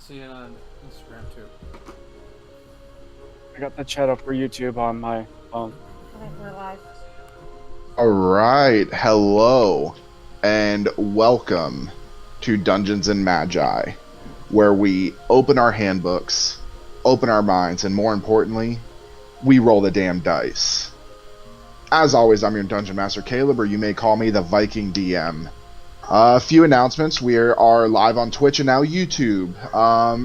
see it on Instagram too. I got the chat up for YouTube on my phone. Okay, we're live. All right, hello, and welcome to Dungeons and Magi, where we open our handbooks, open our minds, and more importantly, we roll the damn dice. As always, I'm your Dungeon Master Caleb, or you may call me the Viking DM. A few announcements. We are live on Twitch and now YouTube,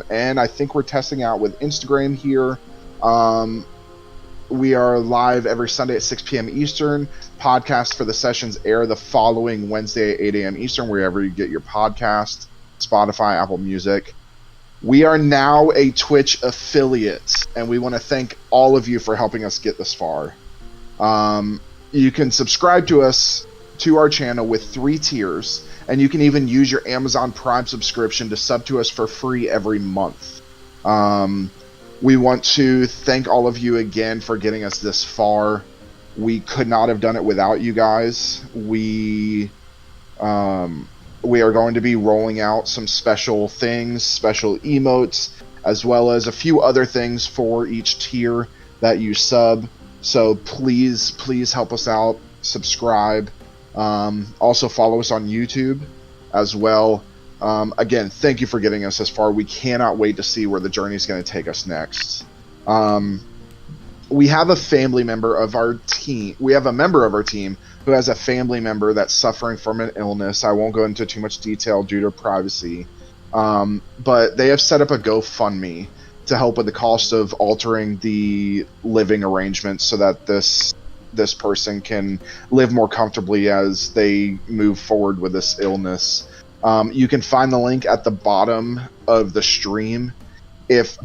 and I think we're testing out with Instagram here. We are live every Sunday at 6 p.m. Eastern. Podcasts for the sessions air the following Wednesday at 8 a.m. Eastern, wherever you get your podcast, Spotify, Apple Music. We are now a Twitch affiliate, and we want to thank all of you for helping us get this far. You can subscribe to us, to our channel, with 3 tiers, and you can even use your Amazon Prime subscription to sub to us for free every month. We want to thank all of you again for getting us this far. We could not have done it without you guys. We are going to be rolling out some special things, special emotes, as well as a few other things for each tier that you sub. So please help us out. Subscribe. Also follow us on YouTube as well. Again, thank you for getting us this far. We cannot wait to see where the journey is going to take us next. We have a family member of our team. We have a member of our team who has a family member that's suffering from an illness. I won't go into too much detail due to privacy. But they have set up a GoFundMe to help with the cost of altering the living arrangements so that this person can live more comfortably as they move forward with this illness. You can find the link at the bottom of the stream. If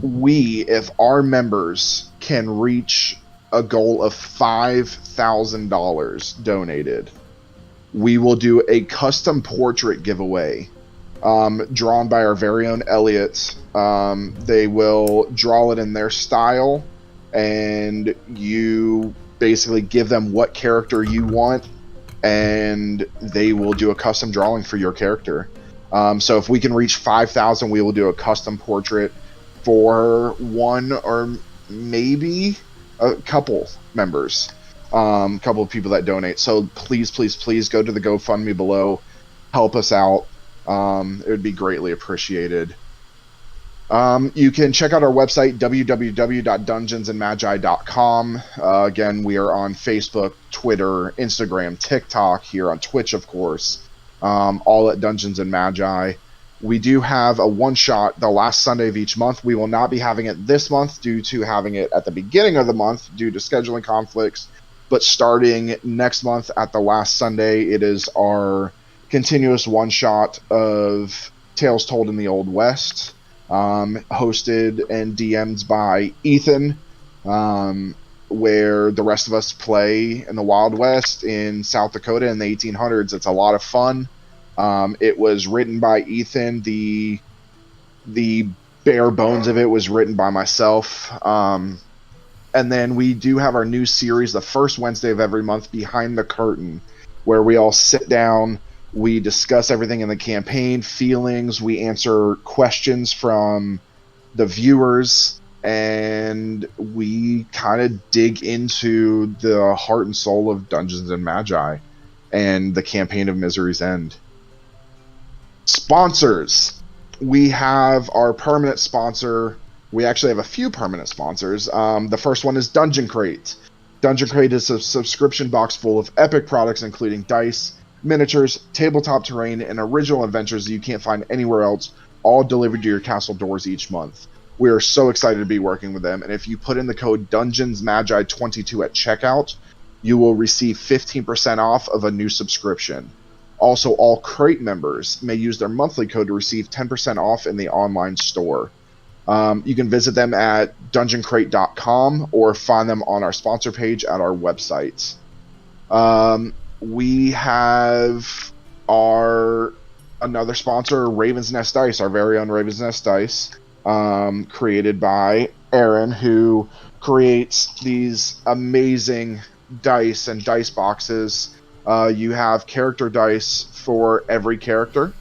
our members can reach a goal of $5,000 donated, we will do a custom portrait giveaway, drawn by our very own Elliot. They will draw it in their style, and you basically give them what character you want, and they will do a custom drawing for your character. So if we can reach 5,000, we will do a custom portrait for one or maybe a couple members, couple of people that donate. So please go to the GoFundMe below, help us out. It would be greatly appreciated. You can check out our website, www.dungeonsandmagi.com. Again, we are on Facebook, Twitter, Instagram, TikTok, here on Twitch, of course, all at Dungeons and Magi. We do have a one-shot the last Sunday of each month. We will not be having it this month due to having it at the beginning of the month due to scheduling conflicts, but starting next month at the last Sunday, it is our continuous one-shot of Tales Told in the Old West. Hosted and DM'd by Ethan, where the rest of us play in the Wild West in South Dakota in the 1800s. It's a lot of fun. It was written by Ethan. The bare bones of it was written by myself. And then we do have our new series, the first Wednesday of every month, Behind the Curtain, where we all sit down, we discuss everything in the campaign, feelings, we answer questions from the viewers, and we kind of dig into the heart and soul of Dungeons and Magi and the campaign of Misery's End. Sponsors. We have our permanent sponsor. We actually have a few permanent sponsors. The first one is Dungeon Crate. Dungeon Crate is a subscription box full of epic products including dice, miniatures, tabletop terrain, and original adventures that you can't find anywhere else, all delivered to your castle doors each month. We are so excited to be working with them, and if you put in the code DungeonsMagi22 at checkout, you will receive 15% off of a new subscription. Also, all Crate members may use their monthly code to receive 10% off in the online store. You can visit them at dungeoncrate.com or find them on our sponsor page at our website. We have another sponsor, Raven's Nest Dice, our very own Raven's Nest Dice, created by Aaron, who creates these amazing dice and dice boxes. You have character dice for every character.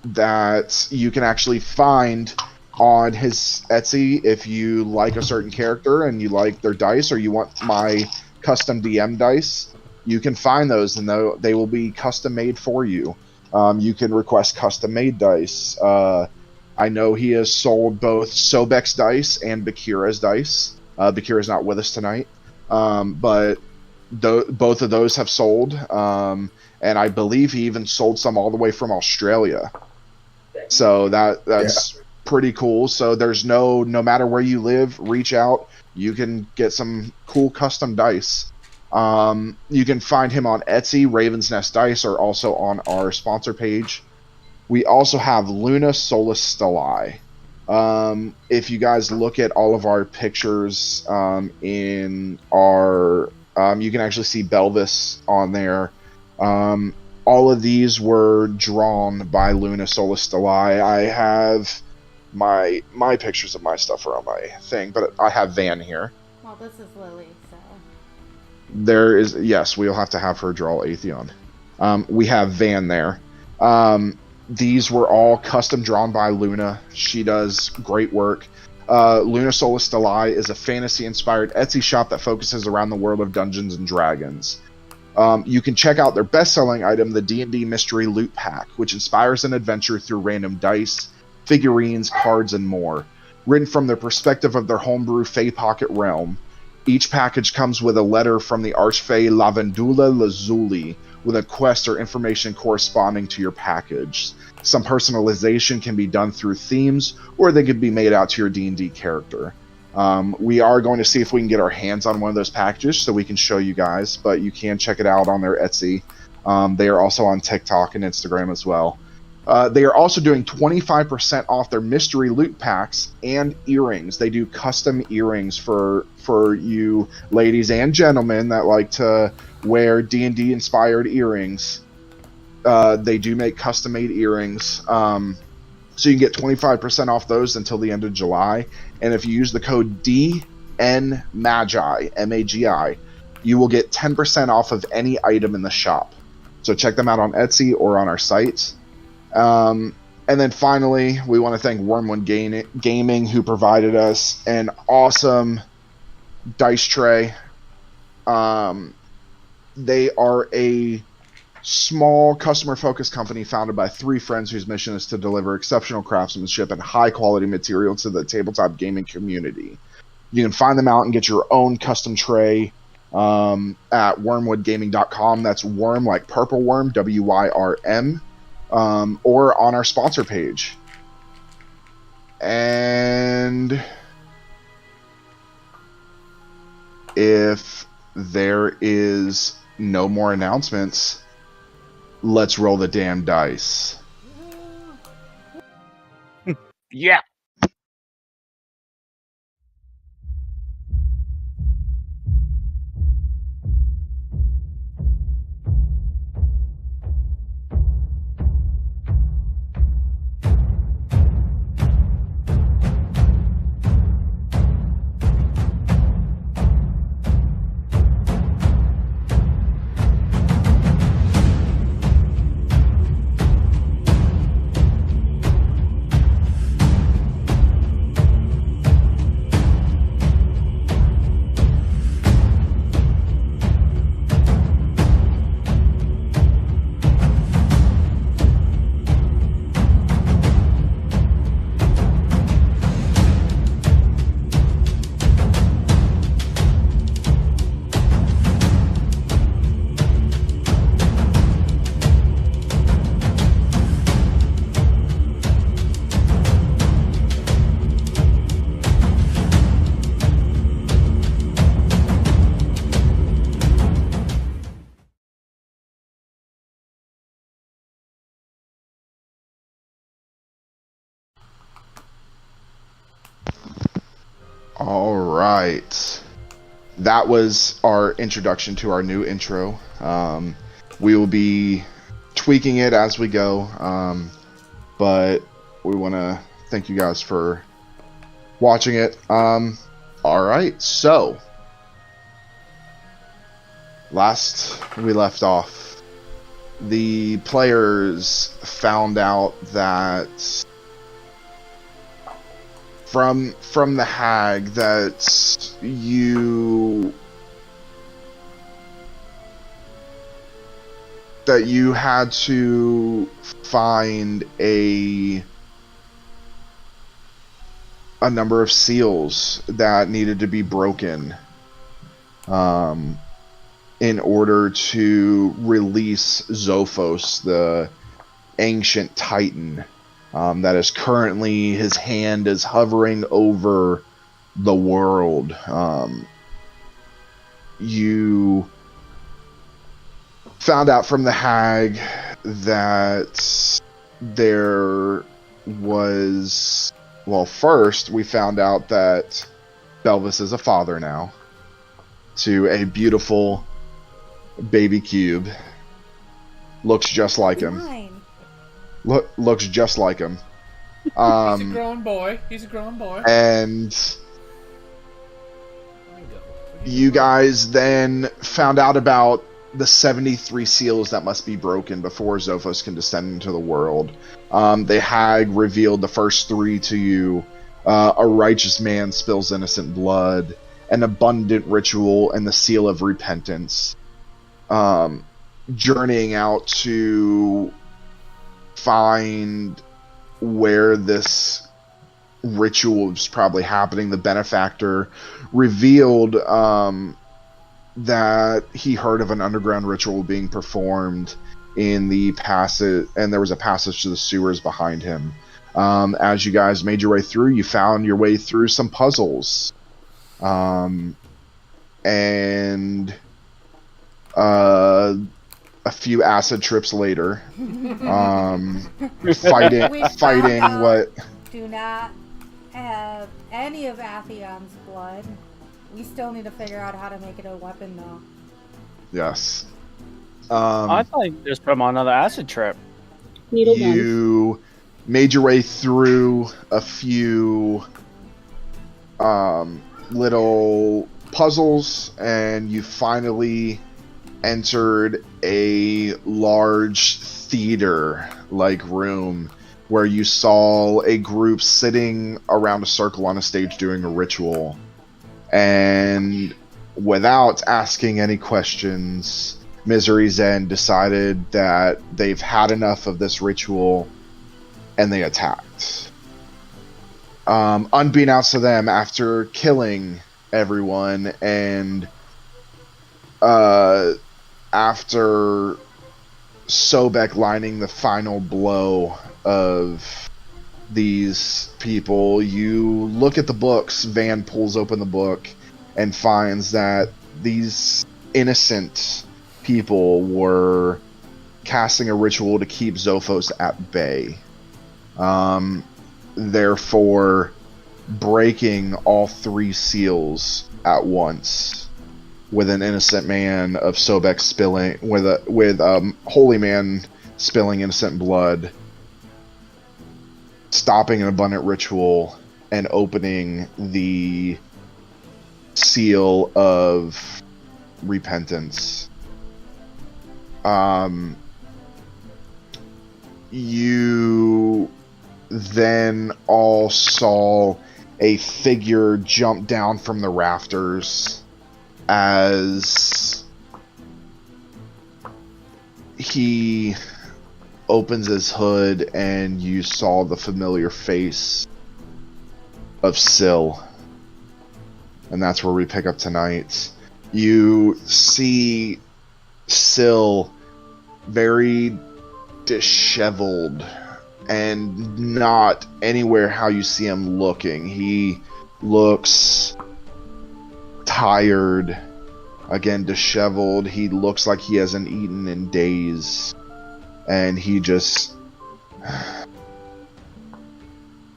that you can actually find on his Etsy if you like a certain character and you like their dice, or you want my custom DM dice. You can find those, and they will be custom made for you. You can request custom made dice. I know he has sold both Sobek's dice and Bakira's dice. Bakira's not with us tonight, but both of those have sold. And I believe he even sold some all the way from Australia. So that's pretty cool. So there's no matter where you live, reach out. You can get some cool custom dice. You can find him on Etsy, Raven's Nest Dice, or also on our sponsor page. We also have Luna Solus Stellae. If you guys look at all of our pictures in our, you can actually see Belvis on there. All of these were drawn by Luna Solus Stellae. I have my pictures of my stuff are on my thing, but I have Van here. Well, this is Lily, so. There is, yes, we'll have to have her draw Atheon. We have Van there. These were all custom drawn by Luna. She does great work. Luna Solus Stellae is a fantasy-inspired Etsy shop that focuses around the world of Dungeons and Dragons. You can check out their best-selling item, the D&D Mystery Loot Pack, which inspires an adventure through random dice, figurines, cards, and more. Written from the perspective of their homebrew Fey Pocket realm. Each package comes with a letter from the Archfey Lavandula Lazuli, with a quest or information corresponding to your package. Some personalization can be done through themes, or they could be made out to your D&D character. We are going to see if we can get our hands on one of those packages so we can show you guys, but you can check it out on their Etsy. They are also on TikTok and Instagram as well. They are also doing 25% off their mystery loot packs and earrings. They do custom earrings for you ladies and gentlemen that like to wear D&D inspired earrings. They do make custom made earrings. So you can get 25% off those until the end of July. And if you use the code DNMAGI, M-A-G-I, you will get 10% off of any item in the shop. So check them out on Etsy or on our site. And then finally, we want to thank Wormwood Gaming, who provided us an awesome dice tray. They are a small customer-focused company founded by three friends whose mission is to deliver exceptional craftsmanship and high-quality material to the tabletop gaming community. You can find them out and get your own custom tray at wormwoodgaming.com. That's worm like purple worm, W-Y-R-M, or on our sponsor page. And if there is no more announcements, let's roll the damn dice. Yeah. All right. That was our introduction to our new intro. We will be tweaking it as we go, but we want to thank you guys for watching it. All right, so last we left off, the players found out that from the hag that you had to find a number of seals that needed to be broken in order to release Zophos, the ancient titan that is currently, his hand is hovering over the world. You found out from the hag that there was... Well, first, we found out that Belvis is a father now to a beautiful baby cube. Looks just like him. Looks just like him. He's a grown boy. And you guys then found out about the 73 seals that must be broken before Zophos can descend into the world. The hag revealed the first 3 to you. A righteous man spills innocent blood, an abundant ritual, and the seal of repentance. Journeying out to find where this ritual was probably happening, the benefactor revealed that he heard of an underground ritual being performed in the passage, and there was a passage to the sewers behind him. As you guys made your way through, you found your way through some puzzles. And a few acid trips later, fighting what... Do not have any of Athion's blood. We still need to figure out how to make it a weapon, though. Yes. I thought you just put him on another acid trip. You made your way through a few little puzzles, and you finally entered a large theater-like room where you saw a group sitting around a circle on a stage doing a ritual. And without asking any questions, Misery Zen decided that they've had enough of this ritual, and they attacked. Unbeknownst to them, after killing everyone and after Sobek lining the final blow of these people, you look at the books. Van pulls open the book and finds that these innocent people were casting a ritual to keep Zophos at bay. Therefore, breaking all 3 seals at once, with an innocent man of Sobek spilling, with holy man spilling innocent blood, stopping an abundant ritual, and opening the seal of repentance. You then all saw a figure jump down from the rafters as he opens his hood, and you saw the familiar face of Syl. And that's where we pick up tonight. You see Syl very disheveled and not anywhere how you see him looking. He looks tired, again disheveled. He looks like he hasn't eaten in days, and he just and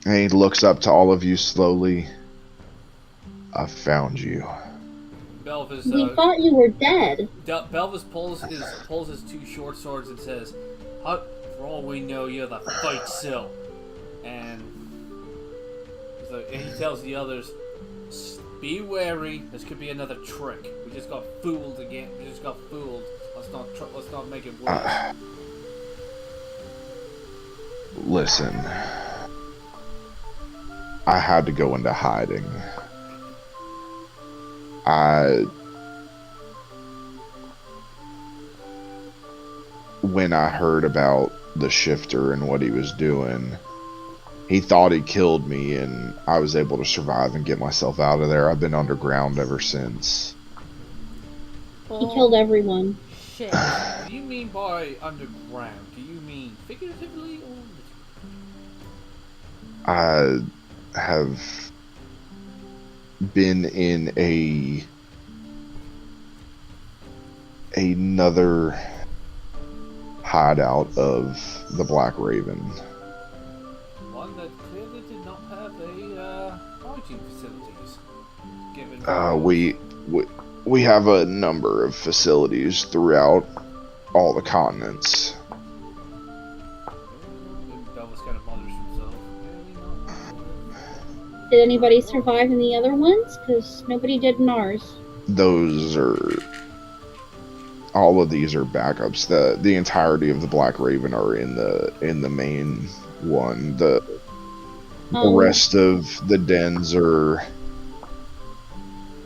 he looks up to all of you slowly. I found you. Belvis, we thought you were dead. Belvis pulls his 2 short swords and says, "For all we know, you're the fight Syl." And he tells the others, "Be wary. This could be another trick. We just got fooled again. We just got fooled on Let's not make it worse. Listen, I had to go into hiding. When I heard about the shifter and what he was doing, he thought he killed me, and I was able to survive and get myself out of there. I've been underground ever since. He killed everyone. Shit. What do you mean by underground? Do you mean figuratively or? I have been in another hideout of the Black Raven. One that clearly did not have a hygiene facilities. Given We have a number of facilities throughout all the continents. That was kind of bothers himself. Did anybody survive in the other ones? Because nobody did in ours. All of these are backups. The entirety of the Black Raven are in the main one. The rest of the dens are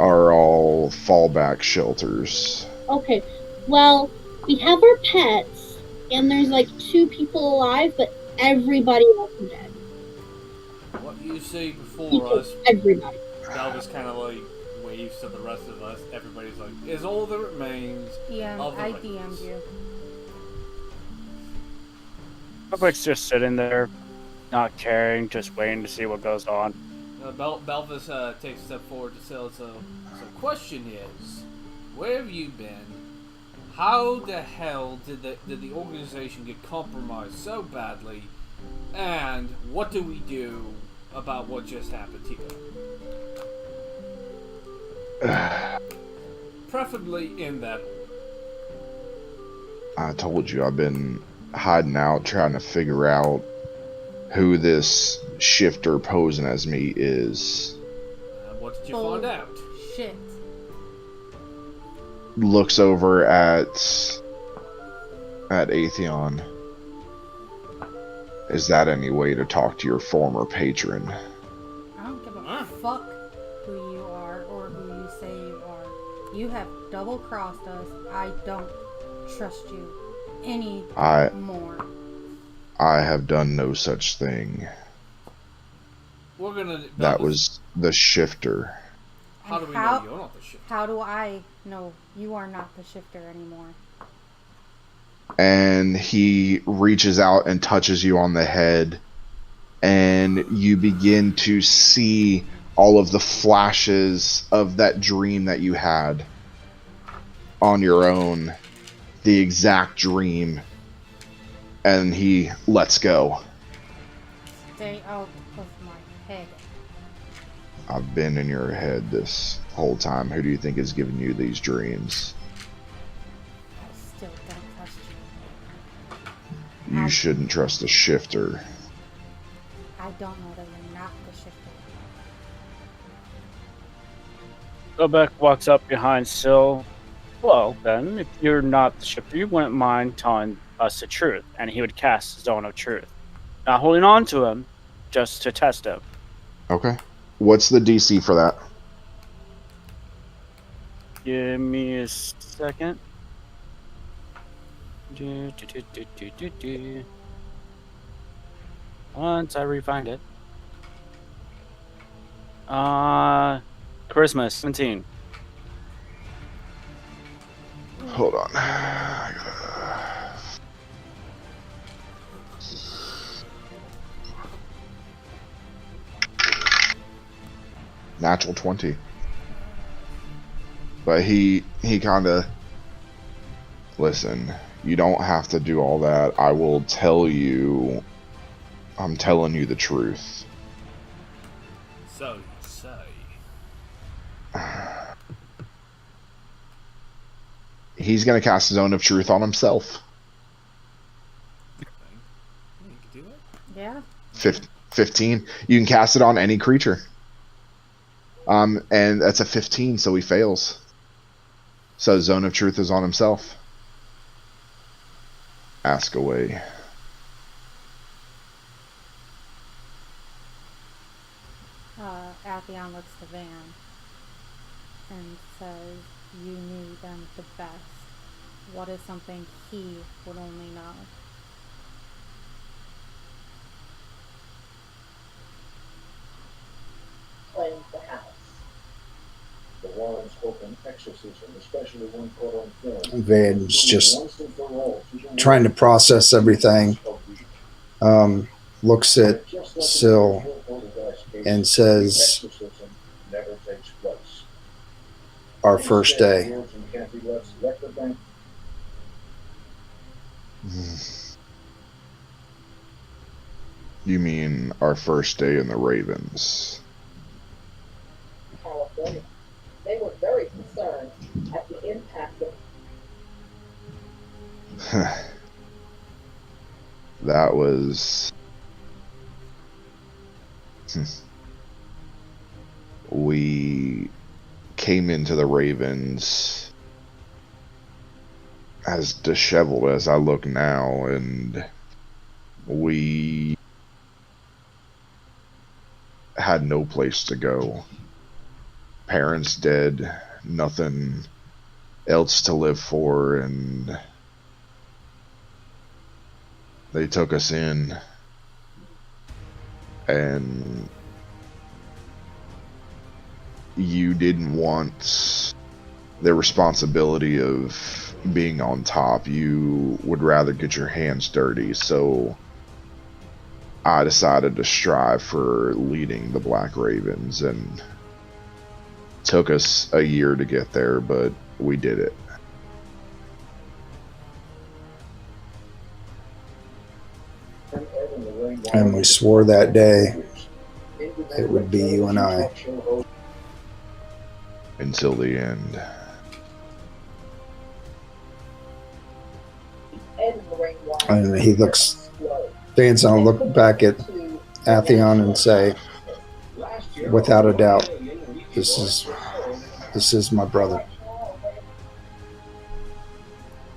all fallback shelters. Okay, well, we have our pets, and there's like 2 people alive, but everybody else is dead. What you see before us, Everybody. Dalvis kind of like waves to the rest of us. Everybody's like, is all that remains. Yeah, of the I race." DM'd you. Public's just sitting there, not caring, just waiting to see what goes on. Balvis takes a step forward to say, so question is, where have you been? How the hell did the organization get compromised so badly? And what do we do about what just happened here? Preferably in that order. I told you I've been hiding out trying to figure out who this shifter posing as me is. What did you find out? Shit. Looks over at Atheon. Is that any way to talk to your former patron? I don't give a fuck who you are or who you say you are. You have double-crossed us. I don't trust you any more. I have done no such thing. We're gonna. That was the shifter. How do we know you're not the shifter? How do I know you are not the shifter anymore? And he reaches out and touches you on the head, and you begin to see all of the flashes of that dream that you had on your own, the exact dream, and he lets go. Stay out of my head. I've been in your head this whole time. Who do you think is giving you these dreams? I still don't trust you. You shouldn't trust a shifter. I don't know that you're not the shifter. Sobek walks up behind Syl. Well, then, if you're not the shifter, you wouldn't mind telling us the truth, and he would cast Zone of Truth. Not holding on to him, just to test him. Okay. What's the DC for that? Give me a second. Once I refind it. Charisma 17. Hold on. Natural 20. But he kind of... Listen, you don't have to do all that. I will tell you... I'm telling you the truth. So you say. He's going to cast Zone of Truth on himself. You can do it? Yeah. 15. You can cast it on any creature. And that's a 15, so he fails. So Zone of Truth is on himself. ask away. Atheon looks to Van and says, "You knew them the best. What is something he would only know?" Cleanse the house. The warren spoken exorcism, especially one caught on film. Van's just trying to process everything. Looks at Syl and says, "Our first day." You mean our first day in the Ravens? California. They were very concerned at the impact of That was... We came into the Ravens as disheveled as I look now, and we had no place to go. Parents dead, nothing else to live for, and they took us in, and you didn't want the responsibility of being on top. You would rather get your hands dirty, so I decided to strive for leading the Black Ravens, and took us a year to get there, but we did it. And we swore that day it would be you and I. Until the end. And he looks, Van's gonna look back at Atheon and say, without a doubt, this is my brother.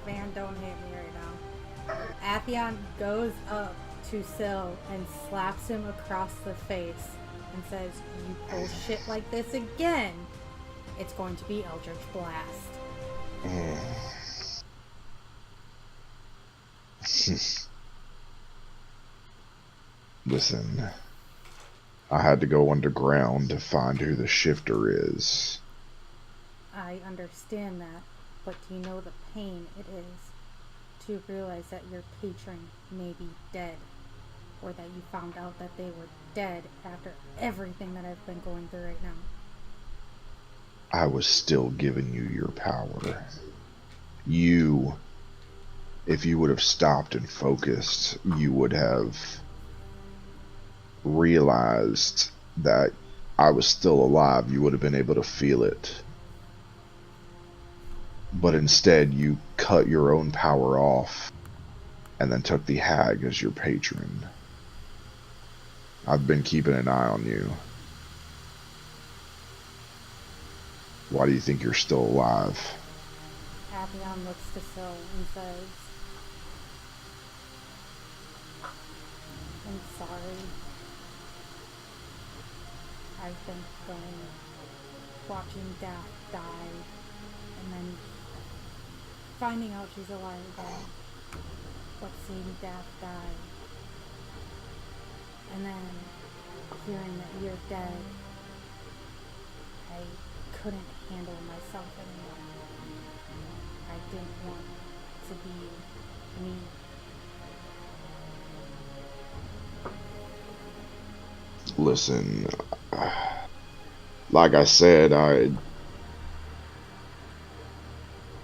Van, don't hit me right now. Atheon goes up to Syl and slaps him across the face and says, "You pull shit like this again, it's going to be Eldritch Blast." Listen, I had to go underground to find who the shifter is. I understand that, but do you know the pain it is to realize that your patron may be dead, or that you found out that they were dead after everything that I've been going through right now? I was still giving you your power. You, if you would have stopped and focused, you would have realized that I was still alive. You would have been able to feel it. But instead, you cut your own power off and then took the hag as your patron. I've been keeping an eye on you. Why do you think you're still alive? Atheon looks to Syl and says, "I'm sorry. I've been watching Daphne die, and then finding out she's alive again, but seeing Daphne die, and then hearing that you're dead, I couldn't handle myself anymore. I didn't want to be me." Listen, like I said,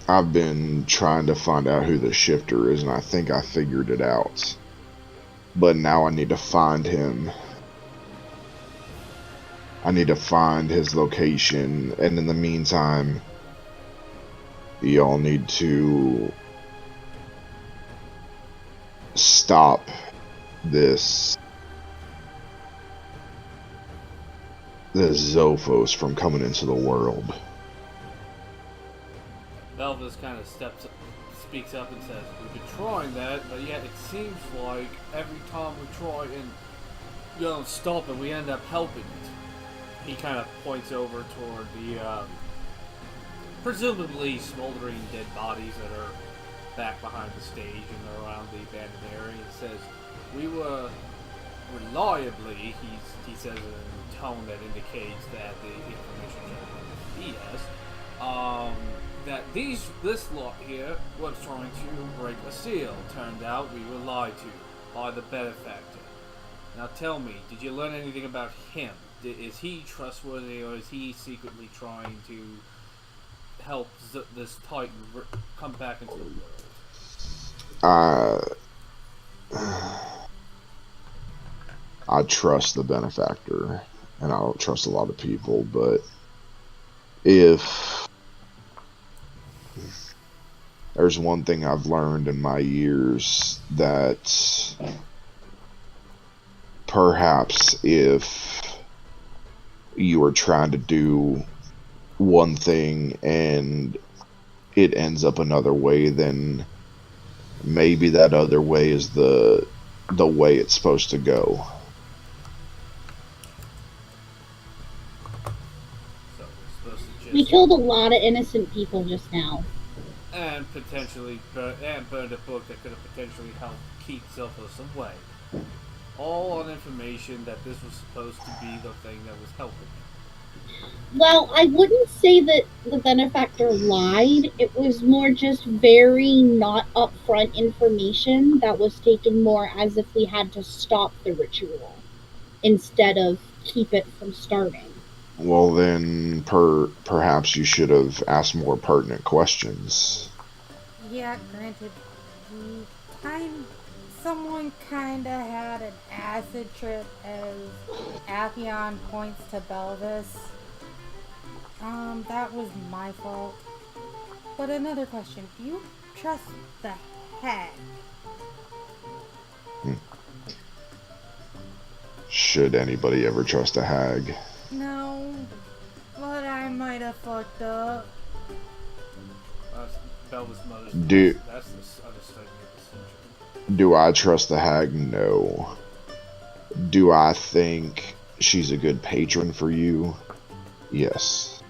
I've been trying to find out who the shifter is, and I think I figured it out. But now I need to find him. I need to find his location, and in the meantime, y'all need to stop this Zophos from coming into the world. Velvis kind of speaks up and says, "We've been trying that, but yet it seems like every time we try and stop it, we end up helping it." He kind of points over toward the presumably smoldering dead bodies that are back behind the stage and around the abandoned area. He says, "We were reliably," he says in a tone that indicates that the information came from BS, that this lot here was trying to break a seal. Turned out we were lied to by the benefactor. Now tell me, did you learn anything about him? Is he trustworthy, or is he secretly trying to help this Titan come back into the world?" I trust the benefactor, and I don't trust a lot of people, but if there's one thing I've learned in my years, that perhaps if you are trying to do one thing and it ends up another way, then maybe that other way is the way it's supposed to go. So we're supposed to just... We killed a lot of innocent people just now. And potentially burned a book that could have potentially helped keep Zophos away. All on information that this was supposed to be the thing that was helping. Well, I wouldn't say that the benefactor lied. It was more just very not upfront information that was taken more as if we had to stop the ritual instead of keep it from starting. Well, then perhaps you should have asked more pertinent questions. Yeah, granted, someone kinda had an acid trip, as Atheon points to Belvis. That was my fault. But another question, do you trust the hag? Should anybody ever trust a hag? No, but I might have fucked up. Belvis mother's that's the understatement of the century. Do I trust the hag? No. Do I think she's a good patron for you? Yes.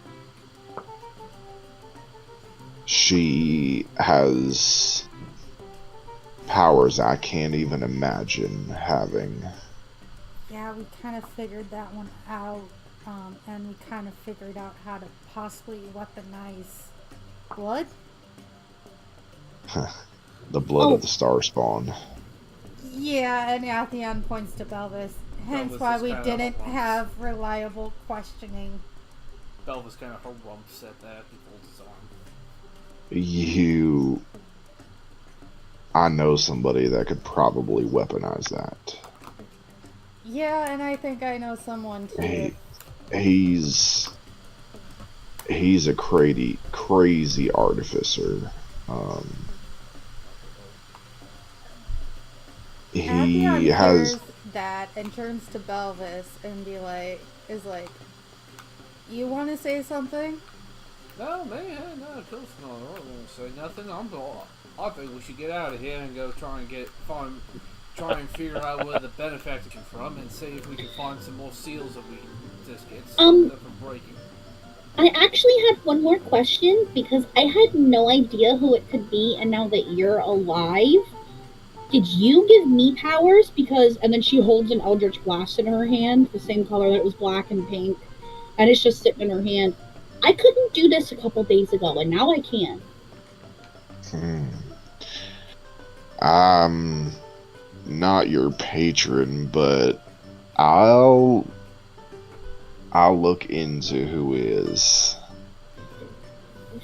She has powers I can't even imagine having. Yeah, we kind of figured that one out, and we kind of figured out how to possibly weaponize blood. The blood of the star spawn. Yeah, and Atheon points to Belvis, hence Belvis why is we kinda didn't humps. have reliable questioning. Belvis kind of harumps at that and folds his arm. I know somebody that could probably weaponize that. Yeah, and I think I know someone too. He's a crazy artificer. He Atheon has hears that and turns to Belvis and is like, you want to say something? No, man, no, of course not. I'm not going to say nothing. I think we should get out of here and go try and figure out where the benefactor came from and see if we can find some more seals that we can just get stopped up from breaking. I actually had one more question because I had no idea who it could be, and now that you're alive, did you give me powers? And then she holds an Eldritch Blast in her hand, the same color that was black and pink, and it's just sitting in her hand. I couldn't do this a couple days ago, and now I can. I'm not your patron, but I'll look into who is.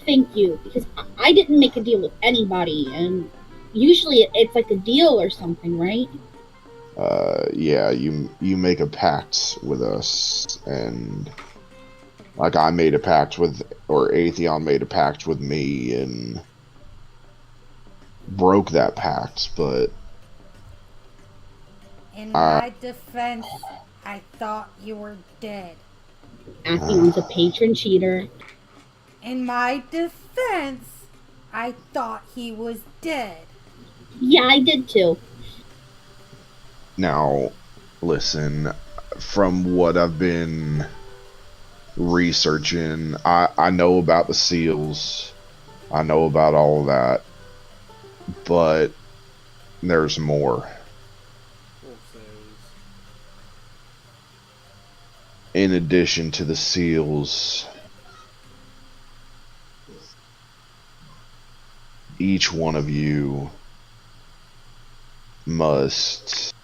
Thank you, because I didn't make a deal with anybody, and usually it's like a deal or something, right? Yeah, you make a pact with us, and like I made a pact with, or Atheon made a pact with me, and broke that pact, but in my defense, I thought you were dead. Atheon's a patron cheater. In my defense, I thought he was dead. Yeah, I did too. Now, listen, from what I've been researching, I know about the seals. I know about all of that. But there's more. In addition to the seals, each one of you must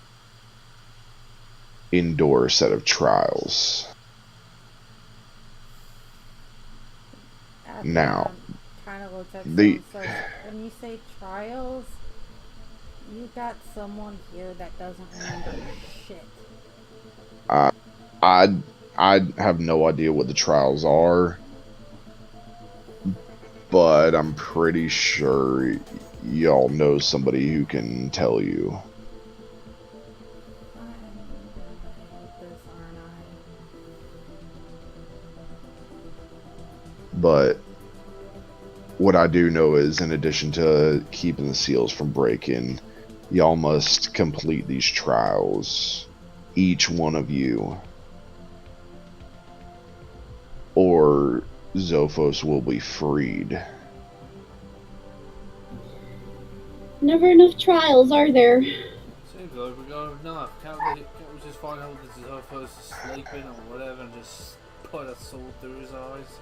endure a set of trials. Now, kind of looks at the so when you say trials, you got someone here that doesn't remember shit. I have no idea what the trials are, but I'm pretty sure y'all know somebody who can tell you. But what I do know is, in addition to keeping the seals from breaking, y'all must complete these trials, each one of you, or Zophos will be freed. Never enough trials, are there? Seems like we got enough. Can't we just find out that Zophos is sleeping or whatever and just put a sword through his eyes?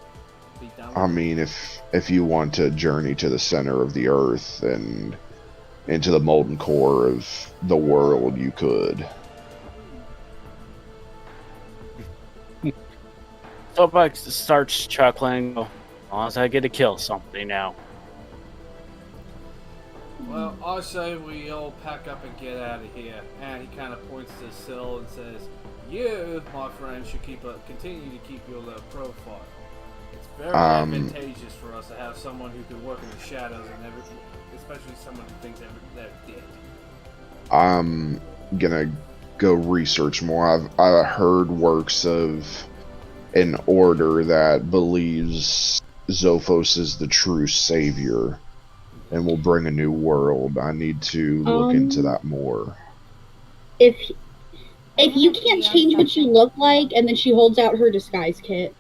Be done with I mean, if you want to journey to the center of the earth and into the molten core of the world, you could. Zophos starts chuckling. As long as I get to kill something now. Well, I say we all pack up and get out of here. And he kind of points to Syl and says, "You, my friend, should continue to keep your low profile. It's very advantageous for us to have someone who can work in the shadows, and especially someone who thinks they're dead." I'm gonna go research more. I've heard works of an order that believes Zophos is the true savior and will bring a new world. I need to look into that more. If you can't change what you look like, and then she holds out her disguise kit,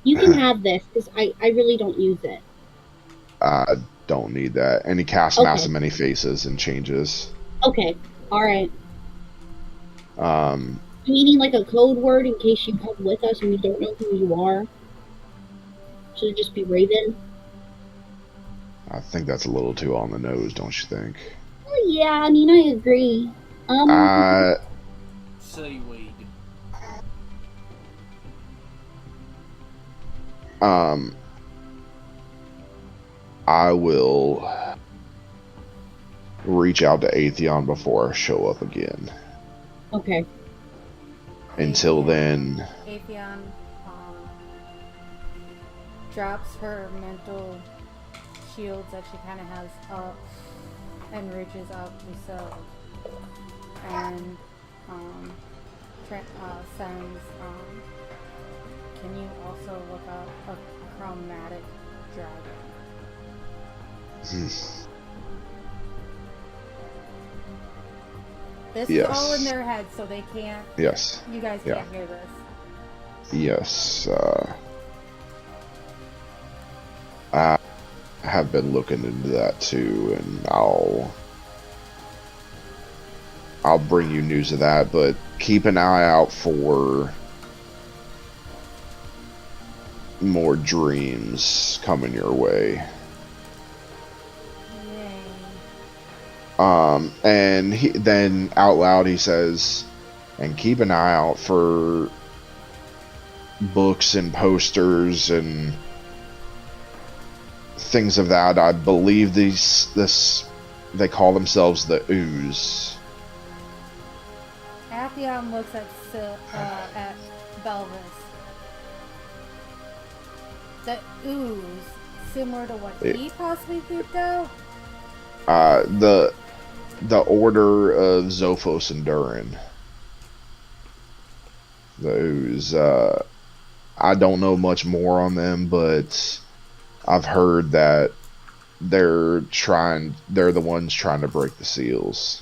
you can have this, because I really don't use it. I don't need that. And he casts Mask of Many Faces and changes. Okay, alright. Um, Meaning like a code word in case you come with us and we don't know who you are? Should it just be Raven? I think that's a little too on the nose, don't you think? Oh, yeah, I mean, I agree. Seaweed. I will reach out to Atheon before I show up again. Okay. Until then... Atheon drops her mental shields that she kind of has up and reaches out to Syl and sends can you also look up a chromatic dragon? This is all in their heads, so they can't. Yes. You guys can't hear this. Yes. I have been looking into that too, and I'll bring you news of that. But keep an eye out for more dreams coming your way. And then out loud he says, and keep an eye out for books and posters and things of that. I believe they call themselves the Ooze. Atheon looks at Belvis. The Ooze, similar to what he possibly picked out? The Order of Zophos and Durin. The Ooze. I don't know much more on them, but I've heard that they're the ones trying to break the seals.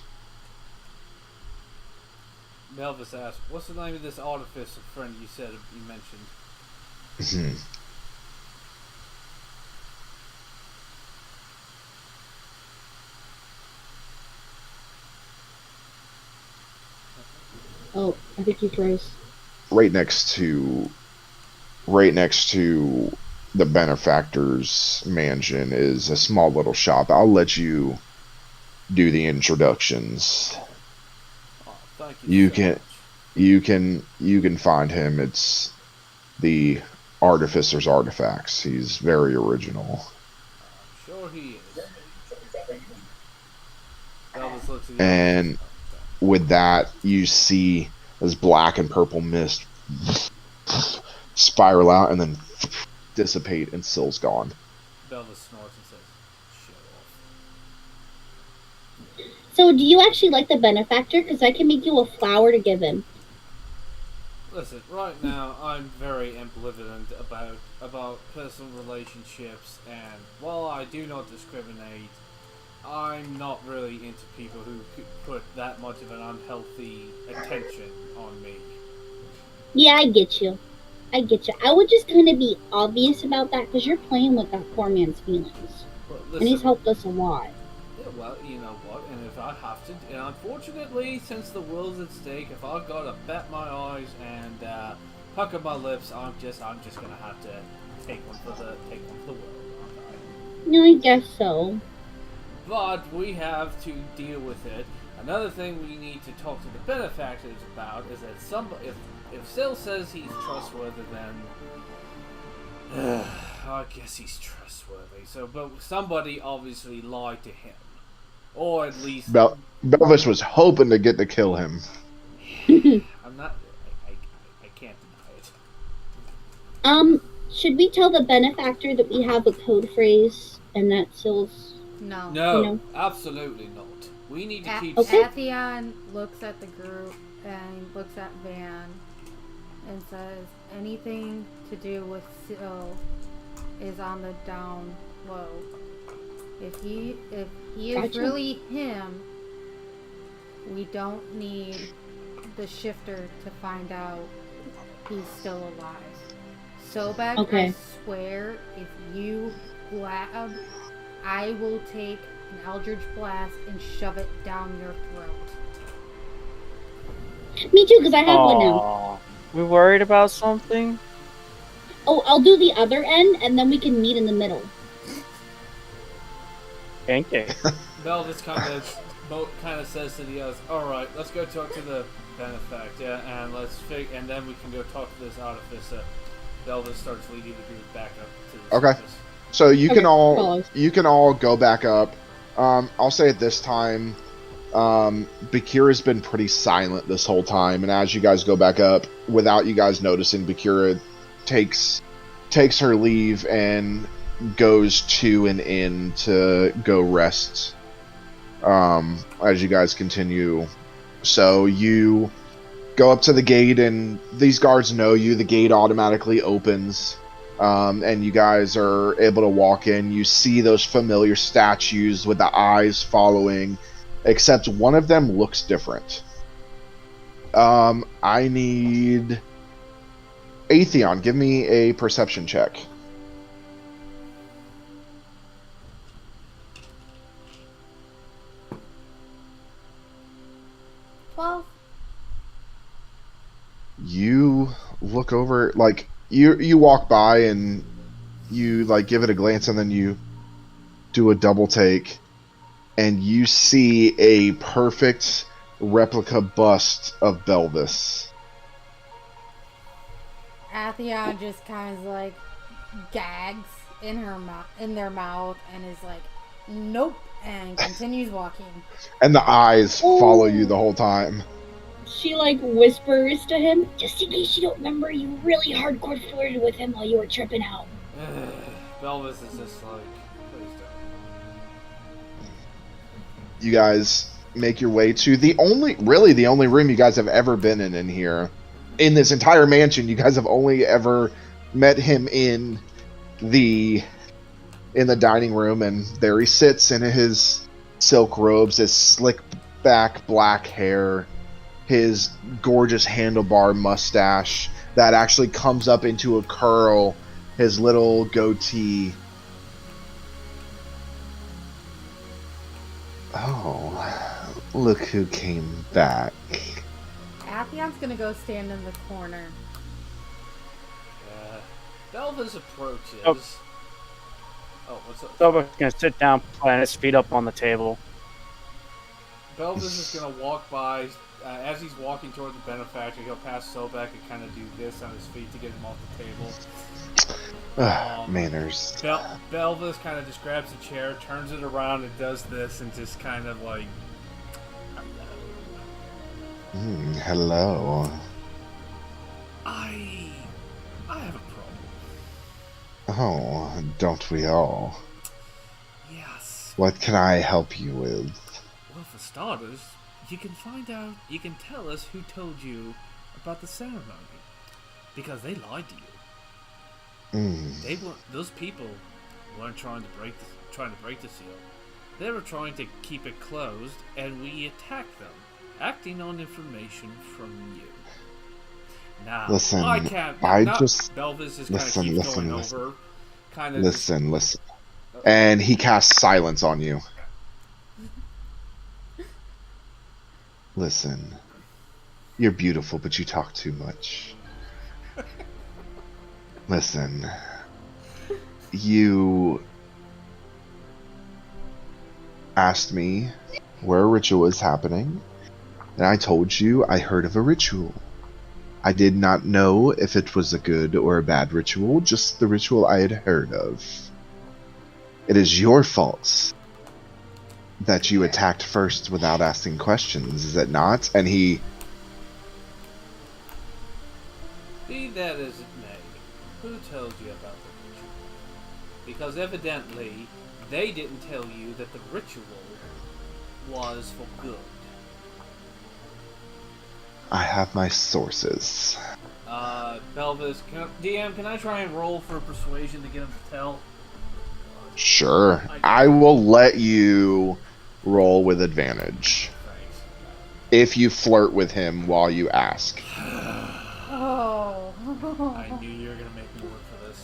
Melvis asked, "What's the name of this artificer friend you said you mentioned?" Oh, I think he froze. Right next to the benefactor's mansion is a small little shop. I'll let you do the introductions. Oh, thank you. You can find him. It's the Artificer's Artifacts. He's very original. I'm sure he is. Elvis looks at you. And with that, you see this black and purple mist spiral out and then dissipate, and Sill's gone. Belvis snorts and says, "Show off." So, do you actually like the benefactor? Because I can make you a flower to give him. Listen, right now I'm very ambivalent about personal relationships, and while I do not discriminate, I'm not really into people who could put that much of an unhealthy attention on me. Yeah, I get you. I would just kind of be obvious about that because you're playing with that poor man's feelings. Well, And he's listen, helped us a lot. yeah, well, you know what, and if I have to, and unfortunately, since the world's at stake, if I've got to bat my eyes and pucker my lips, I'm just gonna have to take one for the world, aren't I? No, I guess so. But we have to deal with it. Another thing we need to talk to the benefactors about is that if Sill says he's trustworthy, then I guess he's trustworthy. So, but somebody obviously lied to him, or at least Belvis was hoping to get to kill him. I'm not. I can't deny it. Should we tell the benefactor that we have a code phrase and that Sill's? No. No, absolutely not. We need to keep. Okay. Atheon looks at the group and looks at Van and says, anything to do with Sill is on the down low. If he is Gotcha. really him, we don't need the shifter to find out he's still alive. Sobek, Okay. I swear, if you blab, I will take an Eldritch Blast and shove it down your throat. Me too, because I have one now. Aw, we worried about something? Oh, I'll do the other end, and then we can meet in the middle. Okay. Belvis kind of says to the others, "All right, let's go talk to the benefactor, and and then we can go talk to this artificer." Belvis starts leading the group back up to the Okay. surface. So you Okay, can all go back up. I'll say at this time, Bakira's been pretty silent this whole time, and as you guys go back up, without you guys noticing, Bakira takes her leave and goes to an inn to go rest. As you guys continue, so you go up to the gate, and these guards know you. The gate automatically opens. And you guys are able to walk in. You see those familiar statues with the eyes following, except one of them looks different. I need Atheon. Give me a perception check. Well, You look over, like you walk by and you like give it a glance, and then you do a double take, and you see a perfect replica bust of Belvis. Atheon just kind of like gags in their mouth and is like, nope, and continues walking. And the eyes follow you the whole time. She whispers to him, just in case you don't remember, you really hardcore flirted with him while you were tripping out. Belvis is just like, please don't. You guys make your way to the only room you guys have ever been in here. In this entire mansion, you guys have only ever met him in the in the dining room, and there he sits in his silk robes, his slick back black hair, his gorgeous handlebar mustache that actually comes up into a curl, his little goatee. Oh, look who came back. Athion's gonna go stand in the corner. Belva's approaches. Oh. Oh, what's up? Zophos gonna sit down, plant his feet up on the table. Belva's just gonna walk by. As he's walking toward the benefactor, he'll pass Sobek and kind of do this on his feet to get him off the table. Manners. Belva's kind of just grabs a chair, turns it around, and does this, and just kind of like, Hello. I have a problem. Oh, don't we all? Yes. What can I help you with? Well, for starters, you can tell us who told you about the ceremony. Because they lied to you. Those people weren't trying to break the seal. They were trying to keep it closed, and we attacked them, acting on information from you. Now, listen, Belvis is kind of keeps going over. Kind of listen. And he casts silence on you. Listen, you're beautiful, but you talk too much. Listen, you asked me where a ritual is happening, and I told you I heard of a ritual. I did not know if it was a good or a bad ritual, just the ritual I had heard of. It is your fault that you attacked first without asking questions, is it not? And he... Be that as it may, who told you about the ritual? Because evidently, they didn't tell you that the ritual was for good. I have my sources. Belvis, DM, can I try and roll for persuasion to get him to tell? Sure. I will let you roll with advantage. Thanks. If you flirt with him while you ask. Oh. I knew you were going to make me work for this.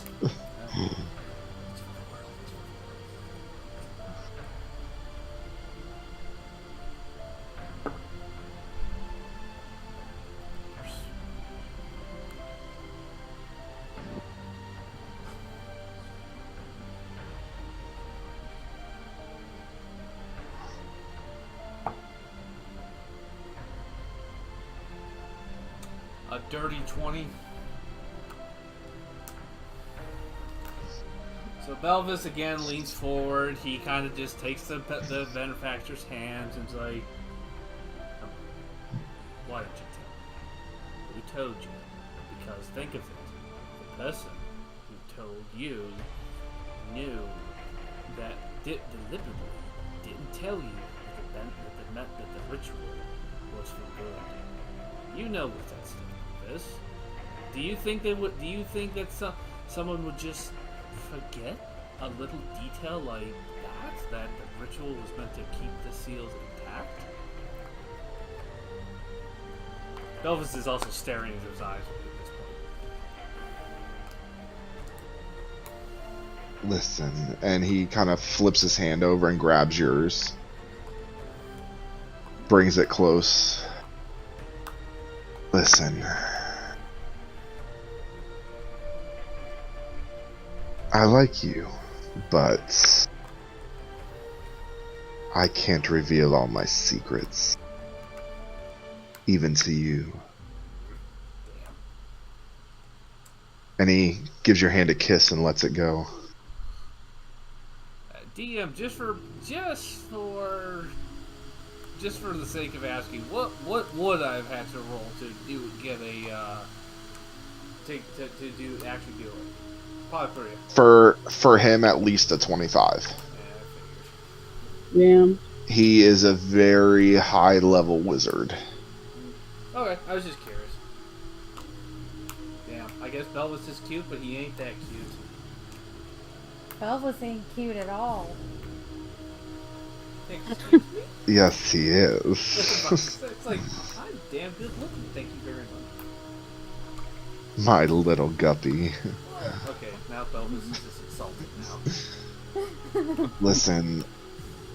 A dirty 20. So Belvis again leans forward. He kind of just takes the benefactor's hands and is like, why did you tell me? Who told you? Because think of it. The person who told you knew that deliberately didn't tell you that the ritual was for good. You know what that stuff is. Do you think that someone would just forget a little detail like that the ritual was meant to keep the seals intact? Belvis is also staring into his eyes at this point. Listen, and he kind of flips his hand over and grabs yours. Brings it close. Listen. I like you, but I can't reveal all my secrets. Even to you. And he gives your hand a kiss and lets it go. DM, just for the sake of asking, what would I have had to roll to get a to actually do it? Probably 3. For him, at least a 25. Yeah. He is a very high level wizard. Okay, I was just curious. Damn, I guess Belvis is cute, but he ain't that cute. Belvis ain't cute at all. Excuse me? Yes, he is. It's like, I'm damn good looking, thank you very much. My little guppy. Okay, now Belvis is just insulted now. Listen,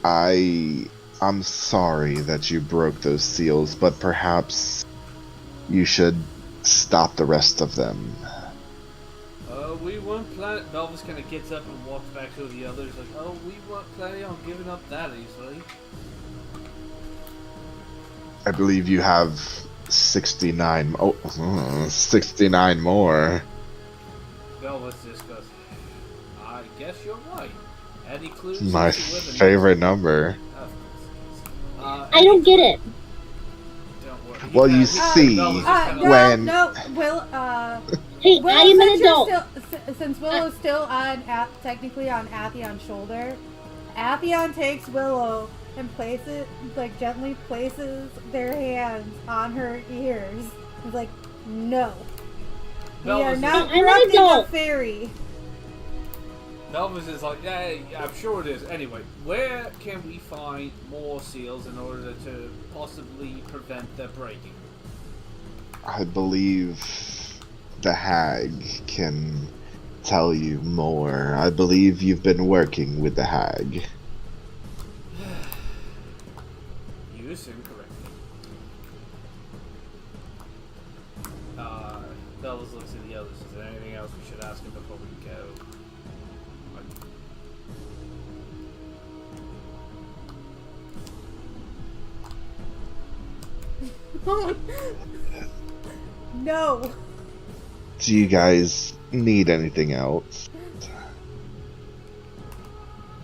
I'm sorry that you broke those seals, but perhaps you should stop the rest of them. We weren't planning. Belvis kind of gets up and walks back to the others, like, oh, we weren't planning on giving up that easily. I believe you have 69. 69 more. Belvis just goes, I guess you're right. Any clues? My as to whether- favorite number. I don't get it. Don't worry. Well, you Belvis see, just kinda when- Hey, Willow, I am an since you're adult. since Willow's still on, technically on Athion's shoulder, Athion takes Willow and gently places their hands on her ears. He's like, no. We Belvis are is- not I'm an corrupting a adult. fairy. Belvis is like, yeah, I'm sure it is. Anyway, where can we find more seals in order to possibly prevent their breaking? I believe the hag can tell you more. I believe you've been working with the hag. You assume correctly. Belvis looks at the others. Is there anything else we should ask him before we go? No. Do you guys need anything else?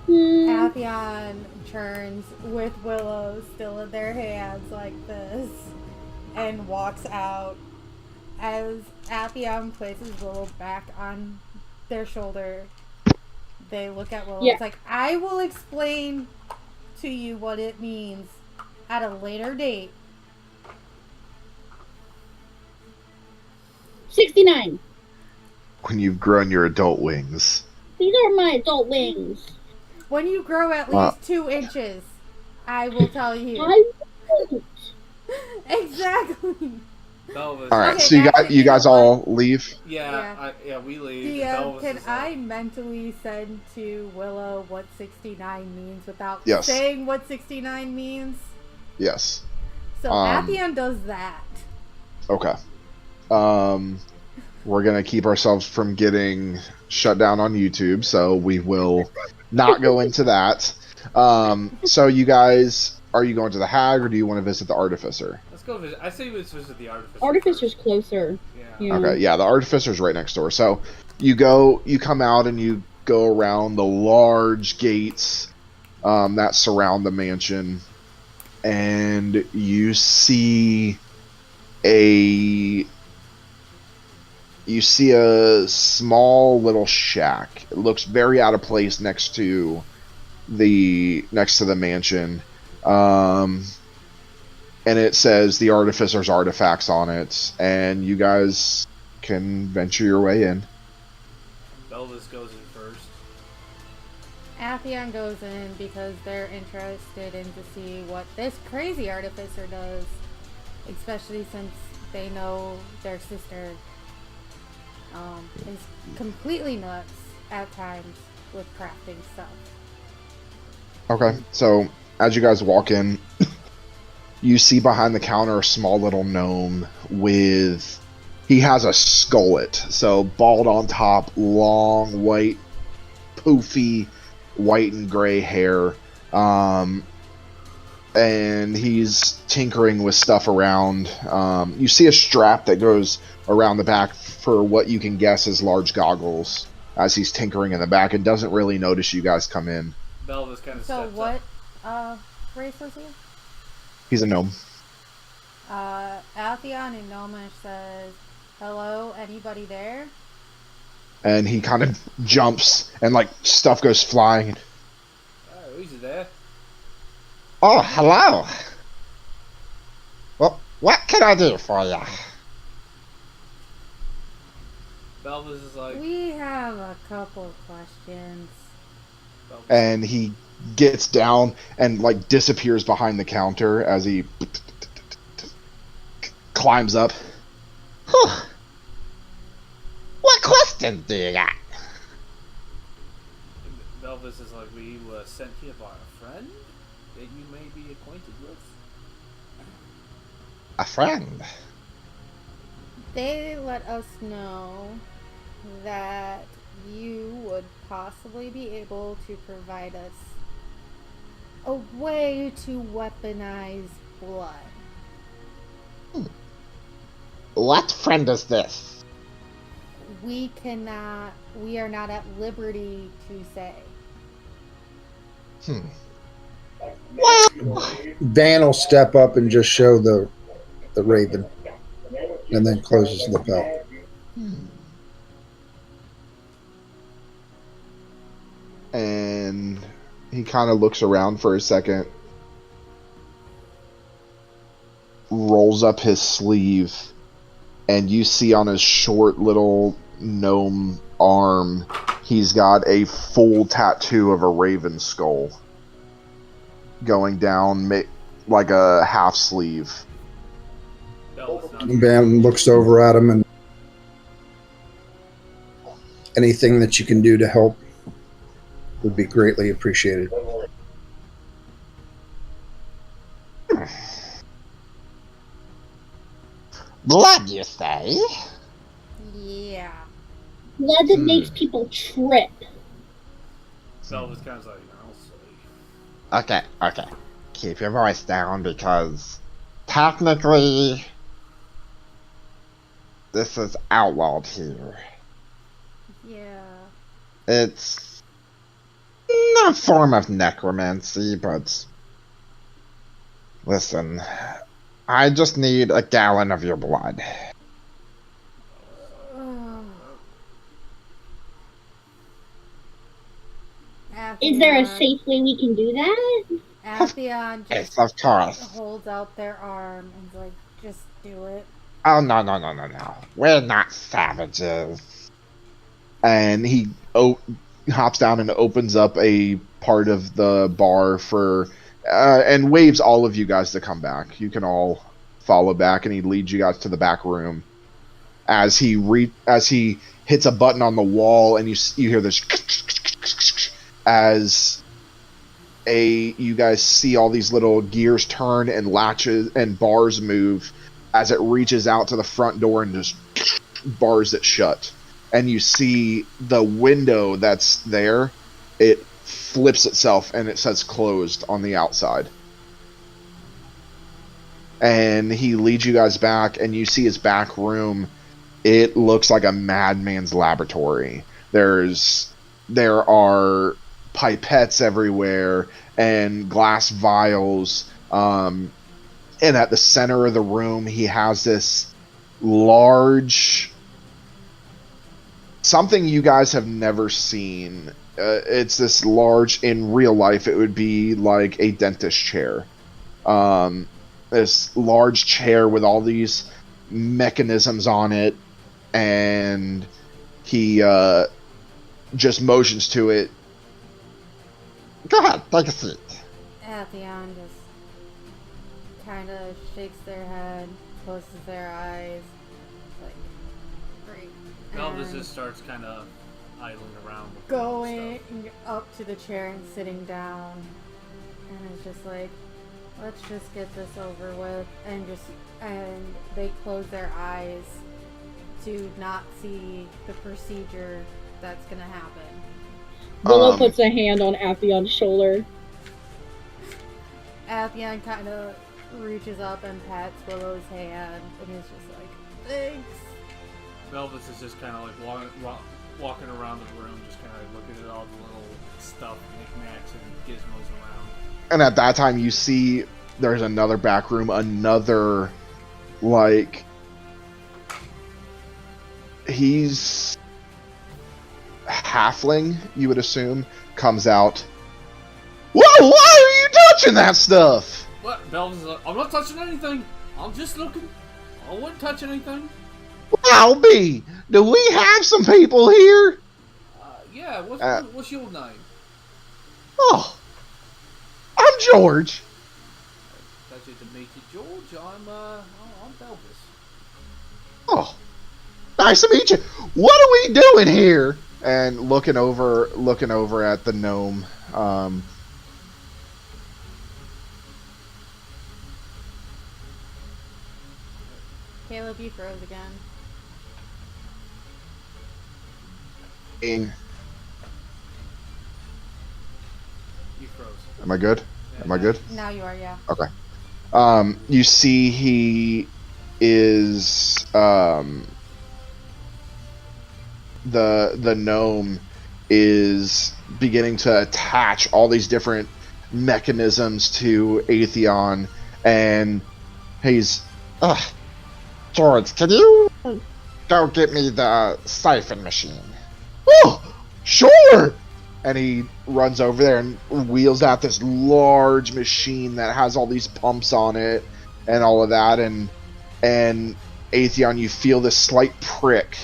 Athion turns with Willow still in their hands like this and walks out. As Athion places Willow back on their shoulder, they look at Willow. Yeah. It's like, I will explain to you what it means at a later date. 69. When you've grown your adult wings. These are my adult wings. When you grow at Wow. least 2 inches, I will tell you. I won't. Exactly. Belvis. All right, Okay, so you actually, you guys know what? all leave. Yeah, we leave. DM, Belvis can is I like, mentally send to Willow what 69 means without Yes. saying what 69 means? Yes. So Athion does that. Okay. We're gonna keep ourselves from getting shut down on YouTube, so we will not go into that. So you guys, are you going to the hag, or do you want to visit the artificer? let's go visit. I say let's visit the artificer. Artificer's first. closer. Yeah. Yeah. Okay, yeah, the artificer's right next door. So you come out and you go around the large gates that surround the mansion, and you see a small little shack. It looks very out of place next to the mansion. And it says the artificer's artifacts on it, and you guys can venture your way in. Belvis goes in first. Athion goes in because they're interested in to see what this crazy artificer does, especially since they know their sister is completely nuts at times with crafting stuff. Okay, so as you guys walk in, you see behind the counter a small little gnome he has a skullet, so bald on top, long, white, poofy, white and gray hair, and he's tinkering with stuff around. You see a strap that goes around the back for what you can guess is large goggles, as he's tinkering in the back and doesn't really notice you guys come in. Belvis kind of So steps what up. race was he? He's a gnome. Athion in Gnomish says, "Hello, anybody there?" And he kind of jumps and like stuff goes flying. Oh, who's there? Oh, hello. Well, what can I do for you? Belvis is like, We have a couple questions. And he gets down and like disappears behind the counter as he climbs up. Whew. What questions do you got? Belvis is like, we were sent here by a friend that you may be acquainted with. A friend. They let us know that you would possibly be able to provide us a way to weaponize blood. What friend is this? We are not at liberty to say. Well, Dan will step up and just show the raven, and then closes the bell. And he kind of looks around for a second, rolls up his sleeve, and you see on his short little gnome arm, he's got a full tattoo of a raven skull going down like a half sleeve. Dan looks over at him, and anything that you can do to help would be greatly appreciated. blood, you say? Yeah. Blood that makes people trip. Belvis kind of like, I'll say. Okay. Keep your voice down because technically this is outlawed here. Yeah. It's a form of necromancy, but listen, I just need a gallon of your blood. Is there a safe way we can do that? Atheon Yes, just of course. holds out their arm and is like, just do it. Oh, no. We're not savages. And he hops down and opens up a part of the bar for and waves all of you guys to come back. You can all follow back, and he leads you guys to the back room. As he hits a button on the wall, and you hear this as you guys see all these little gears turn and latches and bars move as it reaches out to the front door and just bars it shut. And you see the window that's there, it flips itself and it says closed on the outside. And he leads you guys back, and you see his back room. It looks like a madman's laboratory. There are pipettes everywhere and glass vials. And at the center of the room, he has this large, something you guys have never seen. It's this large, in real life, it would be like a dentist chair. This large chair with all these mechanisms on it, and he just motions to it. Go ahead, take a seat. Atheon just kind of shakes their head, closes their eyes. Like, great. Belvis And just starts kind of idling around. With going up to the chair and sitting down. And it's just like, let's just get this over with. And they close their eyes to not see the procedure that's going to happen. Willow puts a hand on Atheon's shoulder. Atheon kind of reaches up and pats Willow's hand, and is just like, thanks. Belvis is just kind of like walking around the room, just kind of looking at all the little stuff, knickknacks, and gizmos around. And at that time, you see there's another back room, another, like, he's halfling, you would assume, comes out. Whoa, why are you touching that stuff? What? Belvis is like, I'm not touching anything. I'm just looking. I wouldn't touch anything. Wow, B, do we have some people here? Yeah, what's your name? Oh, I'm George. Pleasure to meet you, George. I'm Belvis. Oh, nice to meet you. What are we doing here? And looking over at the gnome. Caleb, you froze again. You froze. Am I good? Am I good? Now you are, yeah. Okay. You see he is the gnome is beginning to attach all these different mechanisms to Atheon, and he's George, can you go get me the siphon machine? oh, sure. And he runs over there and wheels out this large machine that has all these pumps on it and all of that. And Atheon, you feel this slight prick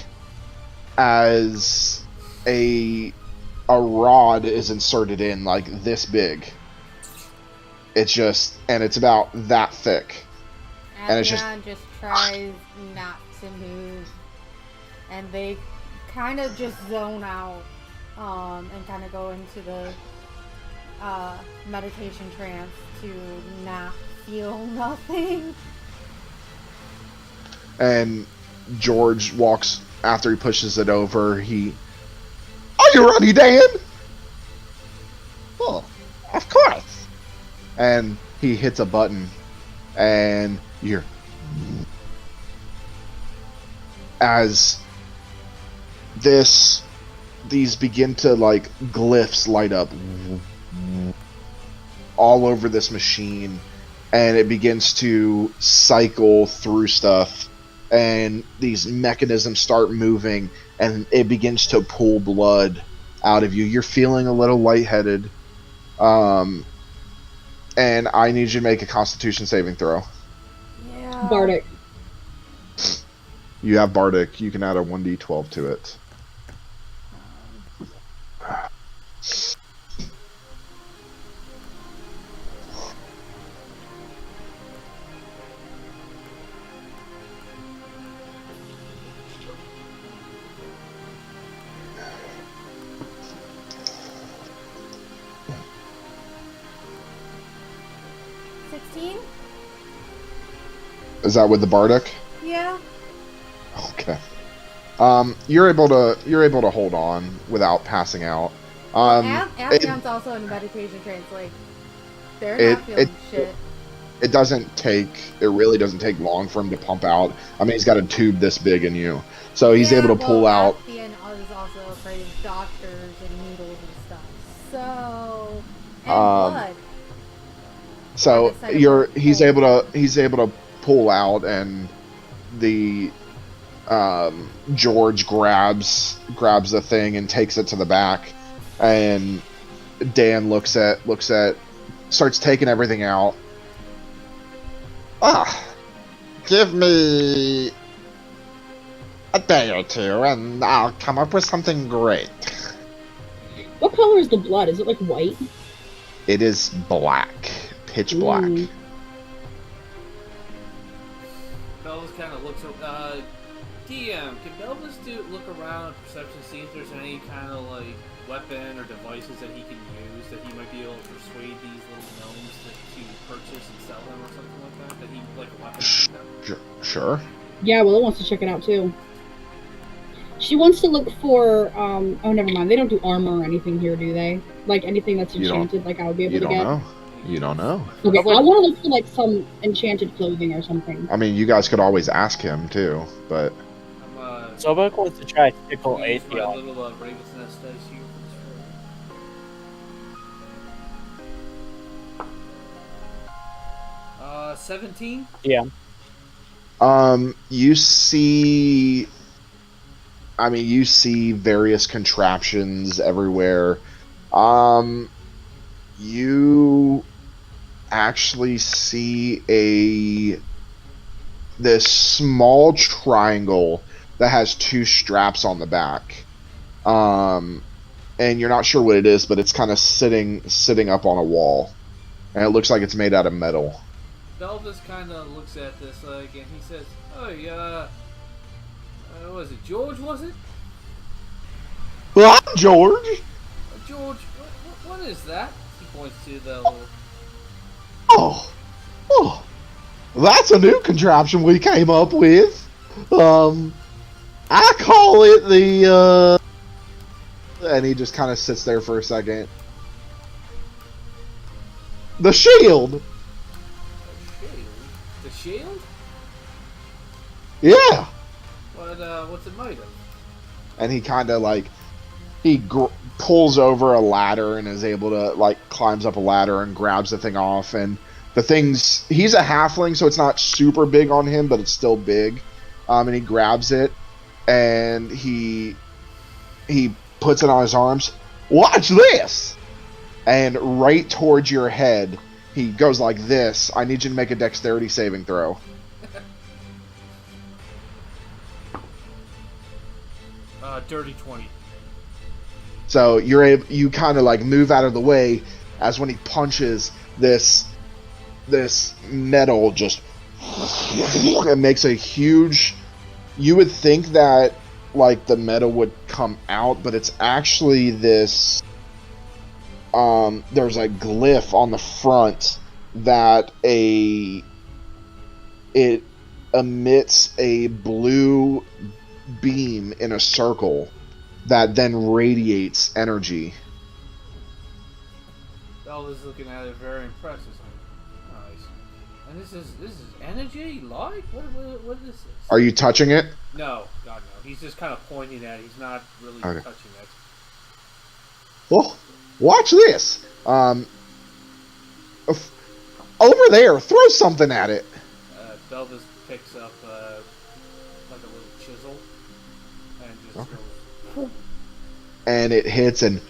as a rod is inserted in, like this big. It's about that thick. And it's Avion just tries not to move, and they kind of just zone out and kind of go into the meditation trance to not feel nothing. And George walks after he pushes it over. Are you ready, Dan? Oh, of course. And he hits a button, and you're as these begin to, like, glyphs light up all over this machine, and it begins to cycle through stuff, and these mechanisms start moving, and it begins to pull blood out of you. You're feeling a little lightheaded, and I need you to make a Constitution saving throw. Yeah. Bardic. You have Bardic. You can add a 1d12 to it. Is that with the Bardic? Yeah. Okay. You're able to hold on without passing out. Avion's also in a meditation trance. Like, they're not feeling shit. It really doesn't take long for him to pump out. I mean, he's got a tube this big in you, so he's able to pull out. Avion is also afraid of doctors and needles and stuff. So, and blood. So he's able to pull out, and the George grabs the thing and takes it to the back, and Dan starts taking everything out. Give me a day or two and I'll come up with something great. What color is the blood? Is it like white? It is black. Pitch black. Ooh. Belvis kind of looks. DM, can Belvis look around perception, see if there's any kind of like weapon or devices that he can use that he might be able to persuade these little gnomes to purchase and sell them or something like that? That he like a weapon? Sure. Yeah, Willow wants to check it out too. She wants to look for. Oh, never mind. They don't do armor or anything here, do they? Like anything that's enchanted, like I would be able to get. You don't know. Okay, I want to look for like some enchanted clothing or something. I mean, you guys could always ask him too, but. Sobek wants to try to tickle Use my Atheon. little Raven's Nest dice here for this 17? Yeah. You see various contraptions everywhere. You actually see this small triangle that has two straps on the back. and you're not sure what it is, but it's kind of sitting up on a wall, and it looks like it's made out of metal. Belvis kind of looks at this and he says, "Oh, was it George? Was it? Well, I'm George. George, what is that?" He points to the little. Oh, that's a new contraption we came up with. I call it the. And he just kind of sits there for a second. The shield. The shield? Yeah. What's it made of? And he kind of like pulls over a ladder and is able to like climbs up a ladder and grabs the thing off. And the thing's he's a halfling, so it's not super big on him, but it's still big. And he grabs it and he puts it on his arms. Watch this! And right towards your head, he goes like this. I need you to make a dexterity saving throw. Dirty 20. So you kind of like move out of the way as when he punches this metal just it makes a huge. You would think that like the metal would come out, but it's actually this. There's a glyph on the front that it emits a blue beam in a circle that then radiates energy. Bell is looking at it very impressed. Nice. And this is energy? Light? What is this? Are you touching it? No, God no. He's just kind of pointing at it. He's not really Okay. touching it. Well, watch this. Over there, throw something at it. Belvis picks up like a little chisel and just goes. And it hits, and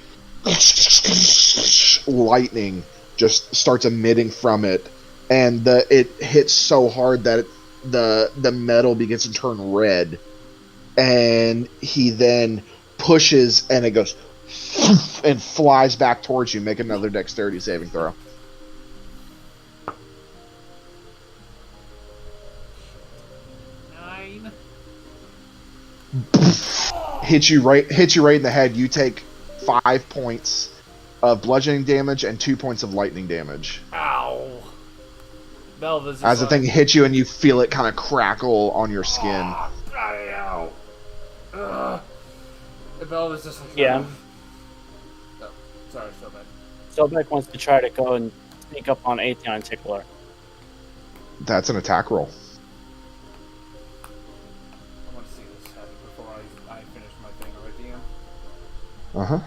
lightning just starts emitting from it, and it hits so hard that the metal begins to turn red, and he then pushes, and it goes and flies back towards you. Make another dexterity saving throw. Hits you right in the head. You take 5 points of bludgeoning damage and 2 points of lightning damage. Ow! Belvis As the thing hits you and you feel it kind of crackle on your skin. Ow! Belvis just like Yeah. Oh, sorry, so bad. Sobek wants to try to go and sneak up on Atheon Tickler. That's an attack roll. I want to see this happen before I finish my thing, alright, DM? Uh-huh.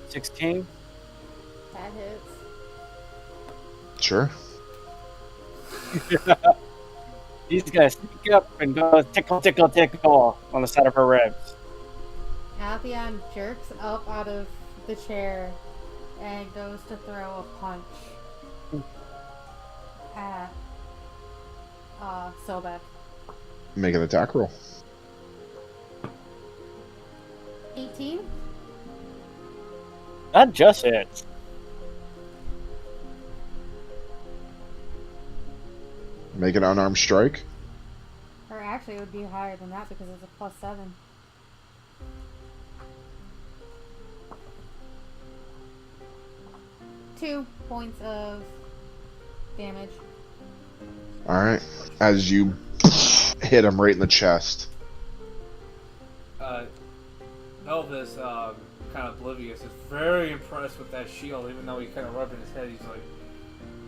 $16. That hits. Sure. He's gonna sneak up and go tickle on the side of her ribs. Altheon jerks up out of the chair and goes to throw a punch at Sobek. Make an attack roll. 18? That just hits. Make an unarmed strike. Or actually, it would be higher than that because it's a +7. Two points of damage. Alright. As you hit him right in the chest. Elvis, kind of oblivious, is very impressed with that shield, even though he kind of rubbing his head. He's like,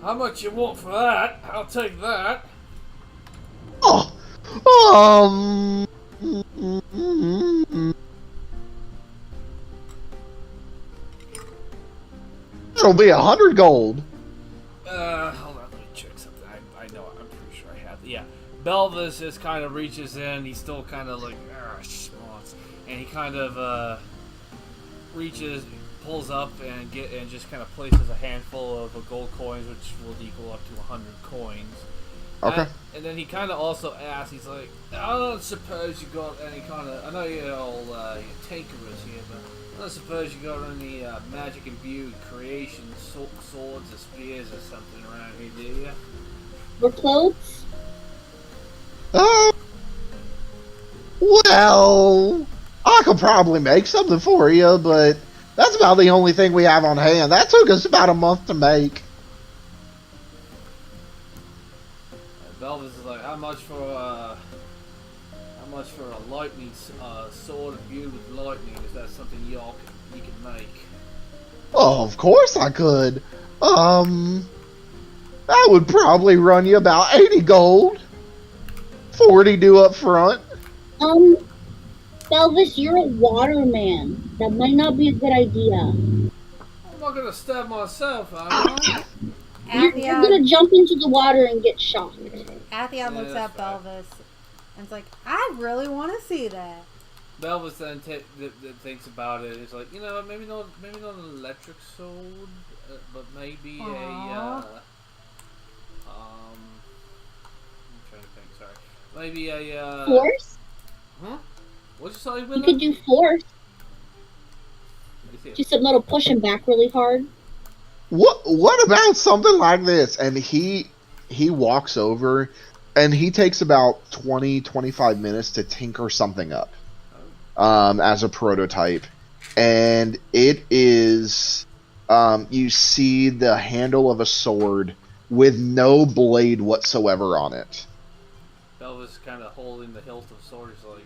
"How much you want for that? I'll take that." Oh! It'll be 100 gold. Hold on, let me check something. I know, I'm pretty sure I have. Yeah, Belvis just kind of reaches in. He's still kind of like, schmaltz. And he kind of reaches, pulls up, and just kind of places a handful of gold coins, which will equal up to 100 coins. Okay. And then he kind of also asks, he's like, I don't suppose you got any kind of, I know you're all tinkerers here, but I don't suppose you got any magic imbued creations, swords or spears or something around here, do you? For clothes? Well, I could probably make something for you, but that's about the only thing we have on hand. That took us about a month to make. Belvis is like, how much for a lightning sword imbued with lightning? Is that something you can make? Oh, of course I could. That would probably run you about 80 gold. 40 due up front. Belvis, you're a waterman. That might not be a good idea. I'm not gonna stab myself, am I? You're gonna jump into the water and get shocked. Atheon looks at Belvis and is like, I really want to see that. Belvis then thinks about it. It's like, maybe not an electric sword, but maybe I'm trying to think. Sorry, maybe a force. Huh? What'd you say? You could do force. Just something that'll push him back really hard. What about something like this? And he walks over and he takes about 20-25 minutes to tinker something up as a prototype. And it is you see the handle of a sword with no blade whatsoever on it. Belvis kind of holding the hilt of sword. Is like,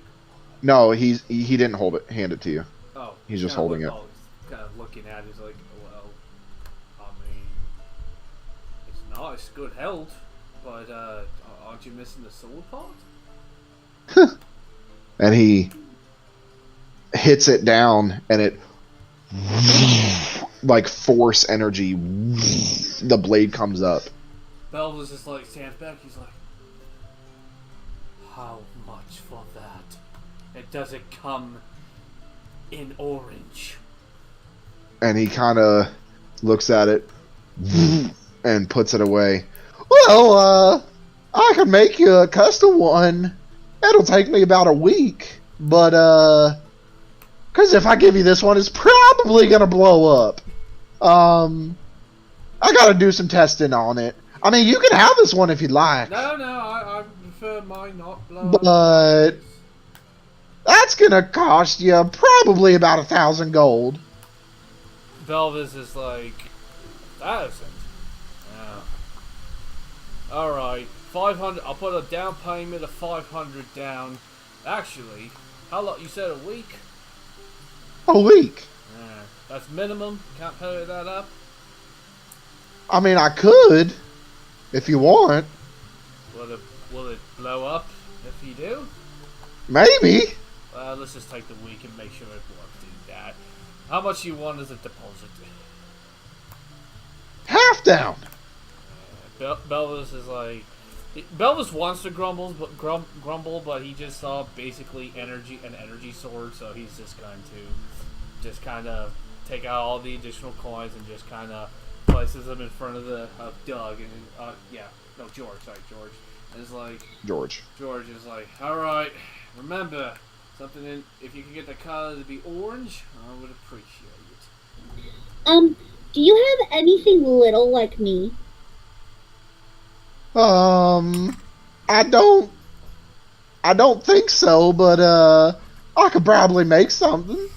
no, he didn't hand it to you. Oh, he's just holding it. Kind of looking at it. He's like, well, I mean, it's nice, good hilt, but aren't you missing the sword part? And he hits it down, and it like force energy. The blade comes up. Belvis just like stands back. He's like, how much for that? It doesn't come in orange. And he kind of looks at it and puts it away. Well, I could make you a custom one. It'll take me about a week, but because if I give you this one, it's probably gonna blow up. I gotta do some testing on it. I mean, you can have this one if you'd like. No, I prefer mine not blow but up. That's gonna cost you probably about 1,000 gold. Belvis is like, 1,000? Yeah. Alright, 500. I'll put a down payment of 500 down. Actually, how long? You said a week? A week. Yeah. That's minimum. Can't pay that up. I mean, I could, if you want. Will it blow up if you do? Maybe. Let's just take the week and make sure it won't do that. How much you want as a deposit? Half down. Belvis is like, Belvis wants to grumble, but he just saw basically an energy sword, so he's just going to just kind of take out all the additional coins and just kind of places them in front of Doug and George. And it's like George is like, all right, remember something if you can get the color to be orange, I would appreciate it. Do you have anything little like me? I don't think so, but I could probably make something.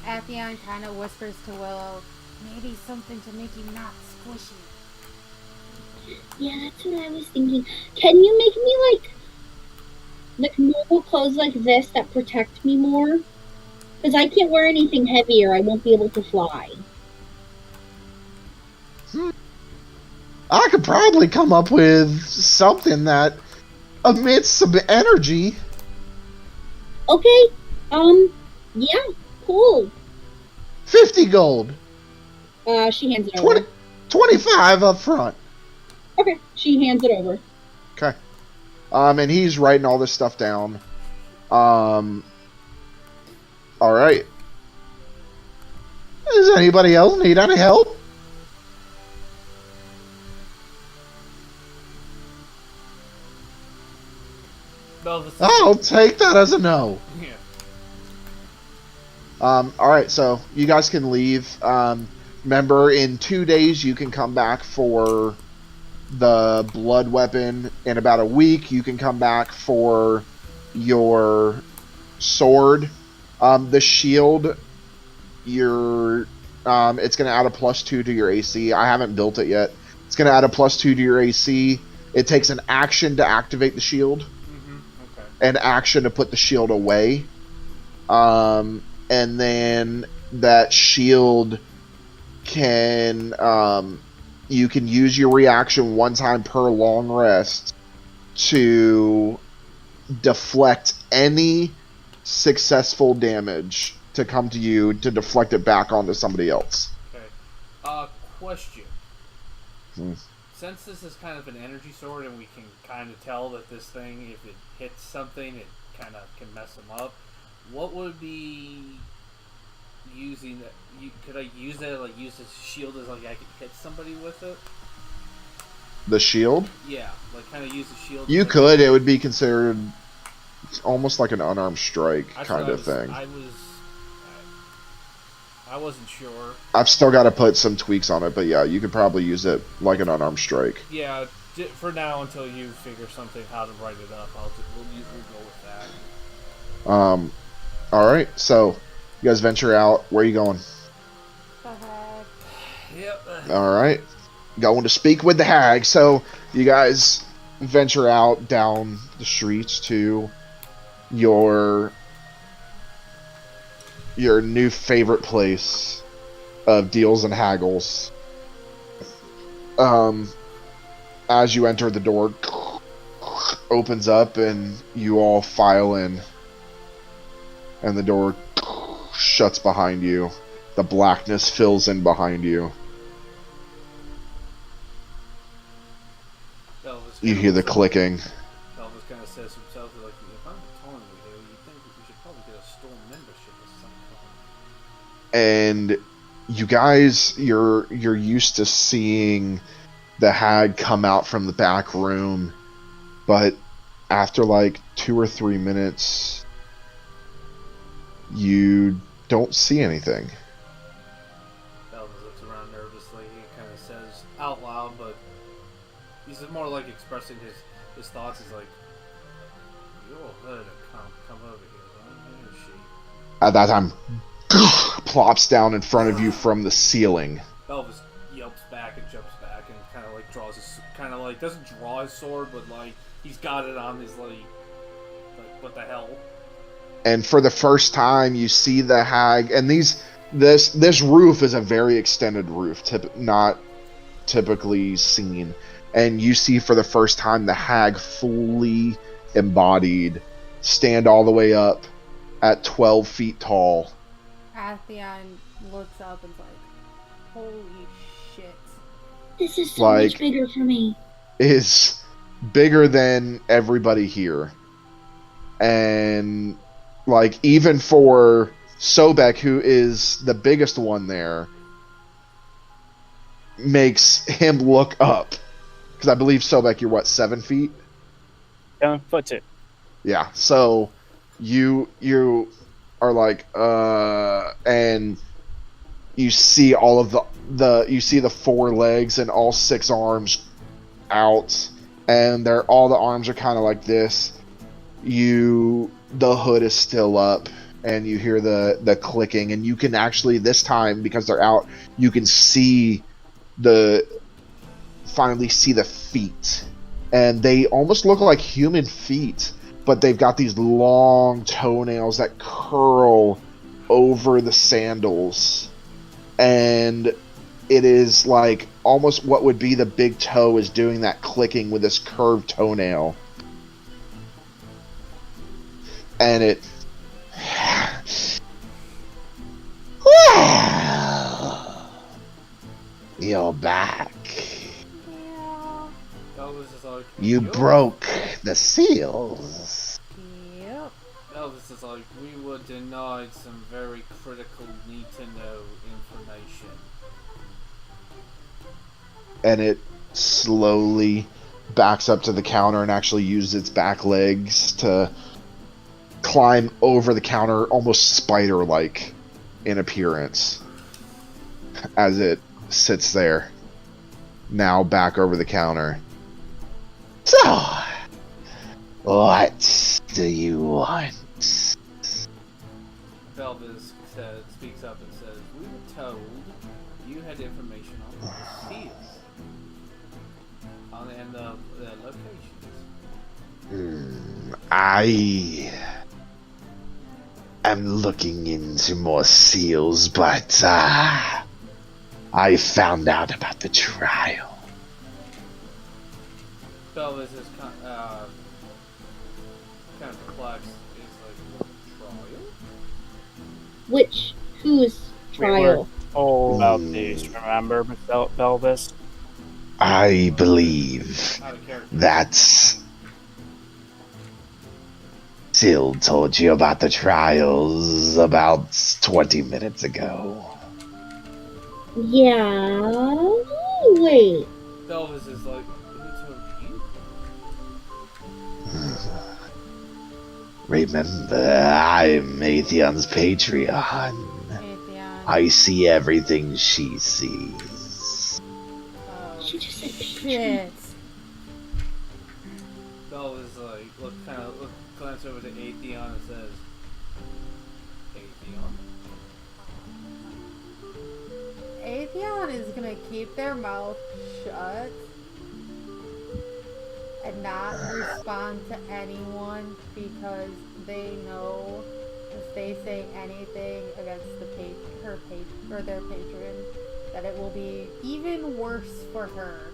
Atheon kind of whispers to Willow, maybe something to make you not squishy. Yeah, that's what I was thinking. Can you make me like normal clothes like this that protect me more? Because I can't wear anything heavier. I won't be able to fly. I could probably come up with something that emits some energy. Okay. Yeah, cool. 50 gold. She hands it over. 25 up front. Okay, she hands it over. Okay. And he's writing all this stuff down. All right. Does anybody else need any help? Belvis is I'll take that as a no. yeah. All right, so you guys can leave. Remember, in 2 days you can come back for the blood weapon. In about a week, you can come back for your sword. The shield, it's going to add a +2 to your AC. I haven't built it yet. It's going to add a +2 to your AC. It takes an action to activate the shield, Okay. an action to put the shield away. And then that shield can you can use your reaction one time per long rest to deflect any successful damage to come to you, to deflect it back onto somebody else. Okay. Question. Hmm. Since this is kind of an energy sword and we can kind of tell that this thing, if it hits something, it kind of can mess them up, what would be using that? Could I use that, like use this shield as like I could hit somebody with it? The shield? Yeah, like kind of use the shield. You like, could. It would be considered almost like an unarmed strike that's kind what of thing. I wasn't sure. I've still got to put some tweaks on it, but yeah, you could probably use it like an unarmed strike. Yeah, for now until you figure something how to write it up, we'll go with that. All right, so you guys venture out. Where are you going? The heck? Yep. All right, going to speak with the hag. So you guys venture out down the streets to your new favorite place of deals and haggles. As you enter, the door opens up and you all file in, and the door shuts behind you. The blackness fills in behind you. You hear the clicking. Elvis kind of says to himself, like, if I'm telling you here, you think we should probably get a store membership of some kind. And you guys, you're used to seeing the hag come out from the back room, but after like 2 or 3 minutes, you don't see anything. Elvis looks around nervously. He kind of says out loud, but he's more like expressing his thoughts. He's like, "You're her to come over here. Where is she?" At that time, plops down in front of you from the ceiling. Elvis yelps back and jumps back and kind of like draws his, kind of like doesn't draw his sword, but like he's got it on his like what the hell? And for the first time, you see the hag. And this roof is a very extended roof, not typically seen. And you see for the first time the hag fully embodied, stand all the way up at 12 feet tall. Atheon looks up and is like, holy shit. This is so Like- much bigger for me. Is bigger than everybody here. And like, even for Sobek, who is the biggest one there, makes him look up. Because I believe, Sobek, you're what, 7 feet? 7 foot 2. Yeah, so you are like, and you see all of you see the 4 legs and all 6 arms out, and all the arms are kind of like this. The hood is still up, and you hear the clicking, and you can actually, this time, because they're out, you can finally see the feet, and they almost look like human feet, but they've got these long toenails that curl over the sandals, and it is like almost what would be the big toe is doing that clicking with this curved toenail. And it... You're back. Yeah. Elvis is like, You "Yo." broke the seals. Yep. Elvis is like, we were denied some very critical, need-to-know information. And it slowly backs up to the counter and actually uses its back legs to climb over the counter, almost spider-like in appearance, as it sits there, now back over the counter. So, what do you want? Belvis speaks up and says, "We were told you had information on the seals, and the locations." I am looking into more seals, but I found out about the trial. Belvis is kind of perplexed. He's like, "Trial? Whose We were trial? told about these, remember, Belvis? I believe Out of character." that Sil told you about the trials about 20 minutes ago. Yeah. Wait. Belvis is like, "Who told you?" Remember, I'm Atheon's Patreon. Atheon. I see everything she sees. Oh, She just said shit. Belvis like glance over to Atheon and says, "Atheon." Atheon is gonna keep their mouth shut and not respond to anyone because they know if they say anything against their patron, that it will be even worse for her.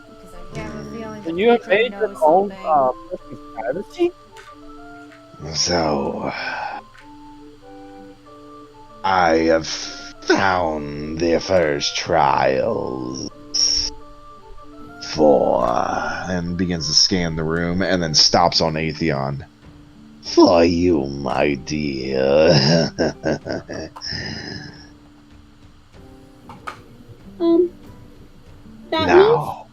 Because I have a feeling Can the you patron invade your knows own something. person's privacy? So, I have found the first trials for, And begins to scan the room, and then stops on Atheon. for you, my dear. That means Now,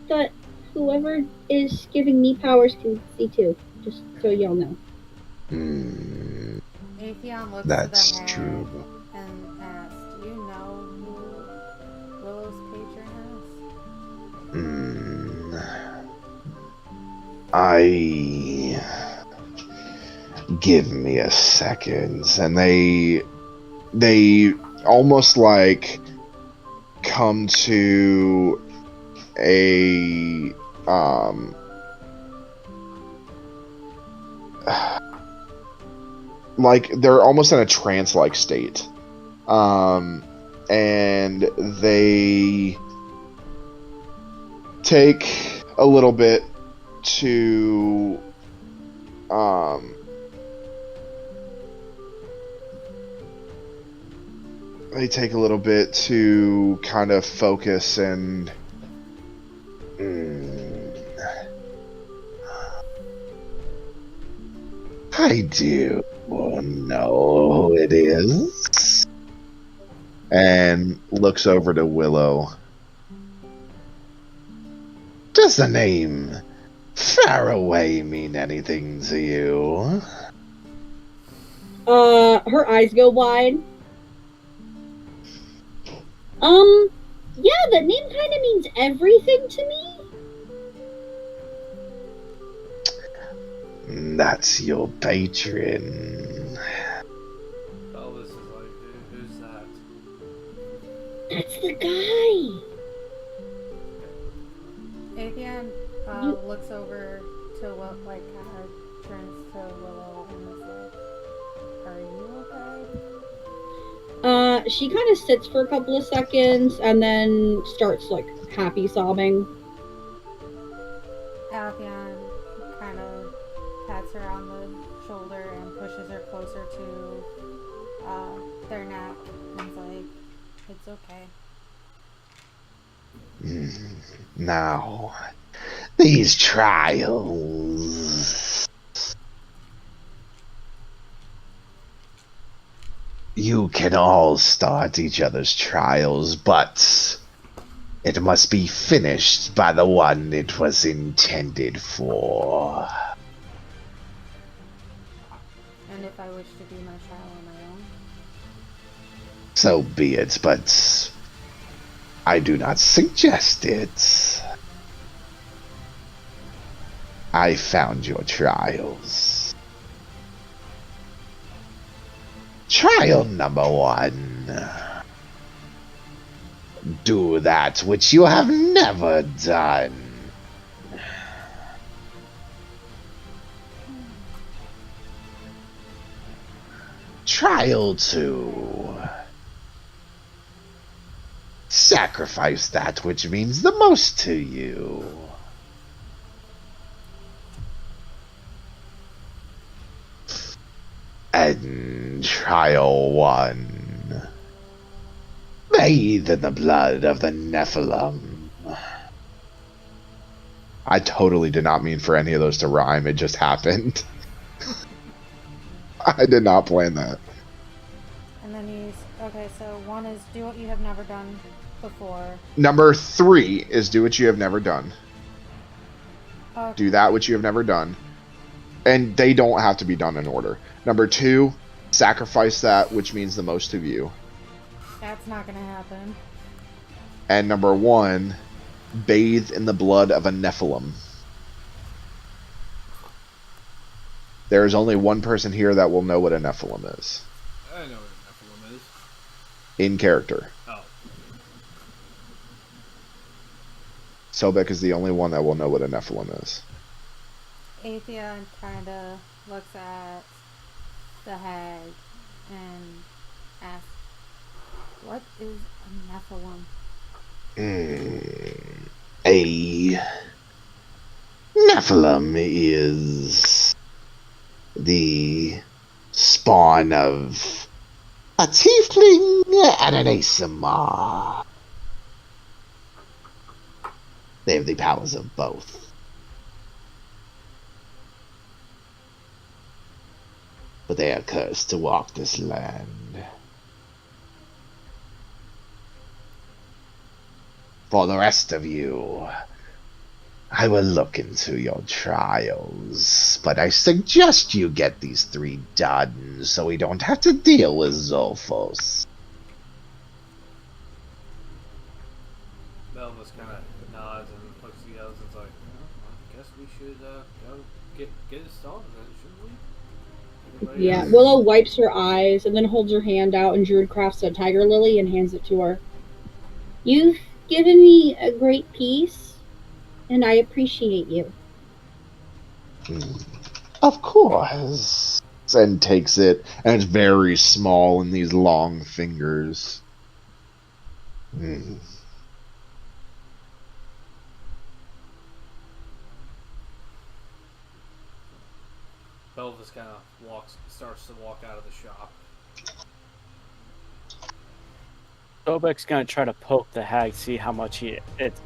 that whoever is giving me powers can see too. Just so y'all know. Atheon looks that's to the head true. and asks, "Do you know who Willow's patron is?" I give me a second. And they almost like come to a like they're almost in a trance-like state, and they take a little bit to kind of focus and I do know who it is. and looks over to Willow. Does the name Faraway mean anything to you? Her eyes go wide. Yeah, that name kind of means everything to me. That's your patron. Belvis is like, "Who's that?" That's the guy. Atheon looks over to kind of turns to Willow and is like, "Are you okay?" She kind of sits for a couple of seconds and then starts like happy sobbing. Atheon kind of pats her on the shoulder and pushes her closer to their neck and is like, "It's okay." Now, these trials. You can all start each other's trials, but It must be finished by the one it was intended for. And if I wish to do my trial on my own? So be it, but I do not suggest it. I found your trials. Trial number 1. Do that which you have never done. Trial 2. Sacrifice that which means the most to you. And trial 1. Bathe in the blood of the Nephilim. I totally did not mean for any of those to rhyme. It just happened. I did not plan that. And then use. Okay, so 1 is do what you have never done before. Number 3 is do what you have never done. Okay. Do that which you have never done. And they don't have to be done in order. Number 2, sacrifice that which means the most to you. That's not gonna happen. And number 1, bathe in the blood of a Nephilim. There is only one person here that will know what a Nephilim is. I know what a Nephilim is. In character. Oh. Sobek is the only one that will know what a Nephilim is. Atheon kinda looks at the hag and asks, what is a Nephilim? A Nephilim is the spawn of a tiefling and an Asimar. They have the powers of both. But they are cursed to walk this land. For the rest of you, I will look into your trials, but I suggest you get these 3 done so we don't have to deal with Zophos. Belvis kind of nods and looks at the others and is like, I guess we should go get it started then, shouldn't we? Everybody Yeah, else? Willow wipes her eyes and then holds her hand out and Druid crafts a tiger lily and hands it to her. You've given me a great piece, and I appreciate you. Of course. And takes it, and it's very small in these long fingers. Belvis kind of starts to walk out of the shop. Sobek's gonna try to poke the hag, see how much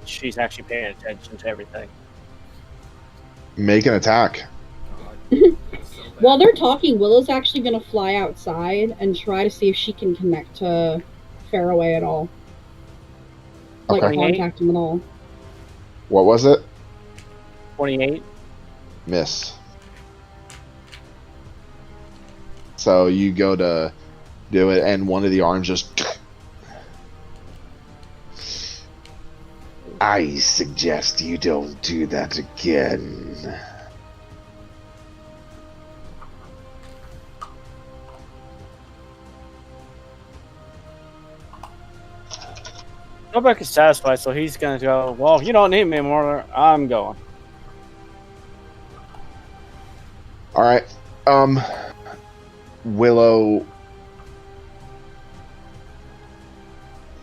she's actually paying attention to everything. Make an attack. While they're talking, Willow's actually going to fly outside and try to see if she can connect to Faraway at all. Like, Okay. contact him at all. What was it? 28. Miss. So you go to do it, and one of the arms just... I suggest you don't do that again. Sobek is satisfied, so he's gonna go, well, if you don't need me anymore, I'm going. Alright. Willow...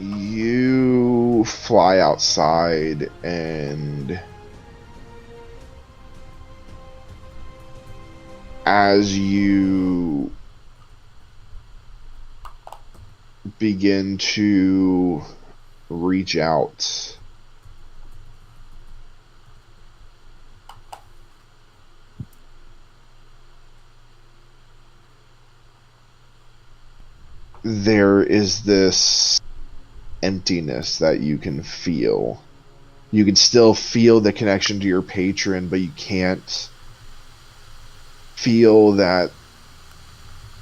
You fly outside and as you begin to reach out, there is this emptiness that you can feel. You can still feel the connection to your patron, but you can't feel that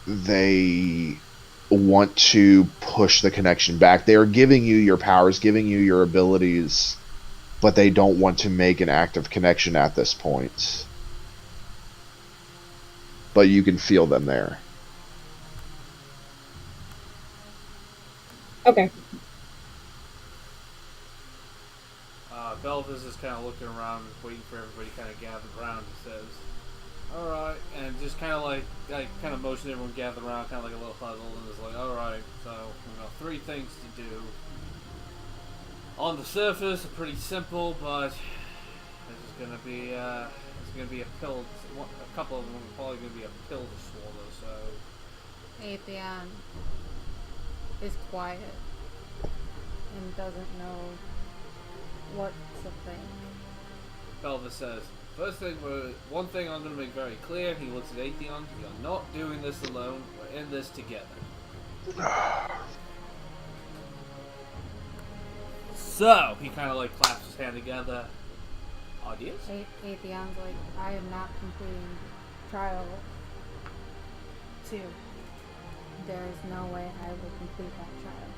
they want to push the connection back. They are giving you your powers, giving you your abilities, but they don't want to make an active connection at this point. But you can feel them there. Okay. Belvis is kind of looking around, waiting for everybody to kind of gather around. He says, "Alright," and just kind of like kind of motion everyone gather around, kind of like a little huddle, and is like, "Alright, so we got 3 things to do. On the surface, are pretty simple, but there's gonna be a pill. A couple of them are probably gonna be a pill to swallow. So Atheon is quiet and doesn't know what to think. Belvis says, one thing I'm gonna make very clear." He looks at Atheon. "We are not doing this alone. We're in this together." So he kind of like claps his hand together. Ideas? Atheon's like, I am not completing trial 2. There is no way I will complete that trial.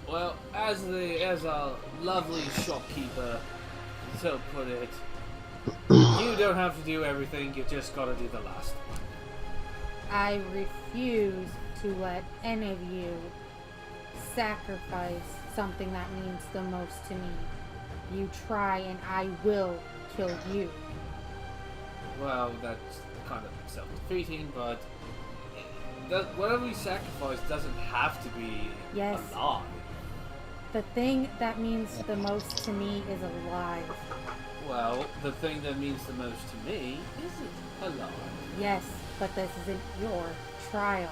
Well, as a lovely shopkeeper, so put it, you don't have to do everything. You just gotta do the last one. I refuse to let any of you sacrifice something that means the most to me. You try and I will kill you. Well, that's kind of self-defeating, but whatever we sacrifice doesn't have to be alive. The thing that means the most to me is alive. Well, the thing that means the most to me isn't alive. Yes, but this isn't your trial.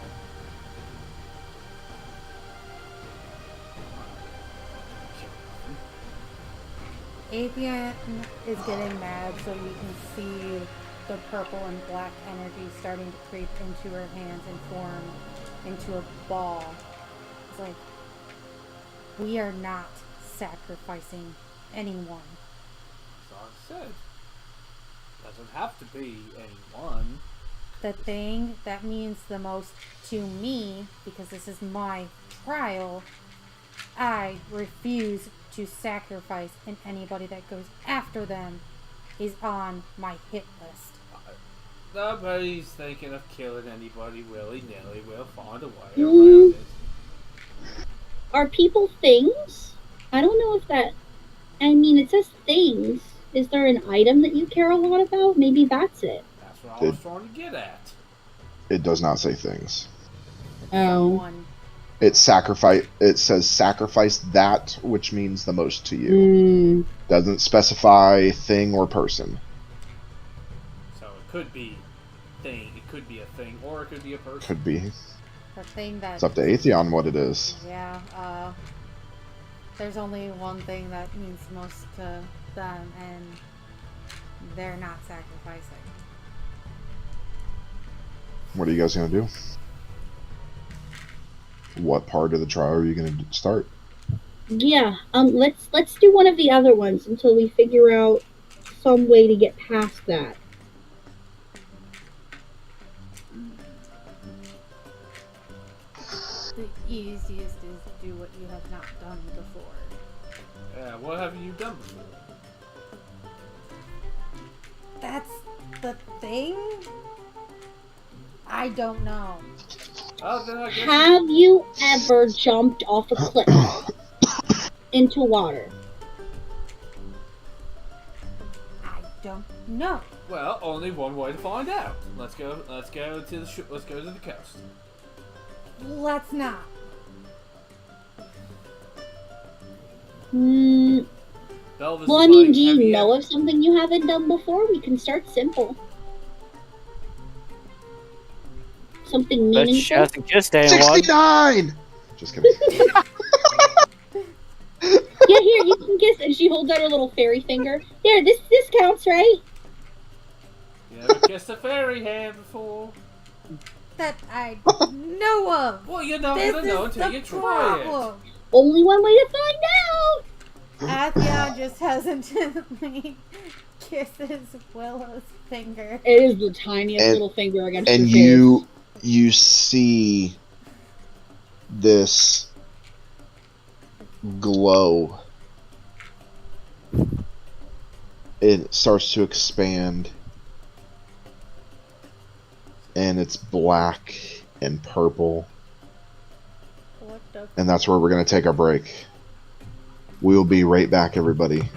Atheon is getting mad, so you can see the purple and black energy starting to creep into her hands and form into a ball. It's like, we are not sacrificing anyone. That's all I said. Doesn't have to be anyone. The thing that means the most to me, because this is my trial, I refuse to sacrifice, and anybody that goes after them is on my hit list. Nobody's thinking of killing anybody willy-nilly. We'll find a way around it. Are people things? I don't know if that... I mean, it says things. Is there an item that you care a lot about? Maybe that's it. That's what I was trying to get at. It does not say things. Oh. It says sacrifice that which means the most to you. Doesn't specify thing or person. So it could be thing. It could be a thing, or it could be a person. Could be. The thing that... It's up to Atheon what it is. Yeah, there's only one thing that means most to them, and they're not sacrificing. What are you guys going to do? What part of the trial are you going to start? Yeah, let's do one of the other ones until we figure out some way to get past that. The easiest is to do what you have not done before. Yeah, what have you done before? That's the thing? I don't know. Oh, then I guess Have you ever jumped off a cliff into water? I don't know. Well, only one way to find out. Let's go to the coast. Let's not. Belvis Well, I mean, like, do you know of something you haven't done before? We can start simple. Something But she meaningful. hasn't kissed anyone. 69! Just kidding. Yeah, here, you can kiss. And she holds out her little fairy finger. There, this counts, right? You never kissed a fairy hand before. That I know of. Well, you're not This gonna know is until the you try problem. Only one way to find out! Atheon just hesitantly kisses Willow's finger. It is the tiniest little finger against And your face. you see this glow. It starts to expand, and it's black and purple. What the? And that's where we're going to take our break. We'll be right back, everybody.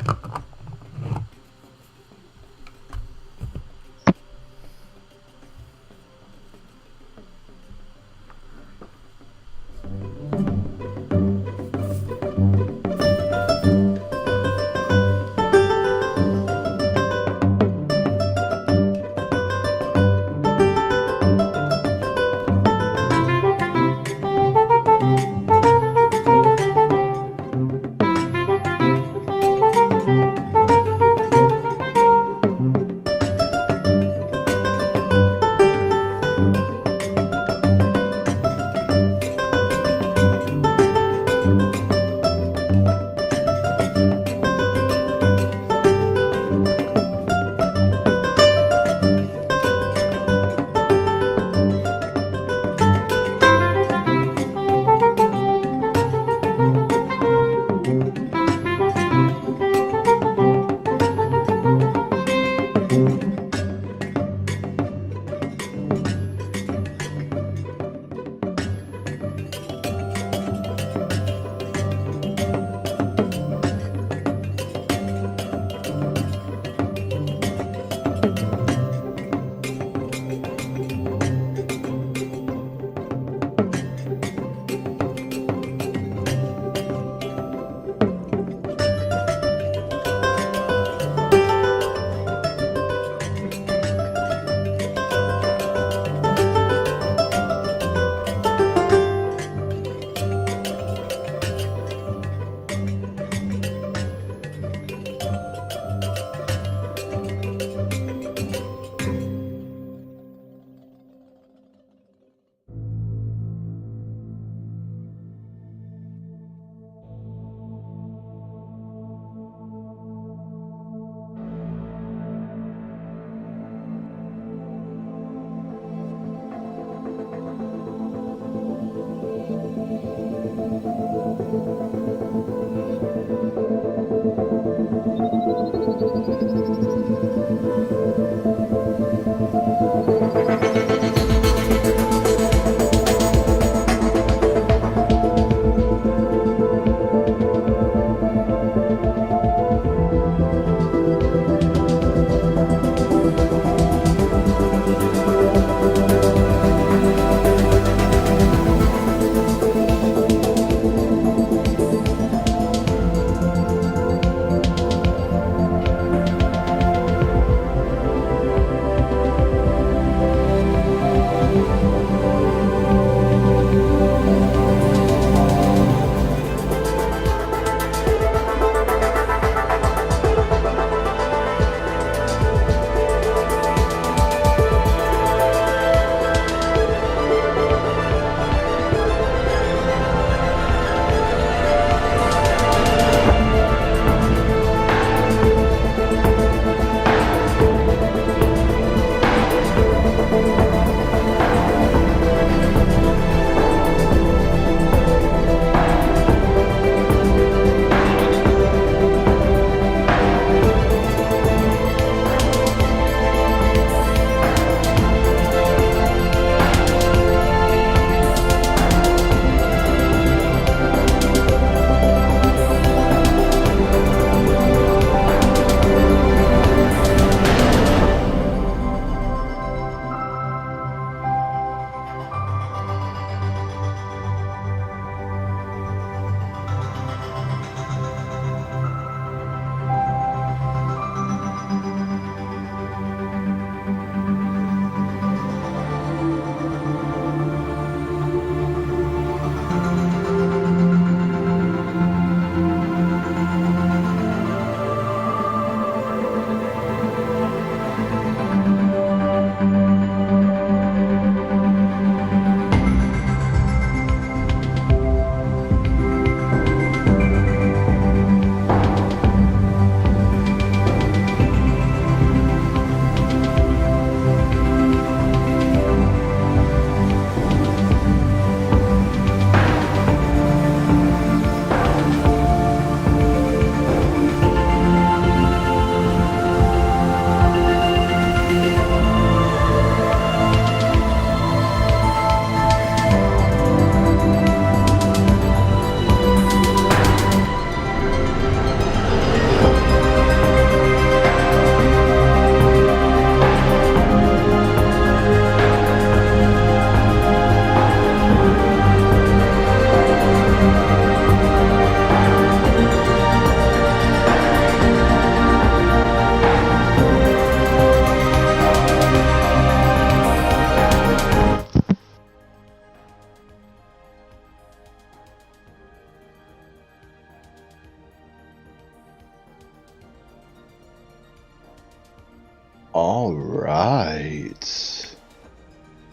All right.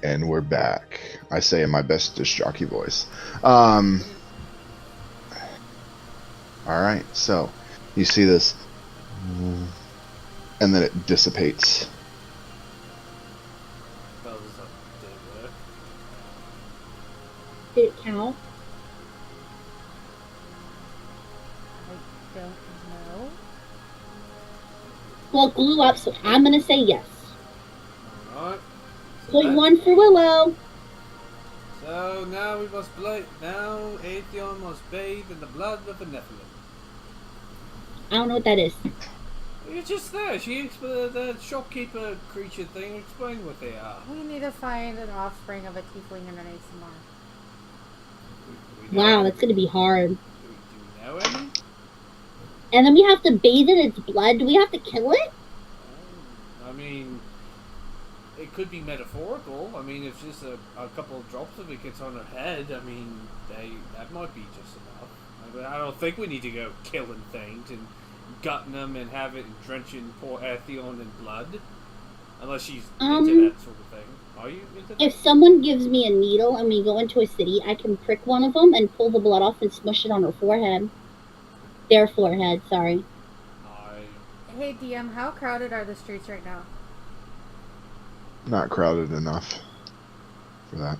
And we're back. I say in my best disc jockey voice. All right. So you see this, and then it dissipates. Did it count? I don't know. Well, it blew up, so I'm gonna say yes. Alright. Point one for Willow. So now we must now Atheon must bathe in the blood of the Nephilim. I don't know what that is. You're just there. The shopkeeper creature thing explained what they are. We need to find an offspring of a tiefling and an ASMR. We know Wow, any? that's gonna be hard. Do we know any? And then we have to bathe in its blood. Do we have to kill it? I mean, it could be metaphorical. I mean, if just a couple of drops of it gets on her head, I mean, that might be just enough. I don't think we need to go killing things and gutting them and have it drenching poor Atheon in blood. Unless she's into that sort of thing. Are you into that? If someone gives me a needle and we go into a city, I can prick one of them and pull the blood off and smush it on her forehead. Their forehead, sorry. Hey DM, how crowded are the streets right now? Not crowded enough for that.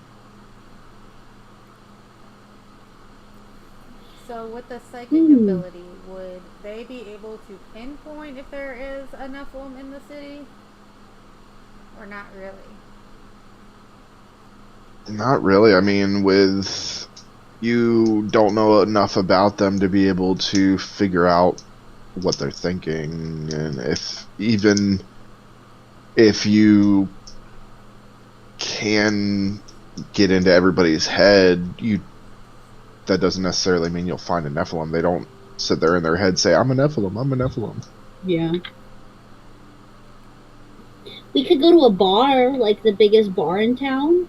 So with the psychic ability, would they be able to pinpoint if there is a Nephilim in the city? Or not really? Not really. I mean, you don't know enough about them to be able to figure out what they're thinking, and if you can get into everybody's head, that doesn't necessarily mean you'll find a Nephilim. They don't sit there in their head say, I'm a Nephilim, I'm a Nephilim. Yeah. We could go to a bar, like the biggest bar in town.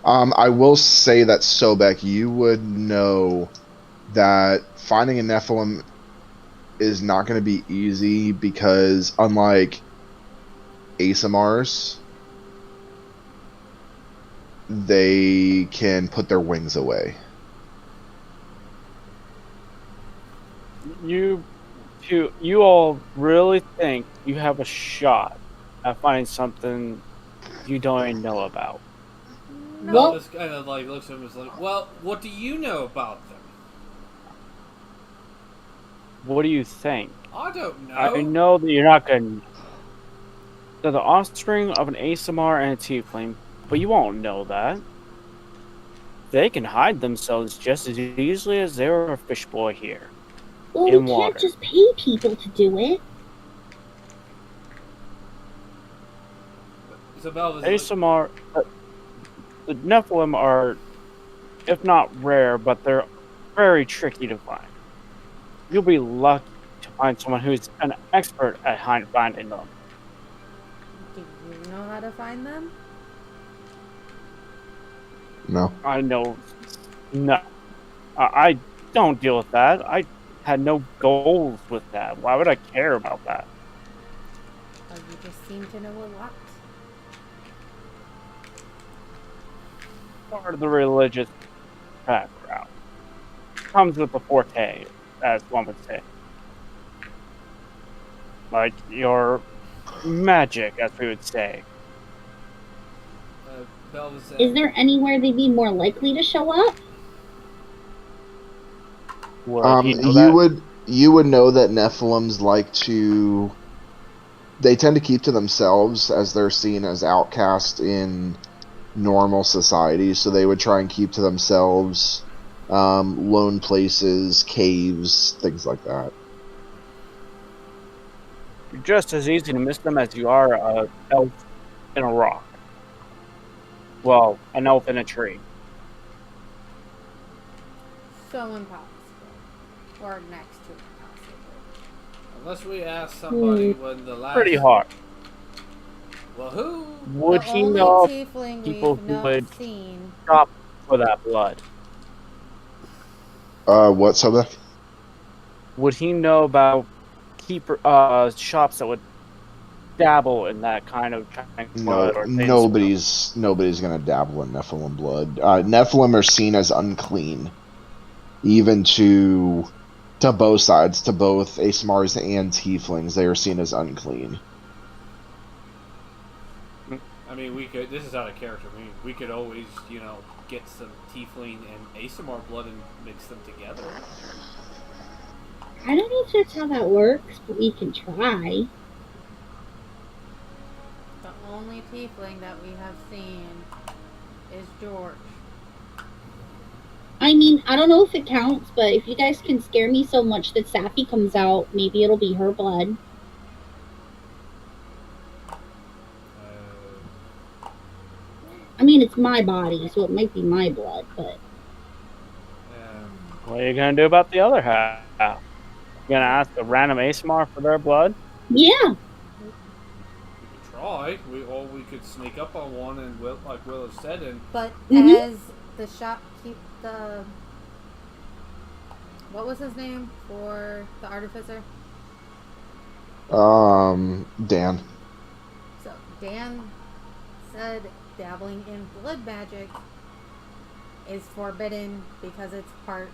I will say that, Sobek, you would know that finding a Nephilim is not going to be easy because, unlike ASMRs, they can put their wings away. You all really think you have a shot at finding something you don't even know about? No. This kind of like looks at him and is like, well, what do you know about them? What do you think? I don't know. I know that you're not going to... They're the offspring of an ASMR and a tiefling, but you won't know that. They can hide themselves just as easily as they were a fish boy here. Well, in we water. can't just pay people to do it. Isabel, ASMR... The Nephilim are, if not rare, but they're very tricky to find. You'll be lucky to find someone who's an expert at finding them. Do you know how to find them? No. I know. No. I don't deal with that. I had no goals with that. Why would I care about that? Or you just seem to know a lot? Part of the religious background comes with the forte, as one would say. Like your magic, as we would say. Is there anywhere they'd be more likely to show up? You would know that Nephilims like to... They tend to keep to themselves as they're seen as outcast in normal society, so they would try and keep to themselves, lone places, caves, things like that. You're just as easy to miss them as you are an elf in a rock. Well, an elf in a tree. So impossible. Or next to impossible. Unless we ask somebody when the last... Pretty hard. Well, who? Would he know people who would shop for that blood? What, Sobek? Would he know about shops that would dabble in that kind of blood or things. Nobody's gonna dabble in Nephilim blood. Nephilim are seen as unclean, even to both sides, to both Asmars and Tieflings. They are seen as unclean. I mean, we could. This is out of character. I mean, we could always, get some Tiefling and Asimar blood and mix them together. I don't know if that's how that works, but we can try. The only tiefling that we have seen is George. I mean, I don't know if it counts, but if you guys can scare me so much that Sappy comes out, maybe it'll be her blood. I mean, it's my body, so it might be my blood, but... What are you going to do about the other half? You going to ask a random Asimar for their blood? Yeah. We could try. We could sneak up on one and, like Willow said, and... But as the shopkeep, what was his name for the artificer? Dan. So Dan said dabbling in blood magic is forbidden because it's part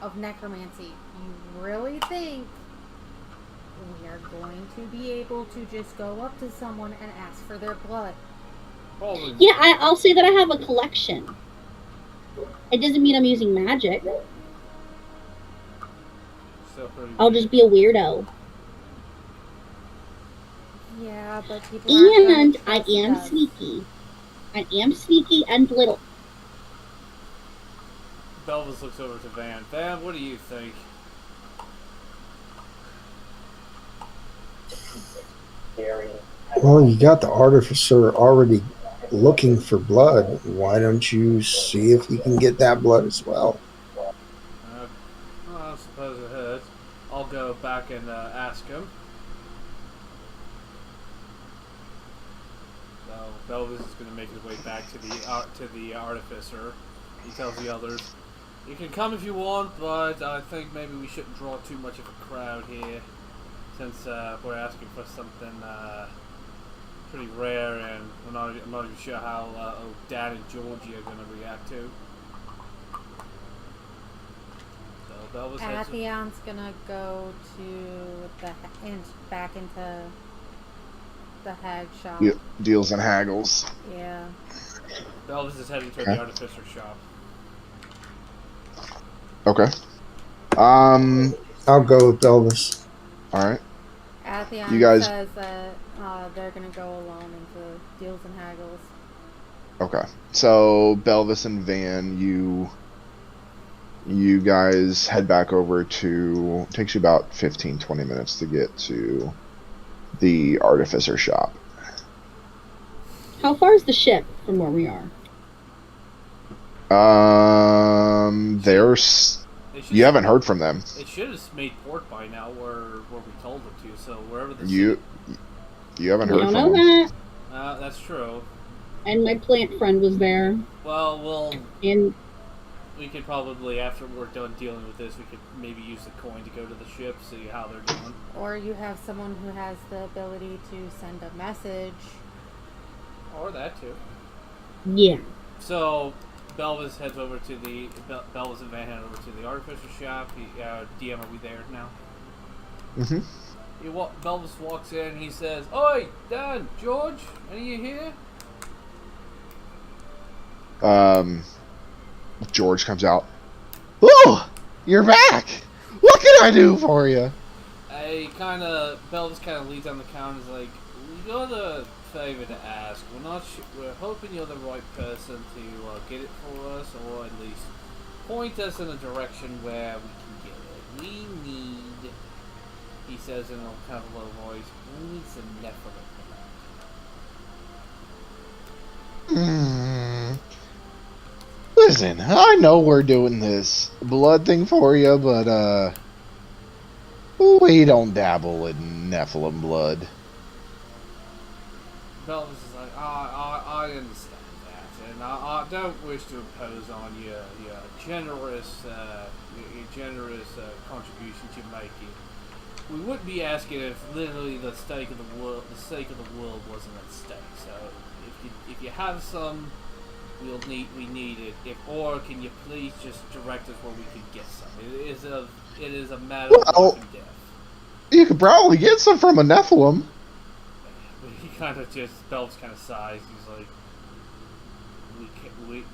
of necromancy. You really think we are going to be able to just go up to someone and ask for their blood? Probably. Yeah, I'll say that I have a collection. It doesn't mean I'm using magic. I'll just be a weirdo. Yeah, but people aren't And I am sneaky. I am sneaky and little. Belvis looks over to Van. Van, what do you think? Well, you got the artificer already looking for blood. Why don't you see if you can get that blood as well? Well, I suppose it hurts. I'll go back and ask him. So Belvis is going to make his way back to the artificer. He tells the others, "You can come if you want, but I think maybe we shouldn't draw too much of a crowd here, since we're asking for something pretty rare, and I'm not even sure how Dad and Georgie are going to react to." So Belvis heads Athion's gonna go to back into the hag shop. Deals and haggles. Yeah. Belvis is heading toward the artificer shop. Okay. I'll go with Belvis. All right. Athion You guys- says that they're gonna go alone into deals and haggles. Okay. So Belvis and Van, you guys head back over to. Takes you about 15-20 minutes to get to the artificer shop. How far is the ship from where we are? You haven't heard from them. It should have made port by now, where we told it to. So wherever the You haven't heard don't from know them. that. that's true. And my plant friend was there. Well, And we could probably, after we're done dealing with this, we could maybe use the coin to go to the ship, see how they're doing. Or you have someone who has the ability to send a message. Or that too. yeah. So Belvis heads over to Belvis and Van head over to the artificer shop. DM, are we there now? Mm-hmm. Belvis walks in. He says, "Oi, Dan, George, are you here?" George comes out. Oh, you're back. What can I do for you? Belvis kind of leads on the counter. Is like, "We got a favor to ask. We're hoping you're the right person to get it for us, or at least point us in a direction where we can get it. We need," he says in a kind of low voice, "we need some Nephilim." Listen, I know we're doing this blood thing for you, but we don't dabble in Nephilim blood. Belvis is like, I understand that, and I don't wish to impose on you your generous contributions you're making. we wouldn't be asking if literally the stake of the world wasn't at stake. So if you have some, we need it. Or can you please just direct us where we can get some? It is a matter of life and death. You could probably get some from a Nephilim. He kind of just Belv's kind of sighs. He's like,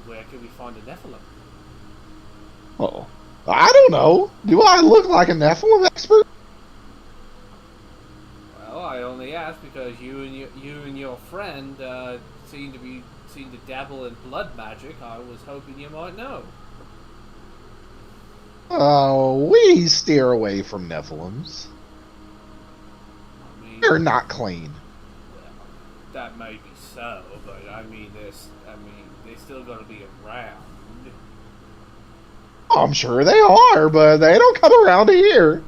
where can we find a Nephilim? Oh, I don't know. Do I look like a Nephilim expert? Well, I only ask because you and your friend seem to dabble in blood magic. I was hoping you might know. Oh, we steer away from Nephilims. I mean, They're not clean. well, that may be so, but I mean, they still got to be around. I'm sure they are, but they don't come around here.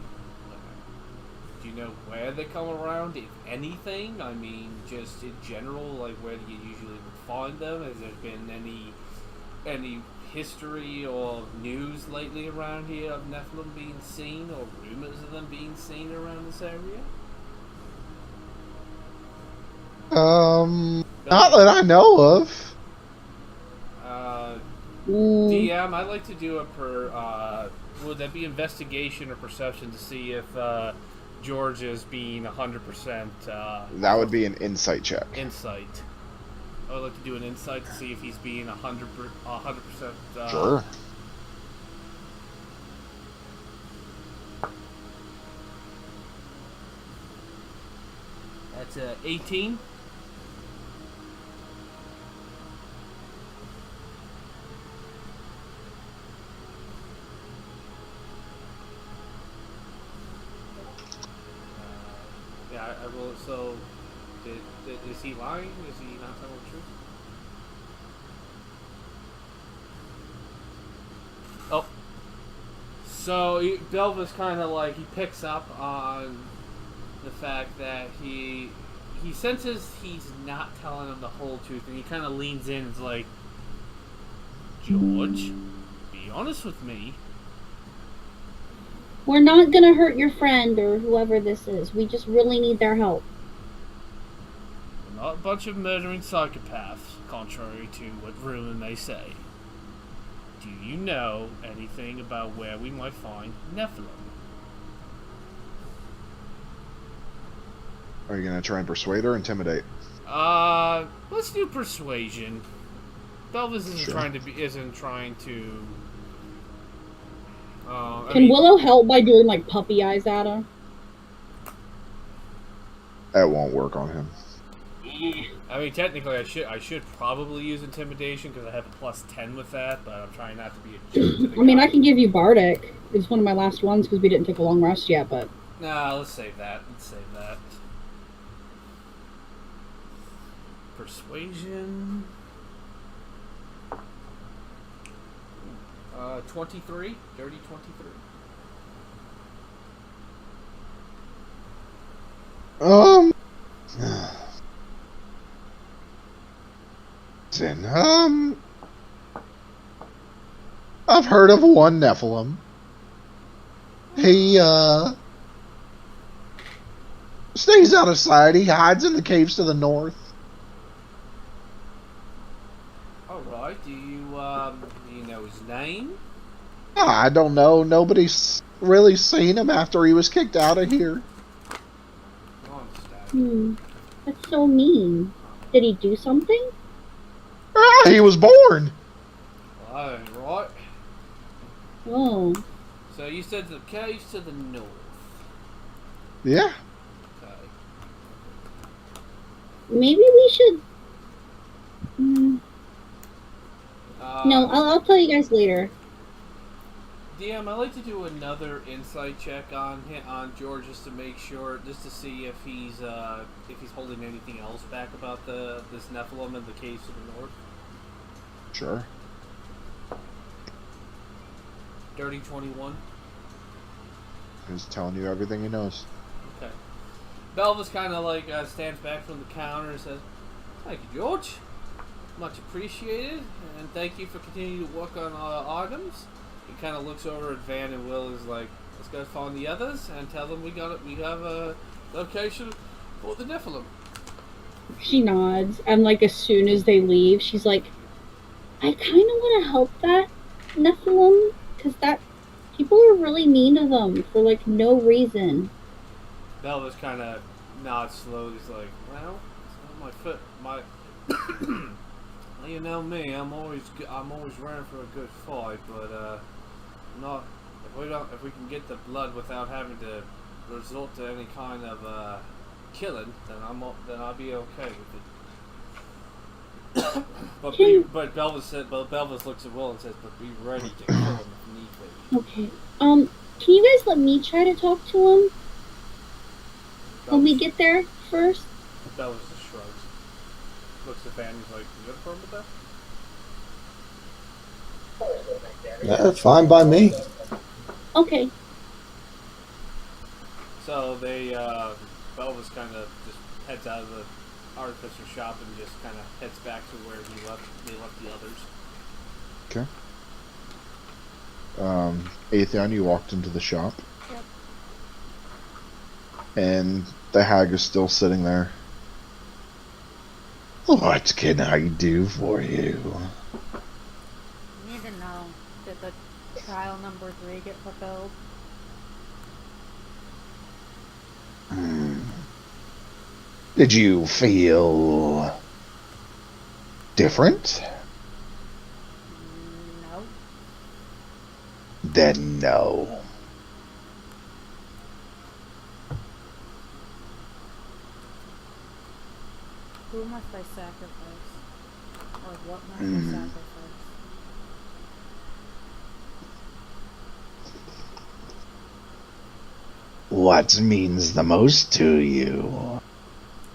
Do you know where they come around, if anything? I mean, just in general, like where do you usually find them? Has there been any history or news lately around here of Nephilim being seen, or rumors of them being seen around this area? Not that I know of. DM, I'd like to do would that be investigation or perception to see if George is being 100%... That would be an insight check. Insight. I would like to do an insight to see if he's being 100%... Sure. That's 18. Yeah, I will. So, is he lying? Is he not telling the truth? Oh. So, Belva's kind of like, he picks up on the fact that he senses he's not telling him the whole truth, and he kind of leans in and is like, George, be honest with me. We're not gonna hurt your friend or whoever this is. We just really need their help. We're not a bunch of murdering psychopaths, contrary to what rumor may say. Do you know anything about where we might find Nephilim? Are you gonna try and persuade or intimidate? Let's do persuasion. Belvis isn't Sure. trying to. Can Willow help by doing like puppy eyes at him? That won't work on him. I mean, technically, I should probably use intimidation because I have a +10 with that, but I'm trying not to be a jerk to the I mean, guy. I can give you Bardic. It's one of my last ones because we didn't take a long rest yet, but... Nah, let's save that. Persuasion. 23. Dirty 23. Listen, I've heard of one Nephilim. He, stays out of sight. He hides in the caves to the north. Alright, do you know his name? I don't know. Nobody's really seen him after he was kicked out of here. I understand. That's so mean. Did he do something? He was born. Alright. Oh. So you said the caves to the north. Yeah. Okay. Maybe we should... No, I'll tell you guys later. DM, I'd like to do another insight check on George just to make sure, just to see if he's holding anything else back about this Nephilim and the caves to the north. Sure. Dirty 21. He's telling you everything he knows. Okay. Belvis kind of like stands back from the counter and says, "Thank you, George. Much appreciated, and thank you for continuing to work on items." He kind of looks over at Van and Will and is like, let's go find the others and tell them we have a location for the Nephilim. She nods, and like as soon as they leave, she's like, I kind of want to help that Nephilim, because that people are really mean to them for like no reason. Belvis kind of nods slowly. He's like, well, it's not my foot. My, you know me. I'm always running for a good fight, but not if we can get the blood without having to resort to any kind of killing, then I'll be okay with it. but Belvis looks at Will and says, "But be ready to kill him if need be." Okay. Can you guys let me try to talk to him when we get there first? Belvis just shrugs. Looks at Van. He's like, "You got a problem with that?" Yeah, fine by me. Okay. So they Belvis kind of just heads out of the artificer shop and just kind of heads back to where they left the others. Okay. Atheon, you walked into the shop. Yep. And the hag is still sitting there. What can I do for you? I need to know, did the trial number 3 get fulfilled? Did you feel different? No. Then no. Who must I sacrifice? Or what must I sacrifice? What means the most to you?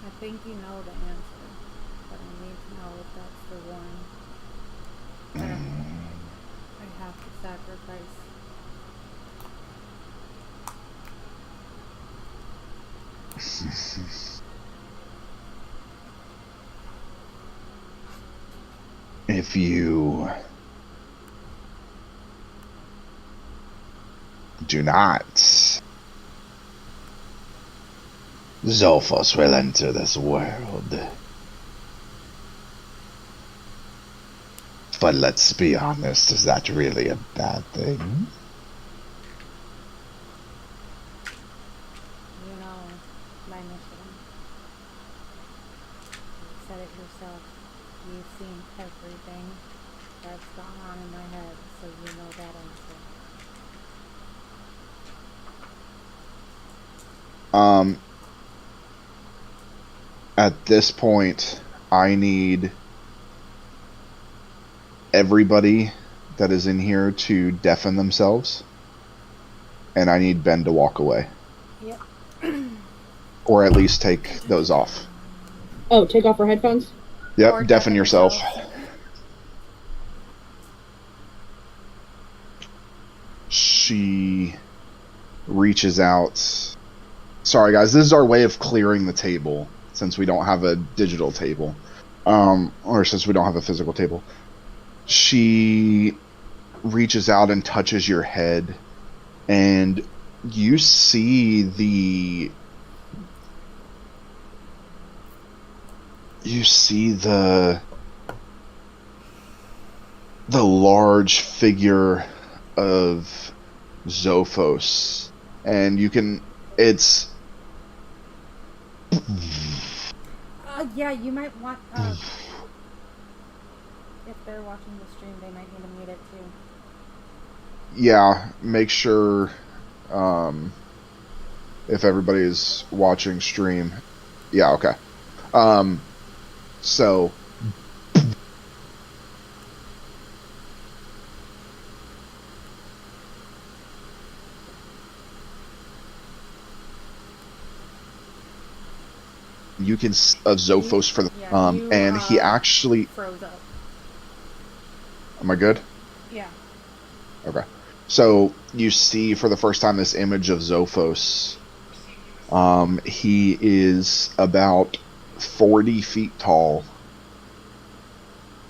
I think you know the answer, but I need to know if that's the one that I have to sacrifice. If you do not, Zophos will enter this world. But let's be honest, is that really a bad thing? You know my mission. You said it yourself. You've seen everything that's gone on in my head, so you know that answer. At this point, I need everybody that is in here to deafen themselves, and I need Ben to walk away. Yep. Or at least take those off. Oh, take off her headphones? Yep, Or deafen yourself. She reaches out. Sorry guys, this is our way of clearing the table since we don't have a digital table. Or since we don't have a physical table. She reaches out and touches your head, and you see the large figure of Zophos, and you can Yeah, you might want, if they're watching the stream, they might need to mute it too. yeah, make sure if everybody's watching stream. Yeah, okay. So you can of Zophos for the and he actually froze up. Am I good? Yeah. Okay. So you see for the first time this image of Zophos. He is about 40 feet tall.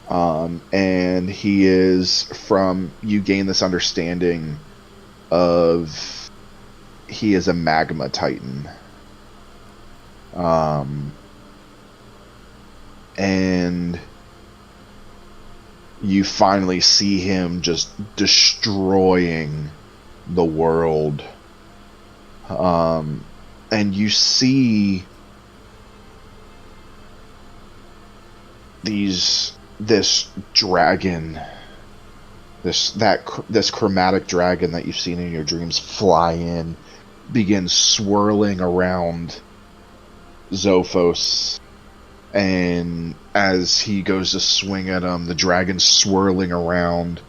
And he is you gain this understanding of he is a magma titan. And you finally see him just destroying the world. And you see this dragon, this chromatic dragon that you've seen in your dreams fly in, begin swirling around Zophos, and as he goes to swing at him, the dragon's swirling around.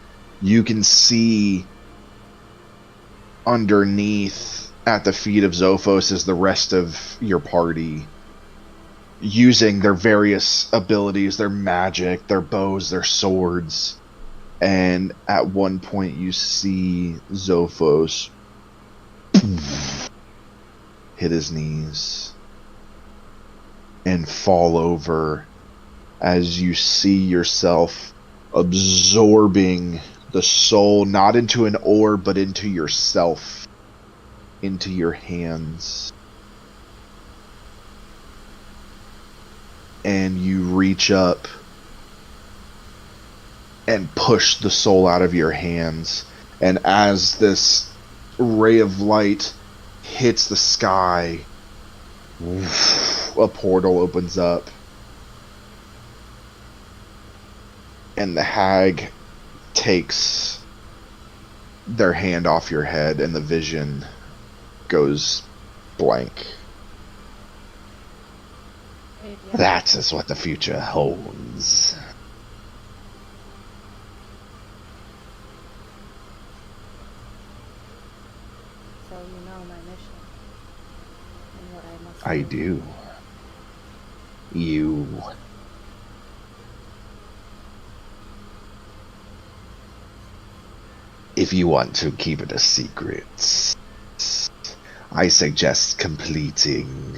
You can see underneath at the feet of Zophos is the rest of your party, using their various abilities, their magic, their bows, their swords. And at one point you see Zophos hit his knees and fall over as you see yourself absorbing the soul, not into an orb, but into yourself, into your hands. And you reach up and push the soul out of your hands. And as this ray of light hits the sky, a portal opens up. And the hag takes their hand off your head, and the vision goes blank. That is what the future holds. So you know my mission and what I must I do. You. If you want to keep it a secret, I suggest completing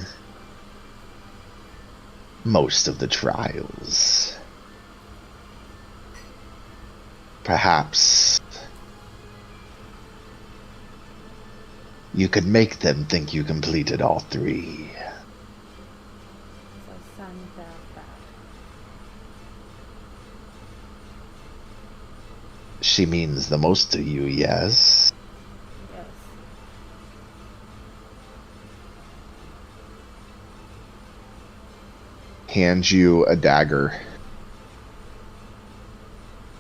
most of the trials. Perhaps you could make them think you completed all 3. So send that back. She means the most to you, yes? Yes. Hands you a dagger.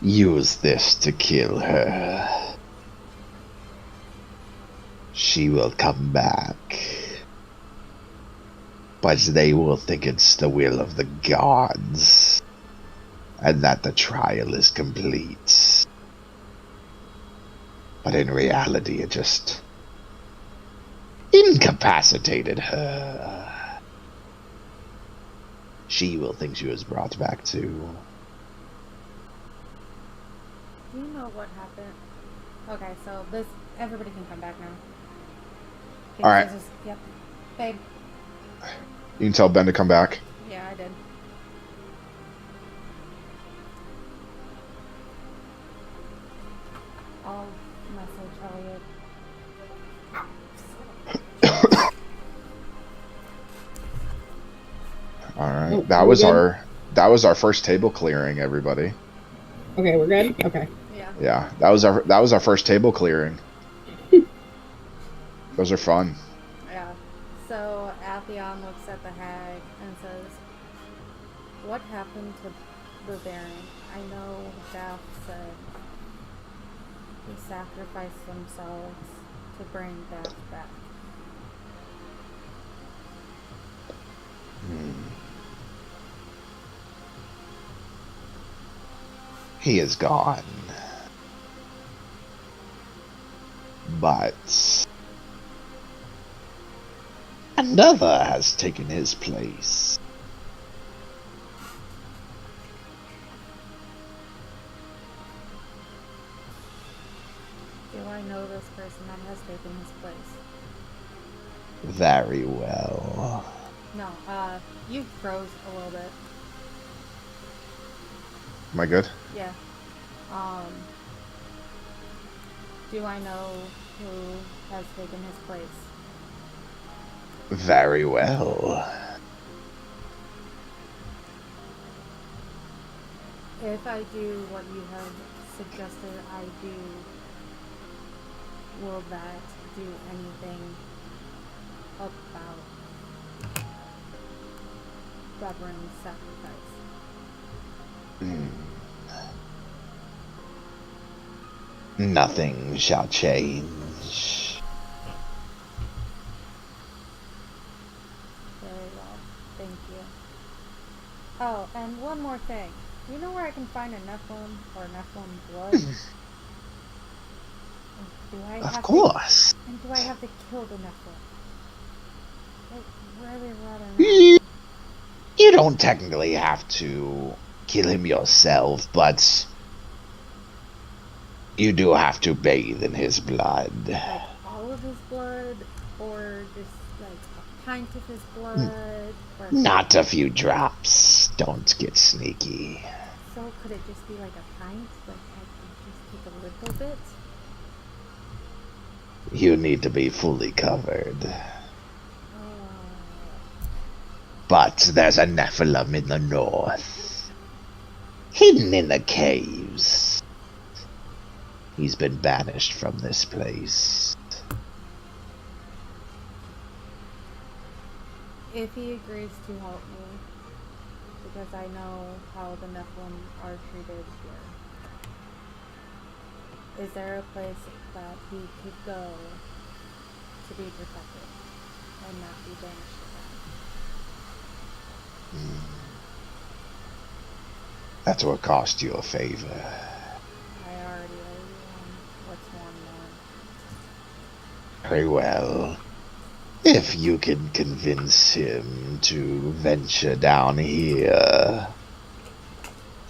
Use this to kill her. She will come back. But they will think it's the will of the gods, and that the trial is complete. But in reality, it just incapacitated her. She will think she was brought back too. Do you know what happened? Okay, so this everybody can come back now. Okay, All right. so yep, babe. You can tell Ben to come back. Yeah, I did. I'll message Elliot. All right. Oh, That we're was good? that was our first table clearing, everybody. Okay, we're good? Okay. Yeah. Yeah, that was our first table clearing. Those are fun. Yeah. So Atheon looks at the hag and says, "What happened to the Baron? I know Daff said he sacrificed themselves to bring Daff back." He is gone. But another has taken his place. Do I know this person that has taken his place? Very well. No, you froze a little bit. Am I good? Yeah. Do I know who has taken his place? Very well. If I do what you have suggested I do, will that do anything about Reverend's sacrifice? Nothing shall change. Very well, thank you. Oh, and one more thing. Do you know where I can find a Nephilim or Nephilim blood? Of course. And do I have to kill the Nephilim? Like, really rather not. You don't technically have to kill him yourself, but you do have to bathe in his blood. Like all of his blood, or just like a pint of his blood? Or Not a few drops. Don't get sneaky. So could it just be like a pint? Like I could just take a little bit? You need to be fully covered. But there's a Nephilim in the north, hidden in the caves. He's been banished from this place. If he agrees to help me, because I know how the Nephilim are treated here, is there a place that he could go to be protected and not be banished again? That will cost you a favor. I already owe you one. What's one more? Very well. If you can convince him to venture down here,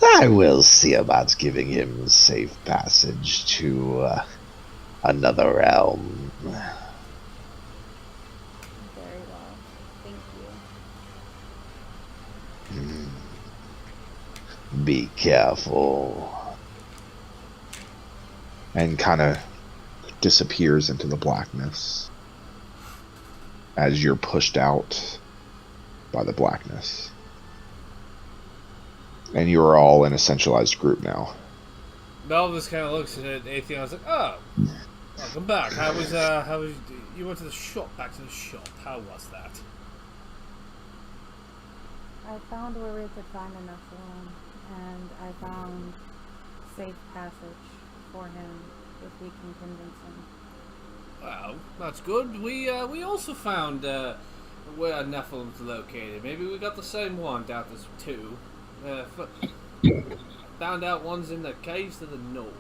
I will see about giving him safe passage to another realm. Very well. Thank you. Be careful. And kind of disappears into the blackness as you're pushed out by the blackness. And you're all in a centralized group now. Belvis kind of looks at Atheon and is like, "Oh, welcome back. How was you went to the shop? Back to the shop. How was that?" I found where we could find enough room, and I found safe passage for him if we can convince him. Well, that's good. We also found where Nephilim's located. Maybe we got the same one. Doubt there's two. Found out one's in the caves to the north.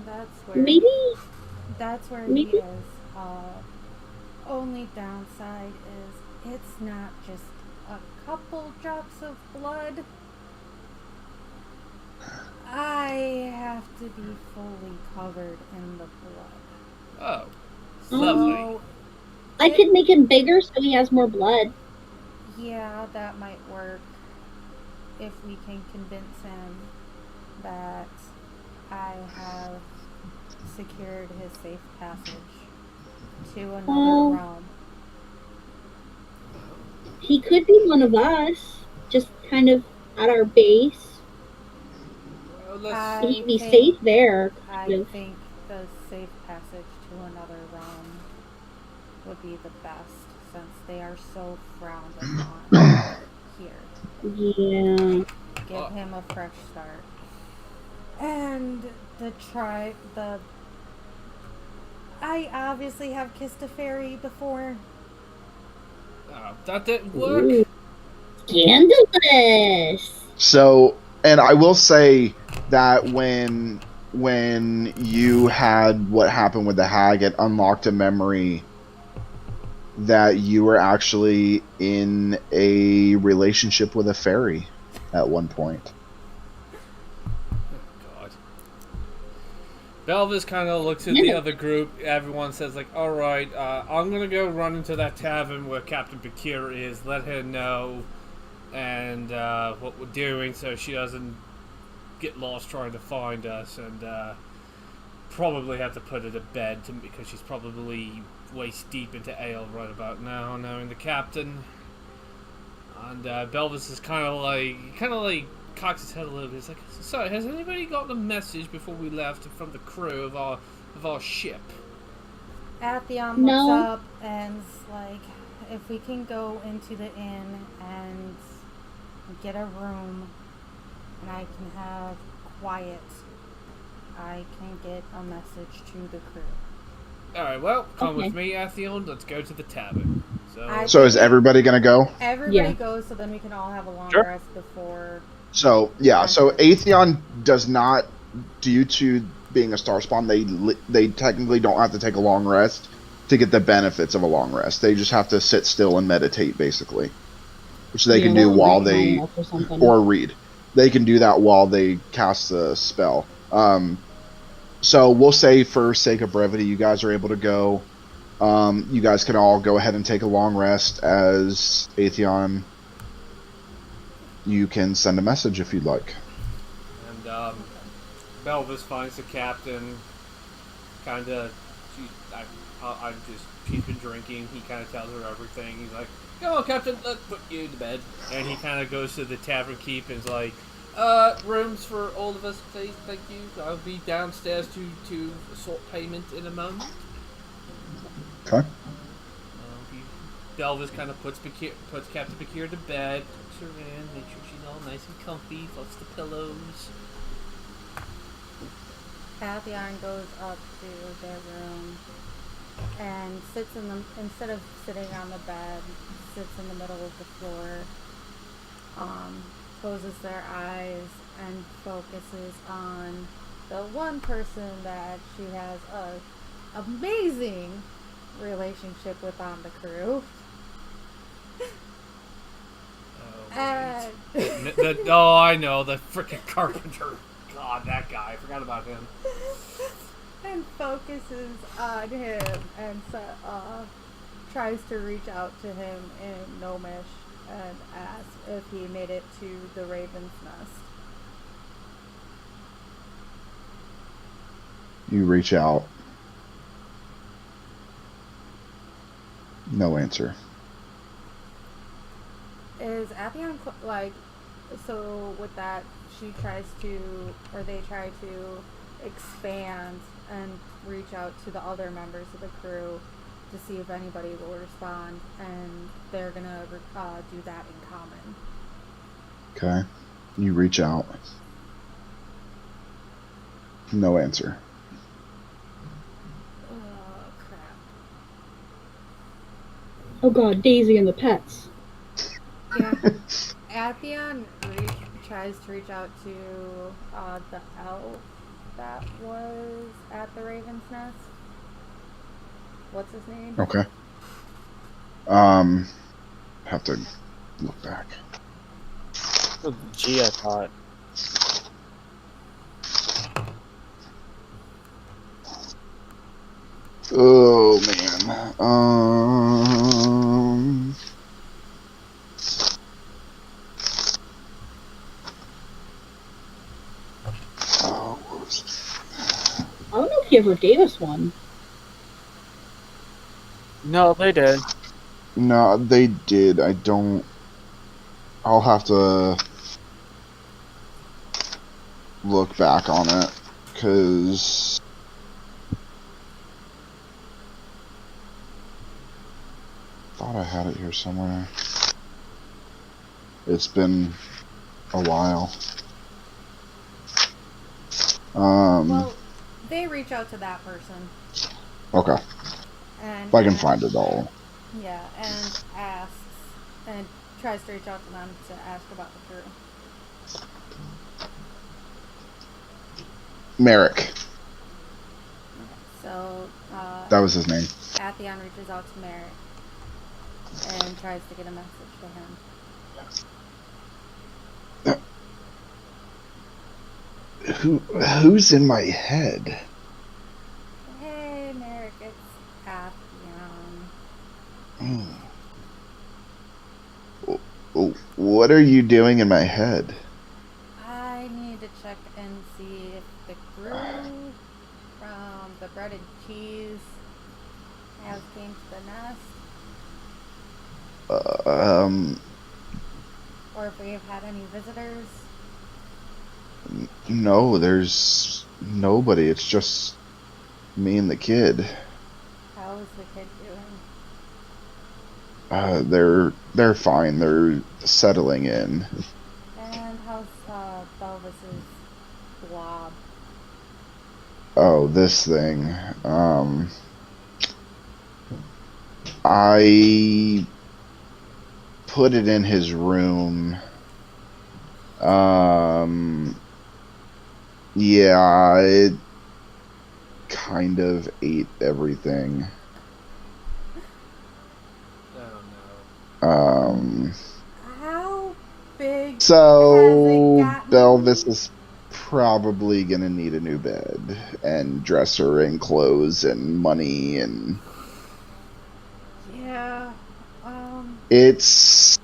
That's where Maybe. he is. Only downside is it's not just a couple drops of blood. I have to be fully covered in the blood. Oh, lovely. So, I could make him bigger so he has more blood. yeah, that might work if we can convince him that I have secured his safe passage to another Well, realm. He could be one of us, just kind of at our base. Well, let's, He'd be safe there. I Kind of. think the safe passage to another realm would be the best, since they are so frowned upon here. Yeah. Give him a fresh start. And I obviously have kissed a fairy before. that didn't work. Ooh. Scandalous. So, and I will say that when you had what happened with the hag, it unlocked a memory that you were actually in a relationship with a fairy at one point. God. Belvis kind of looks at the other group. Everyone says, like, "All right, I'm gonna go run into that tavern where Captain Bakir is. Let her know and what we're doing, so she doesn't get lost trying to find us. And probably have to put her to bed because she's probably waist deep into ale right about now, knowing the captain. And Belvis is kind of like cocks his head a little bit. He's like, "Sorry, has anybody gotten a message before we left from the crew of our ship?" Atheon No. looks up and is like, if we can go into the inn and get a room and I can have quiet, I can get a message to the crew. Alright, well, come Okay. with me, Atheon. Let's go to the tavern. So is everybody gonna go? Everybody Yeah. goes so then we can all have a long Sure. rest before. So yeah, so Atheon does not, due to being a star spawn, they technically don't have to take a long rest to get the benefits of a long rest. They just have to sit still and meditate, basically, which they can do Or while read they manga or something. or read. They can do that while they cast the spell. So we'll say, for sake of brevity, you guys are able to go. You guys can all go ahead and take a long rest. As Atheon, you can send a message if you'd like. And Belvis finds the captain. She's been drinking. He kind of tells her everything. He's like, "Come on, Captain, let's put you to bed." And he kind of goes to the tavern keep and is like, "Rooms for all of us, please, thank you. I'll be downstairs to sort payment in a moment." Okay. Belvis kind of puts Captain Bakir to bed, tucks her in, makes sure she's all nice and comfy, fluffs the pillows. Atheon goes up to their room and sits in the, instead of sitting on the bed, sits in the middle of the floor, closes their eyes and focuses on the one person that she has a amazing relationship with on the crew. Oh, I know, the frickin' carpenter. God, that guy. I forgot about him. And focuses on him and tries to reach out to him in Gnomish and asks if he made it to the Raven's Nest. You reach out. No answer. Is Atheon so with that she tries to, or they try to expand and reach out to the other members of the crew to see if anybody will respond, and they're gonna do that in common. Okay. You reach out. No answer. Oh crap. Oh god, Daisy and the pets. Yeah. Atheon tries to reach out to the elf that was at the Raven's Nest. What's his name? Okay. Have to look back. Gee, I thought. Oh man. Oh, what was it? I don't know if he ever gave us one. No, they did. No, they did. I don't. I'll have to look back on it, because thought I had it here somewhere. It's been a while. Well, they reach out to that person. Okay. And If I can find it all. Yeah, and asks, and tries to reach out to them to ask about the crew. Merrick. So, That was his name. Atheon reaches out to Merrick and tries to get a message to him. Who's in my head? Hey, Merrick, it's Atheon. What are you doing in my head? I need to check and see if the crew from came to the nest, Um, or if we have had any visitors. no, there's nobody. It's just me and the kid. How is the kid doing? They're fine. They're settling in. And how's Belvis's blob? Oh, this thing. I put it in his room. Yeah, it kind of ate everything. Oh no. How big So has it gotten? Belvis is probably gonna need a new bed and dresser and clothes and money, and Yeah. it's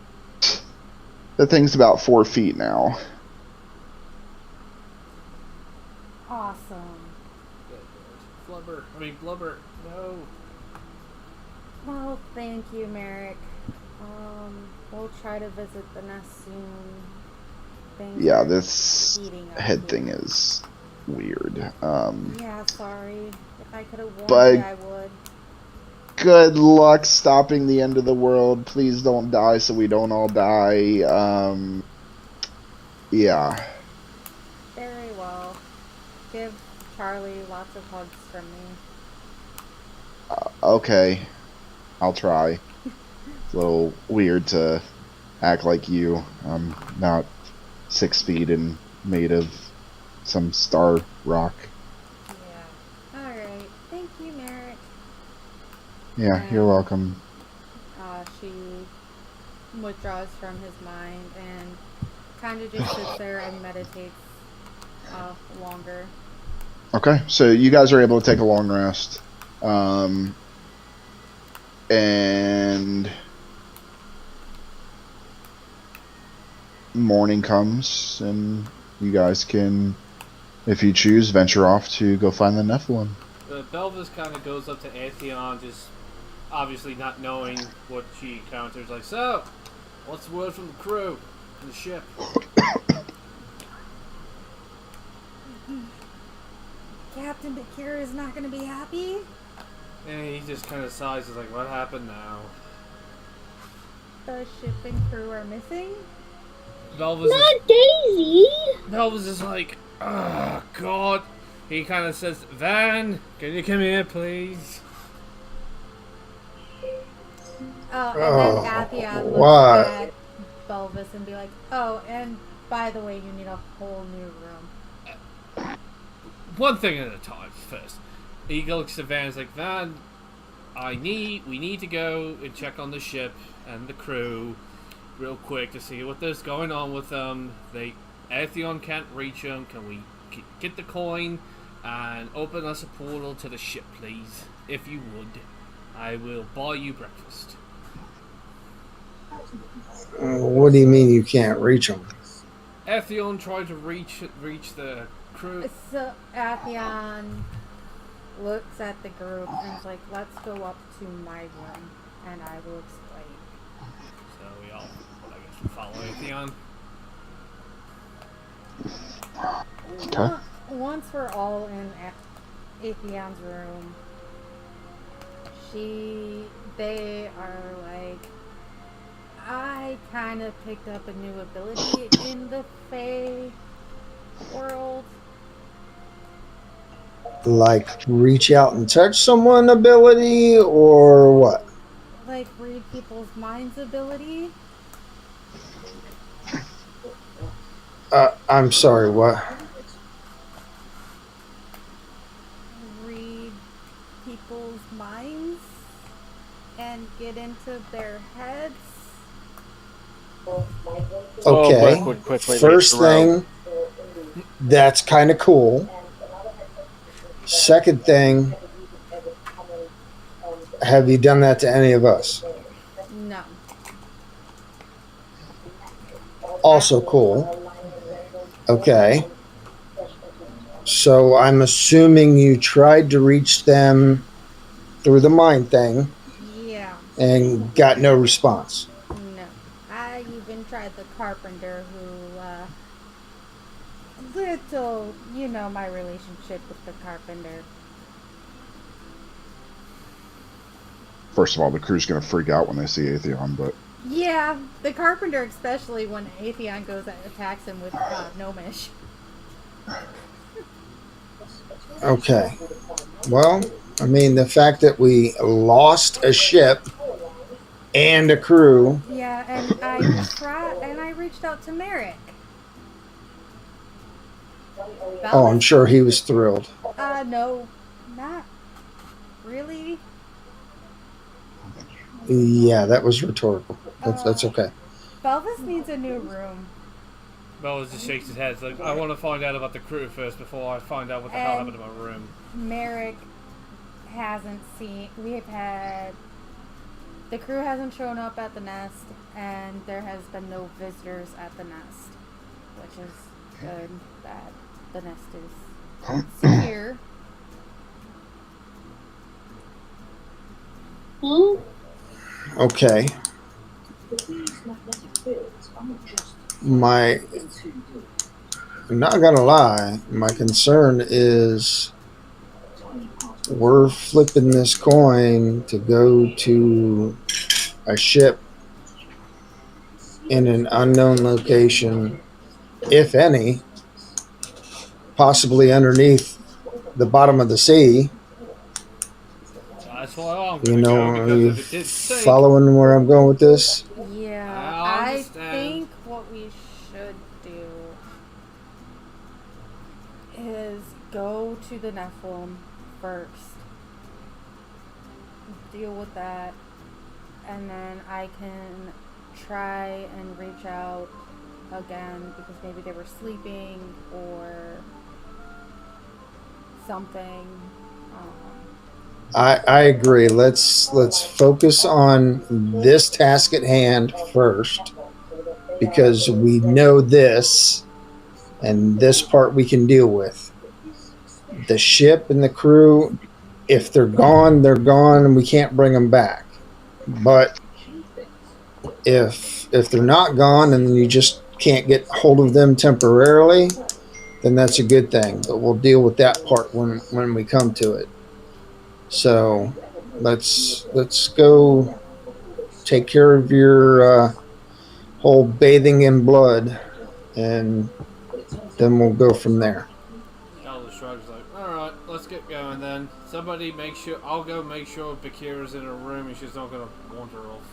the thing's about 4 feet now. Awesome. Flubber. I mean, Blubber. No. Well, thank you, Merrick. We'll try to visit the nest soon. Things Yeah, are this heating up head here. thing is weird. Yeah, sorry. If I could have warned But- you, I would. Good luck stopping the end of the world. Please don't die so we don't all die. Yeah. Very well. Give Charlie lots of hugs from me. Okay. I'll try. It's a little weird to act like you. I'm not 6 feet and made of some star rock. Yeah. Alright. Thank you, Merrick. Yeah, you're welcome. She withdraws from his mind and kind of just sits there and meditates longer. Okay, so you guys are able to take a long rest. And morning comes, and you guys can, if you choose, venture off to go find the Nephilim. Belvis kind of goes up to Atheon, just obviously not knowing what she encounters. Like, so, what's the word from the crew and the ship? Captain Bakir is not going to be happy? And he just kind of sighs. He's like, what happened now? The ship and crew are missing? Not Daisy! Belvis is like, oh, God. He kind of says, Van, can you come here, please? And Oh, then Atheon looks what? at Belvis and be like, oh, and by the way, you need a whole new room. One thing at a time first. He looks at Van and is like, Van, we need to go and check on the ship and the crew real quick to see what there's going on with them. Atheon can't reach them. Can we get the coin and open us a portal to the ship, please? If you would, I will buy you breakfast. What do you mean you can't reach them? Atheon tried to reach the crew. So Atheon looks at the group and is like, let's go up to my room and I will explain. So we all, I guess, we follow Atheon. Okay. Once we're all in Atheon's room, they are like, I kind of picked up a new ability in the Fae world. Like reach out and touch someone ability or what? Like read people's minds ability. I'm sorry, what? Read people's minds and get into their heads. Okay. Quickly, First thing, that's kind of cool. Second thing, have you done that to any of us? No. Also cool. Okay. So I'm assuming you tried to reach them through the mind thing and got no response. No. I even tried the carpenter who, you know my relationship with the carpenter. First of all, the crew's gonna freak out when they see Atheon, but Yeah, the carpenter, especially when Atheon goes and attacks him with Gnomish. Okay. Well, I mean, the fact that we lost a ship and a crew. Yeah, and I reached out to Merrick. Oh, I'm sure he was thrilled. No, not really. Yeah, that was rhetorical. That's okay. Belvis needs a new room. Belvis just shakes his head. It's like, I want to find out about the crew first before I find out what the hell happened to my room. Merrick hasn't seen. The crew hasn't shown up at the nest, and there has been no visitors at the nest, which is good that the nest is secure. Okay. I'm not gonna lie, my concern is we're flipping this coin to go to a ship in an unknown location, if any, possibly underneath the bottom of the sea. That's why I'm You gonna know, go, are because you if it did sink, following where I'm going with this? Yeah, I I understand. think what we should do is go to the Nephilim first, deal with that, and then I can try and reach out again because maybe they were sleeping or something. I agree. Let's focus on this task at hand first, because we know this, and this part we can deal with. The ship and the crew, if they're gone, and we can't bring them back. But if they're not gone and you just can't get hold of them temporarily, then that's a good thing. But we'll deal with that part when we come to it. So let's go take care of your whole bathing in blood, and then we'll go from there. Elder shrugs like, alright, let's get going then. Somebody make sure, I'll go make sure Bakira's in her room and she's not gonna wander off.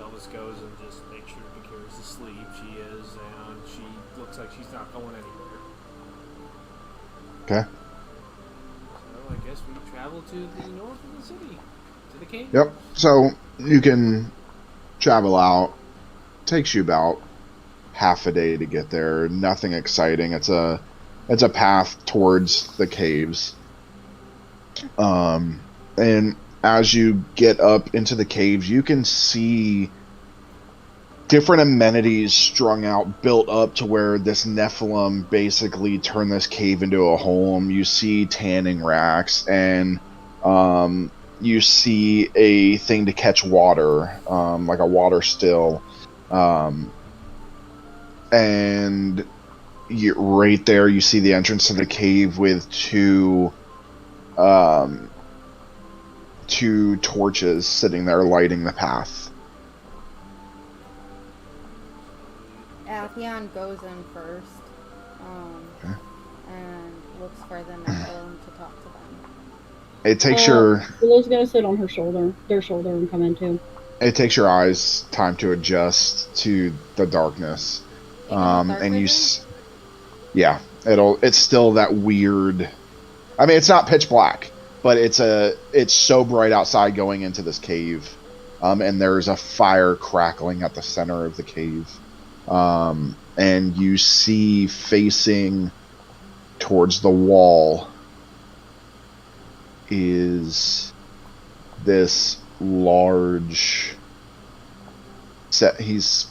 Elvis goes and just make sure Bakira's asleep. She is, and she looks like she's not going anywhere. okay. So I guess we travel to the north of the city, to the cave. Yep. So you can travel out. Takes you about half a day to get there. Nothing exciting. It's a path towards the caves. And as you get up into the caves, you can see different amenities strung out, built up to where this Nephilim basically turned this cave into a home. You see tanning racks, and you see a thing to catch water, like a water still. And right there, you see the entrance to the cave with two torches sitting there lighting the path. Atheon goes in first, and looks for the Nephilim to talk to them. It takes your Willow's gonna sit on their shoulder and come in too. It takes your eyes time to adjust to the darkness. And yeah, it's still that weird. I mean, it's not pitch black, but it's so bright outside going into this cave, and there's a fire crackling at the center of the cave, and you see facing towards the wall is this large he's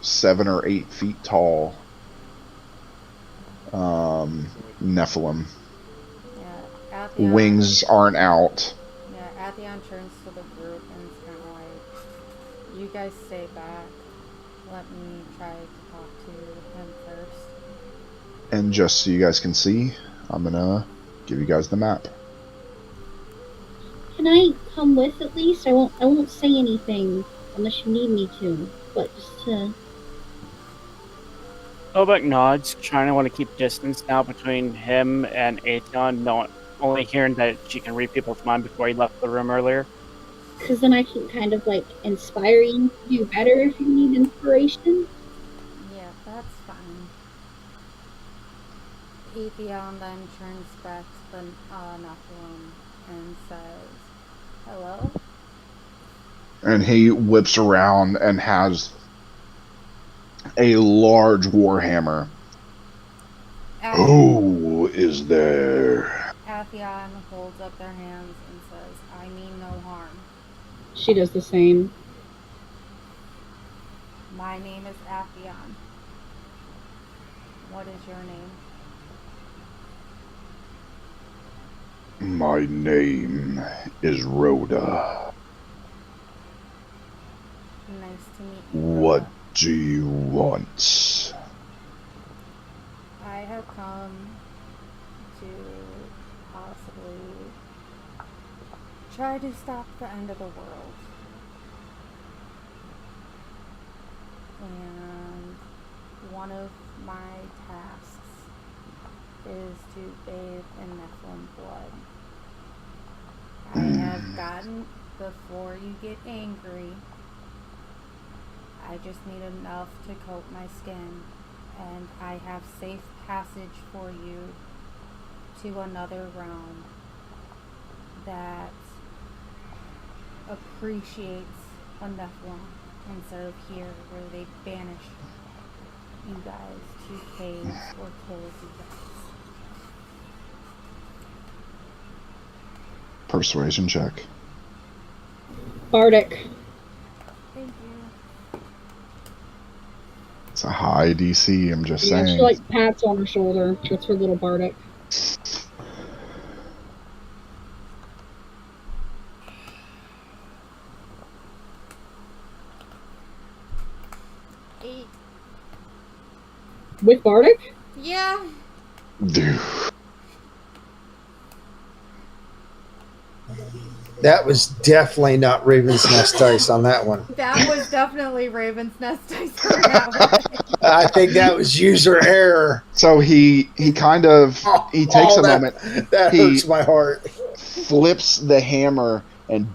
7 or 8 feet tall Nephilim. Yeah, Atheon, wings aren't out. Yeah, Atheon turns to the group and You guys stay back. Let me try to talk to him first. And just so you guys can see, I'm gonna give you guys the map. Can I come with at least? I won't say anything unless you need me to. But just to Sobek nods, trying to want to keep distance now between him and Atheon, not only hearing that she can read people's mind before he left the room earlier. because then I can kind of like inspire you to do better if you need inspiration. Yeah, that's fine. Atheon then turns back to the Nephilim and says, "Hello?" And he whips around and has a large warhammer. Who is there? Atheon holds up their hands and says, "I mean no harm. She does the same. My name is Atheon. What is your name?" My name is Rhoda. Nice to meet you. What do you want? I have come to possibly try to stop the end of the world. And one of my tasks is to bathe in Nephilim blood. I have gotten, before you get angry, I just need enough to coat my skin, and I have safe passage for you to another realm that appreciates a Nephilim instead of here where they banish you guys to caves or kill you guys. Persuasion check. Bardic. Thank you. It's a high DC, I'm just Yeah, saying. she like pats on her shoulder. That's her little Bardic. Eight. With Bardic? Yeah. Dude. That was definitely not Raven's Nest dice on that one. That was definitely Raven's Nest dice on that one. I think that was user error. So he kind of he takes a moment. That He hurts my heart. flips the hammer, and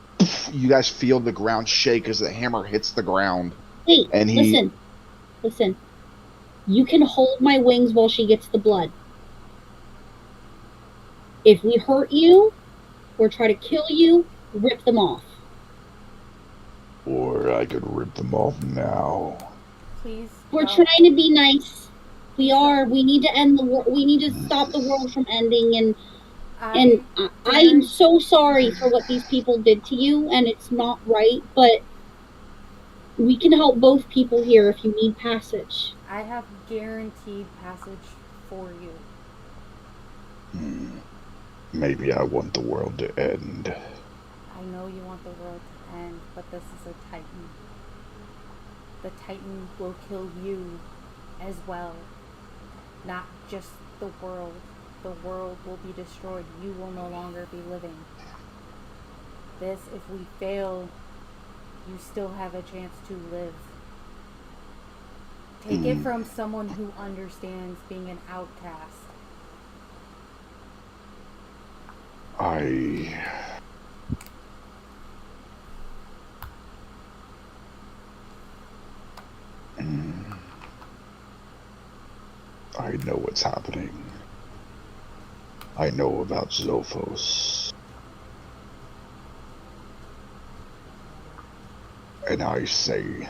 you guys feel the ground shake as the hammer hits the ground. Wait, And he listen. You can hold my wings while she gets the blood. If we hurt you or try to kill you, rip them off. Or I could rip them off now. Please. We're don't. trying to be nice. We are. We need to end the war. We need to stop the world from ending. And I am so sorry for what these people did to you, and it's not right. But we can help both people here if you need passage. I have guaranteed passage for you. Maybe I want the world to end. I know you want the world to end, but this is a Titan. The Titan will kill you as well. Not just the world. The world will be destroyed. You will no longer be living. This, if we fail, you still have a chance to live. Take it from someone who understands being an outcast. I know what's happening. I know about Zophos. And I say,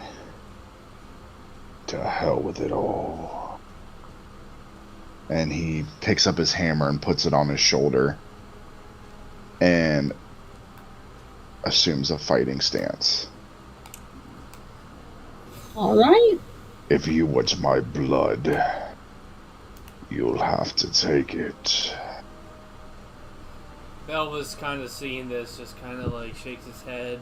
to hell with it all. And he picks up his hammer and puts it on his shoulder and assumes a fighting stance. All right. If you want my blood, you'll have to take it. Belva's kind of seeing this, just kind of like shakes his head,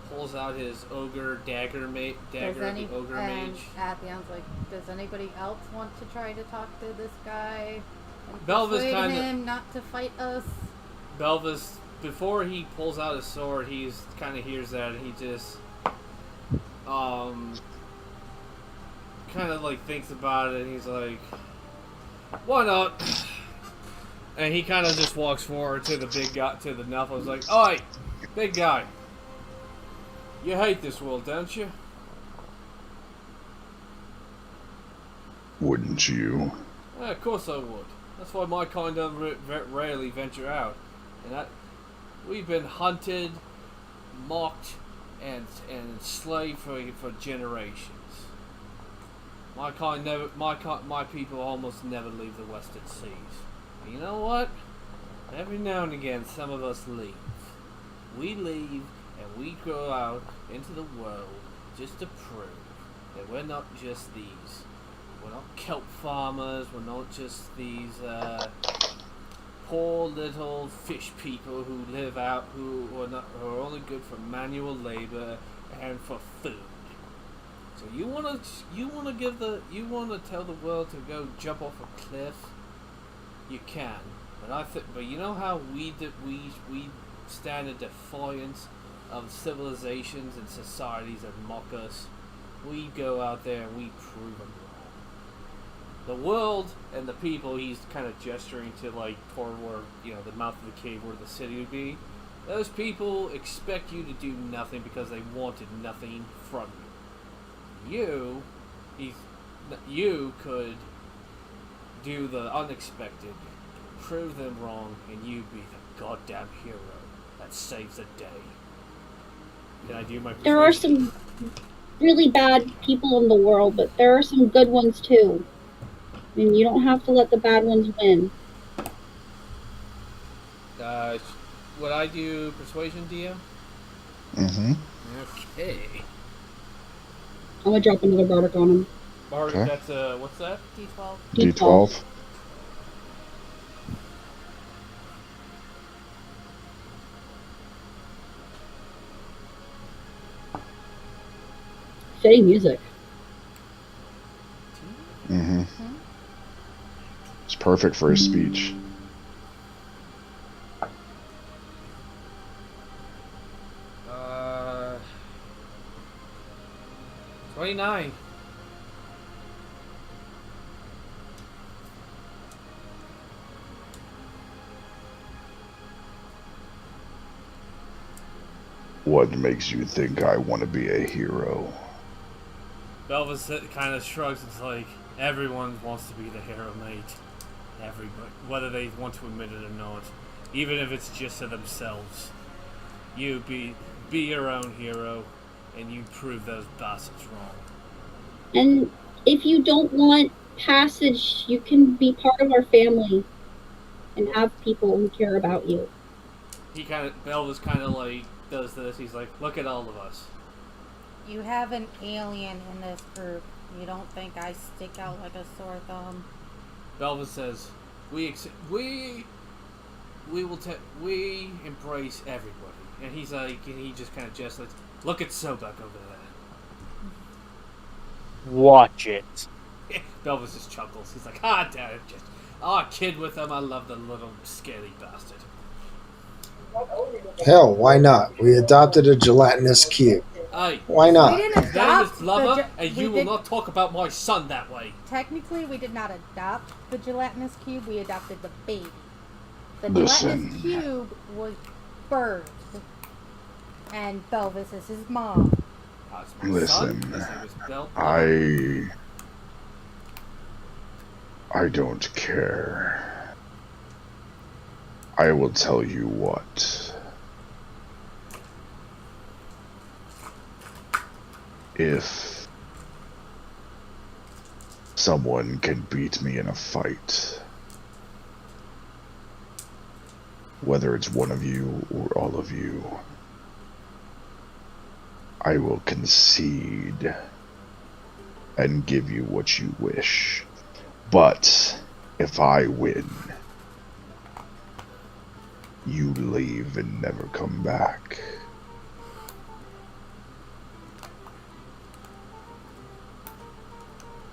pulls out his ogre dagger, the ogre and mage. Athion's like, does anybody else want to try to talk to this guy and Belva's persuade him not to fight us? Belva's, before he pulls out his sword, he's kind of hears that, and he just kind of like thinks about it, and he's like, why not? And he kind of just walks forward to the big guy, to the Nuff. I was like, "Oi, big guy, you hate this world, don't you?" Wouldn't you? Yeah, of course I would. That's why my kind don't rarely venture out. And we've been hunted, mocked, and enslaved for generations. My people almost never leave the Western Seas. And you know what? Every now and again, some of us leave. We leave and we go out into the world just to prove that we're not just these. We're not kelp farmers. We're not just these poor little fish people who live out, who are only good for manual labor and for food. So you wanna tell the world to go jump off a cliff? You can, but you know how we stand in defiance of civilizations and societies that mock us. We go out there and we prove them wrong. The world and the people, he's kind of gesturing to like toward where, the mouth of the cave where the city would be. Those people expect you to do nothing because they wanted nothing from you. You could do the unexpected, prove them wrong, and you be the goddamn hero that saves the day. Can I do my persuasion? There are some really bad people in the world, but there are some good ones too. I mean, you don't have to let the bad ones win. Would I do persuasion, DM? Mm-hmm. Okay. I'm gonna drop another bardic on him. Bardic, Okay. that's what's that? D12. D12. Fitting music. Mm-hmm. It's perfect for his speech. Uh, 29. What makes you think I want to be a hero? Belvis kind of shrugs. It's like everyone wants to be the hero, mate. Everybody, whether they want to admit it or not, even if it's just to themselves. You be your own hero, and you prove those bastards wrong. And if you don't want passage, you can be part of our family and have people who care about you. Belvis kind of like does this. He's like, look at all of us. You have an alien in this group. You don't think I stick out like a sore thumb? Belvis says, we embrace everybody. And he's like, and he just kind of gestures, like, look at Sobek over there. Watch it. Belvis just chuckles. He's like, damn it, kid with him. I love the little scaly bastard. Hell, why not? We adopted a gelatinous cube. Hey, Why We not? didn't his name is adopt Lover, and we you will did- not talk about my son that way. Technically, we did not adopt the gelatinous cube. We adopted the baby. The Listen. gelatinous cube was birthed, and Belvis is his mom. That's my Listen, son. His name is Bel- I don't care. I will tell you what. If someone can beat me in a fight, whether it's one of you or all of you, I will concede and give you what you wish. But if I win, you leave and never come back.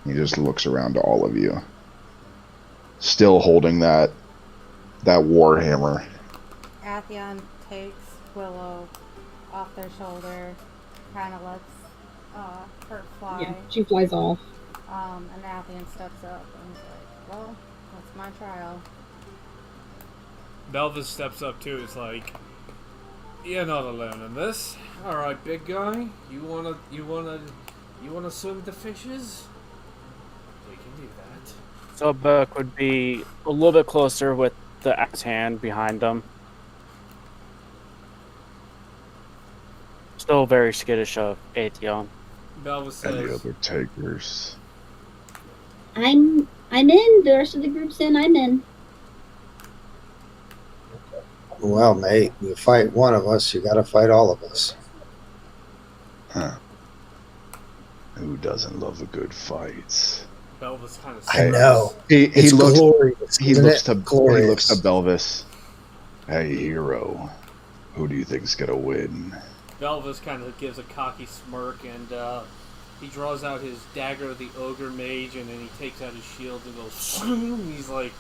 He just looks around to all of you, still holding that warhammer. Athion takes Willow off their shoulder, kind of lets her fly. Yeah, she flies off. And Athion steps up and is like, well, that's my trial. Belvis steps up too. It's like, you're not alone in this. All right, big guy, you wanna swim the fishes? We can do that. Sobek would be a little bit closer with the axe hand behind them. Still very skittish of Atheon. Belvis Any says, other takers? I'm in. The rest of the group's in. I'm in. Well, mate, you fight one of us, you got to fight all of us. Huh. Who doesn't love a good fight? Belvis kind of. I know. He It's looks. glorious. He isn't looks it? to Glorious. he looks to Belvis. Hey, hero. Who do you think's gonna win? Belvis kind of gives a cocky smirk and he draws out his dagger of the ogre mage and then he takes out his shield and goes swing. He's like,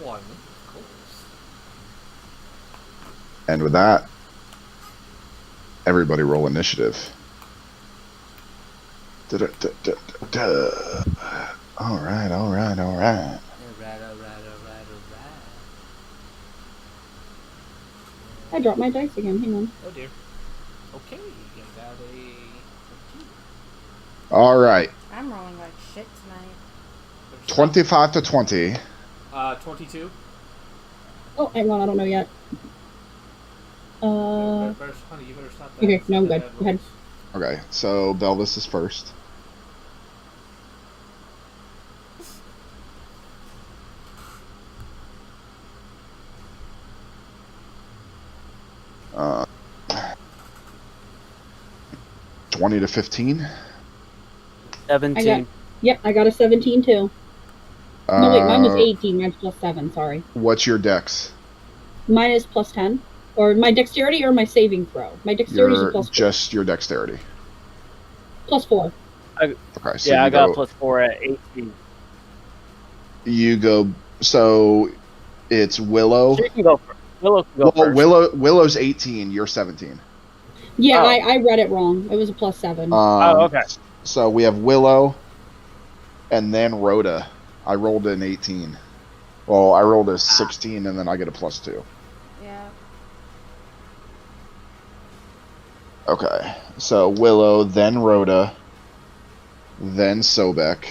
one, of course. And with that, everybody roll initiative. All right. Alright. I dropped my dice again. Hang on. Oh dear. Okay, you got a 15. All right. I'm rolling like shit tonight. 25 to 20. 22. Oh, hang on. I don't know yet. Honey, you better stop that. Okay, no, I'm good. Bad Go ahead. rolls. Okay, so Belvis is first. Uh, 20 to 15. 17. Yep, I got a 17 too. No, wait, mine was Uh, 18. Mine's plus 7. Sorry. What's your dex? Mine is plus 10. Or my dexterity or my saving throw. My dexterity is a Your plus 4. just your dexterity. Plus 4. Okay, so Yeah, you I got go, plus 4 at 18. You go. So it's Willow. She can go first. Willow can go Well, first. Willow's 18. You're 17. Yeah, Oh. I read it wrong. It was a plus 7. Okay. So we have Willow, and then Rhoda. I rolled an 18. Well, I rolled a 16, and then I get a plus 2. Yeah. Okay. So Willow, then Rhoda, then Sobek.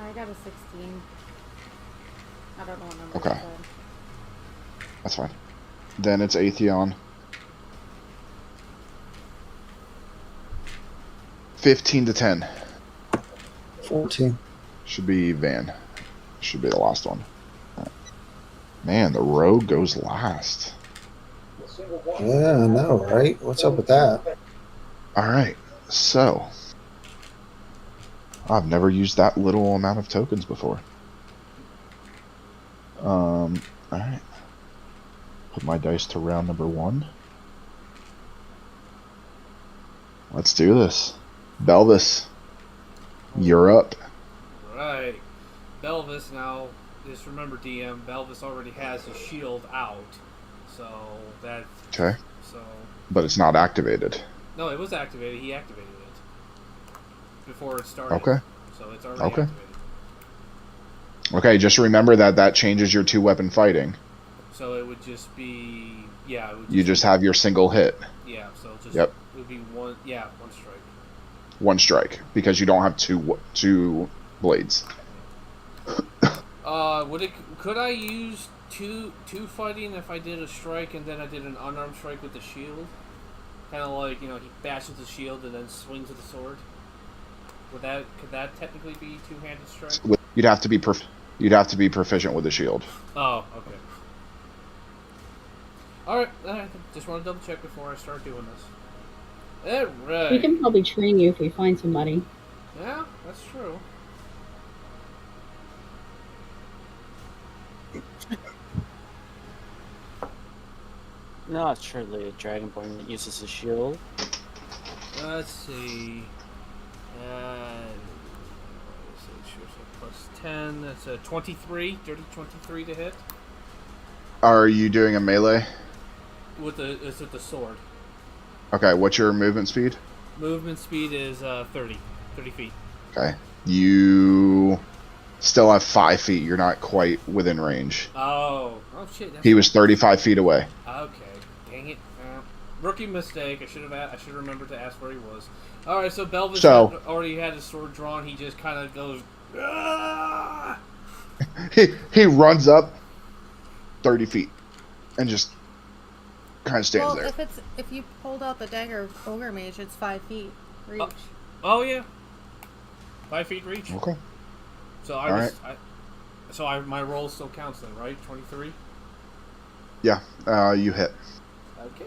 I got a 16. I don't know what number Okay. it said. That's fine. Then it's Atheon. 15 to 10. 14. Should be Van. Should be the last one. Man, the rogue goes last. Yeah, I know, right? What's up with that? Alright, so. I've never used that little amount of tokens before. Alright. Put my dice to round number 1. Let's do this. Belvis, you're up. Right. Belvis now, just remember DM, Belvis already has his shield out. So that. Okay. So. But it's not activated. No, it was activated. He activated it before it started. Okay. So it's already Okay. activated. Okay, just remember that changes your 2-weapon fighting. So it would just be, yeah. It would You just have your single hit. Yeah. So just. Yep. It would be one. Yeah, one strike. 1 strike because you don't have two blades. Could I use two fighting if I did a strike and then I did an unarmed strike with the shield? Kind of like, he bashes the shield and then swings with the sword. Could that technically be two-handed strike? You'd have to be proficient with the shield. Oh, okay. Alright, just want to double check before I start doing this. Alright. We can probably train you if we find somebody. Yeah, that's true. Not surely a dragonborn that uses a shield. Let's see. Plus 10. That's a 23. Dirty 23 to hit. Are you doing a melee? It's with the sword. Okay, what's your movement speed? Movement speed is 30 feet. Okay. You still have 5 feet. You're not quite within range. Oh shit. He was 35 feet away. Okay. Dang it. Rookie mistake. I should have remembered to ask where he was. All right. So Belvis already had his sword drawn. He just kind of goes. Ah! he runs up 30 feet and just kind of stands there. If you pulled out the dagger ogre mage, it's 5 feet reach. Oh yeah. 5 feet reach. Okay. So my roll still counts then, right? 23. Yeah. You hit. Okay.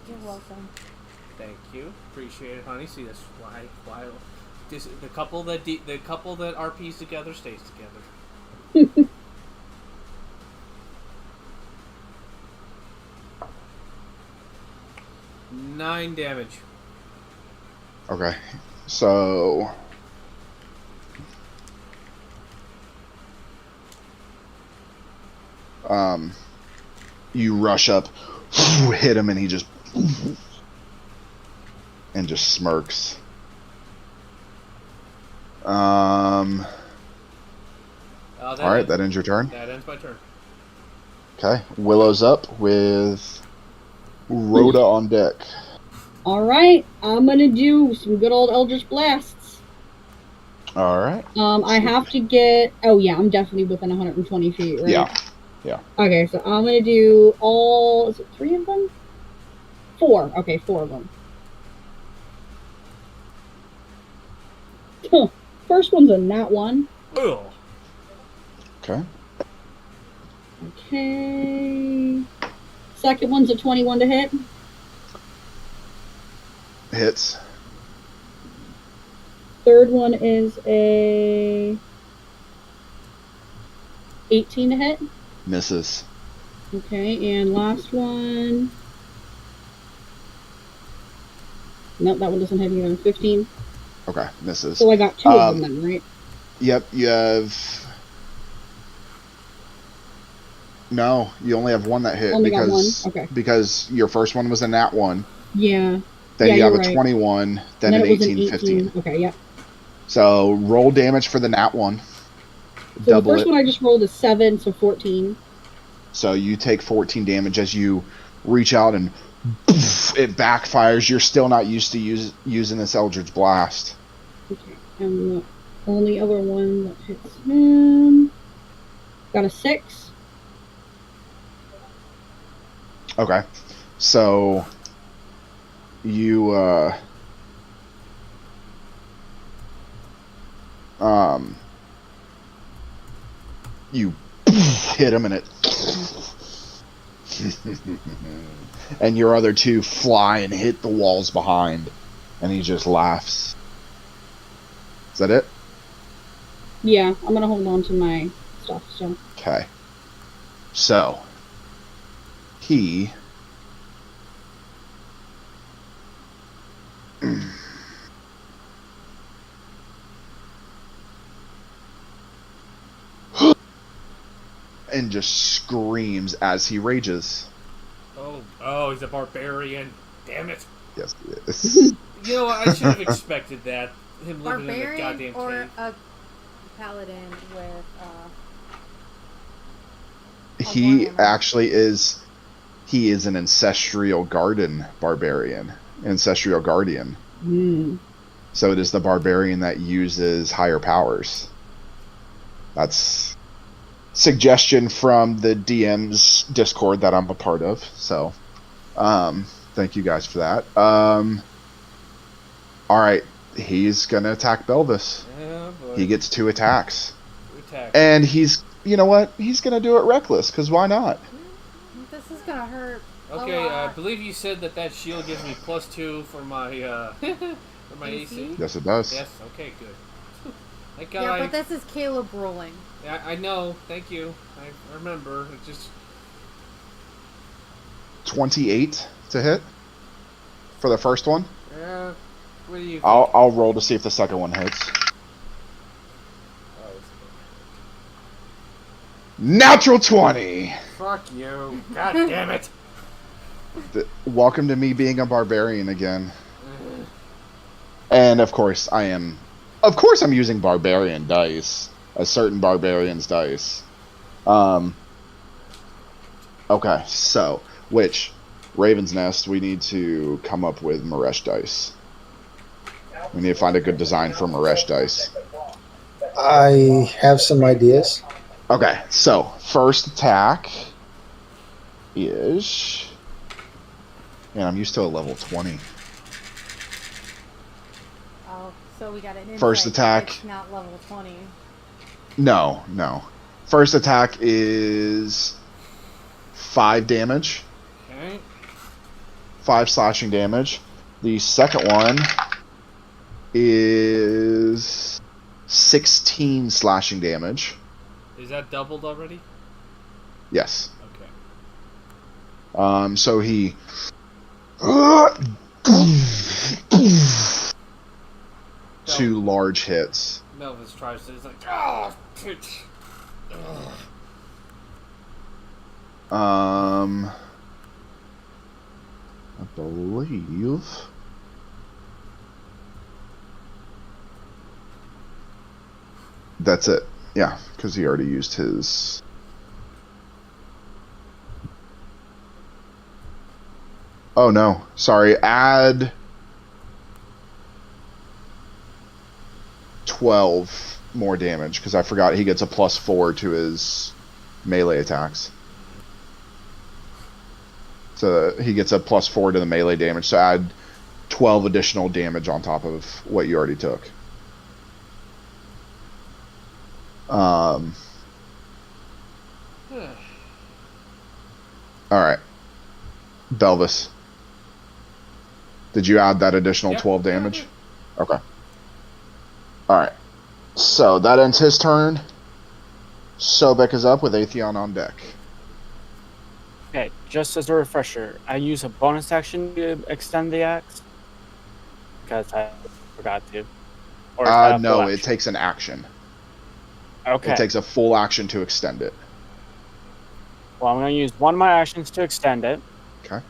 You're welcome. Thank you. Appreciate it, honey. See, that's why the couple that RPs together stays together. 9 damage. Okay. So you rush up, hit him, and he just smirks. All right, that ends your turn. That ends my turn. Okay, Willow's up with Rhoda on deck. All right, I'm gonna do some good old Eldritch Blasts. All right. I have to get. Oh yeah, I'm definitely within 120 feet, right? Yeah. Okay, so I'm gonna do all. Is it 3 of them? 4. Okay, 4 of them. Huh. First one's a nat 1. Ugh. Okay. Okay. Second one's a 21 to hit. Hits. Third one is a 18 to hit. Misses. Okay, and last one. Nope, that one doesn't hit either. 15. Okay, misses. So I got 2 of them then, right? Yep, you have. No, you only have one that hit Only got one? Okay. Because your first one was a nat 1. Yeah. Then you have a right. 21, then an it was 18, 15. Okay, yeah. So roll damage for the nat 1. So Double the first it. one I just rolled a 7, so 14. So you take 14 damage as you reach out and poof, it backfires. You're still not used to using this Eldritch Blast. Okay, and the only other one that hits him got a 6. Okay. So you you hit him and it and your other 2 fly and hit the walls behind, and he just laughs. Is that it? Yeah, I'm gonna hold on to my stuff, so. Okay. So he and just screams as he rages. Oh, he's a barbarian. Damn it. Yes, he is. You know what? I should have expected that. Him living in the Barbarian goddamn or cave. a paladin with He warhammer. actually is. He is an ancestral guardian. So it is the barbarian that uses higher powers. That's suggestion from the DM's Discord that I'm a part of. So, thank you guys for that. All right, he's gonna attack Belvis. Boy. He gets 2 attacks, 2 attacks. and you know what? He's gonna do it reckless, because why not? This is gonna hurt. Okay, a I lot. believe you said that shield gives me +2 for my for my AC. Yes, it does. Yes. Okay. Good. Thank God. Yeah, but this is Caleb rolling. Yeah, I know. Thank you. I remember. It just 28 to hit. For the first one, Yeah. What do you think? I'll roll to see if the second one hits. Natural 20. Fuck you. God damn it. Welcome to me being a barbarian again. And of course I'm using barbarian dice. A certain barbarian's dice. Okay, so which Raven's Nest, we need to come up with Maresh dice. We need to find a good design for Maresh dice. I have some ideas. Okay, so first attack is... Man, I'm used to a level 20. Oh, so we got an First insight, attack. it's not level 20. No. First attack is 5 damage. Okay. 5 slashing damage. The second one is 16 slashing damage. Is that doubled already? Yes. Okay. So he... Two large hits. Melvis tries to. He's like, oh, bitch. I believe... That's it. Yeah, because he already used his... Oh, no. Sorry. Add 12 more damage, because I forgot he gets a +4 to his melee attacks. So he gets a +4 to the melee damage, so add 12 additional damage on top of what you already took. Alright. Belvis. Did you add that additional 12 damage? Okay. Alright. So that ends his turn. Sobek is up with Atheon on deck. Okay, just as a refresher, I use a bonus action to extend the axe because I forgot to. Or is that a full No, action? it takes an action. Okay. It takes a full action to extend it. Well, I'm going to use one of my actions to extend it. Okay.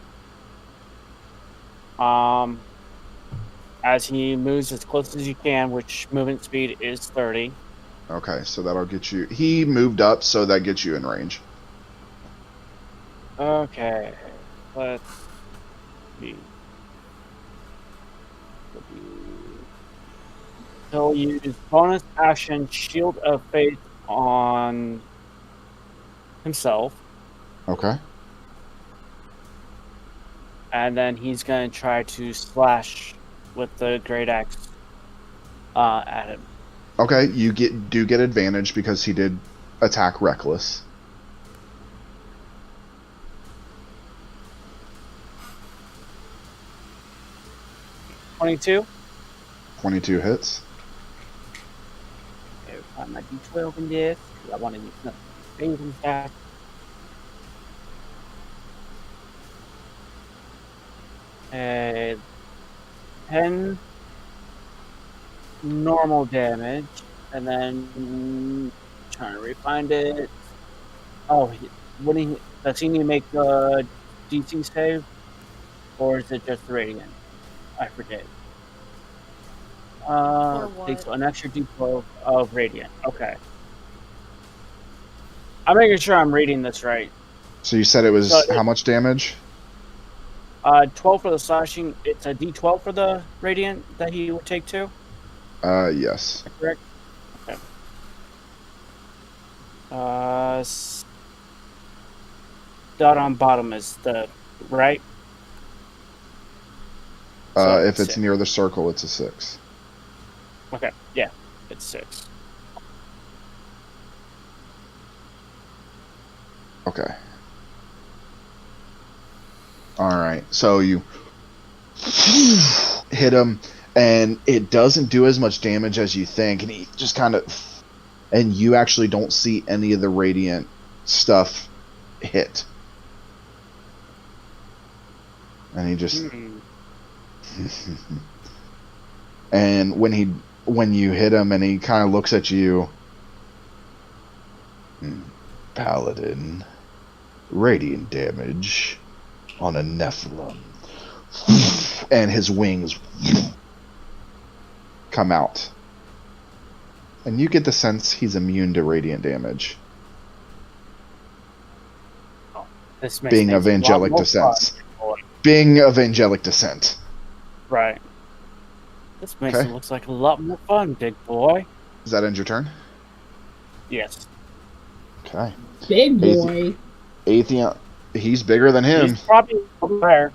As he moves as close as you can, which movement speed is 30. Okay, so that'll get you... He moved up, so that gets you in range. Okay. Let's see. He'll use bonus action Shield of Faith on himself. Okay. And then he's going to try to slash with the Great Axe at him. Okay, you do get advantage because he did attack reckless. $22. 22 hits. Okay, find my D12 in this. I want to use nothing. Saving stat. And 10 normal damage, and then trying to refind it. Oh, does he need to make the DC save, or is it just the radiant? I forget. Takes an extra D12 of radiant. Okay. I'm making sure I'm reading this right. So you said it was how much damage? 12 for the slashing. It's a D12 for the radiant that he would take too. Yes. Correct. Okay. Dot on bottom is the right. So If it's 6. near the circle, it's a 6. Okay. Yeah, it's 6. Okay. Alright, so you hit him, and it doesn't do as much damage as you think, and he just kind of... And you actually don't see any of the radiant stuff hit. And he just And when you hit him and he kind of looks at you, Paladin, radiant damage on a Nephilim. And his wings come out. And you get the sense he's immune to radiant damage. This makes Being things of a lot angelic more descent. fun. Being of angelic descent. Right. This makes Okay. it looks like a lot more fun, big boy. Does that end your turn? Yes. Okay. Big boy. Atheon, he's bigger than him. He's probably higher.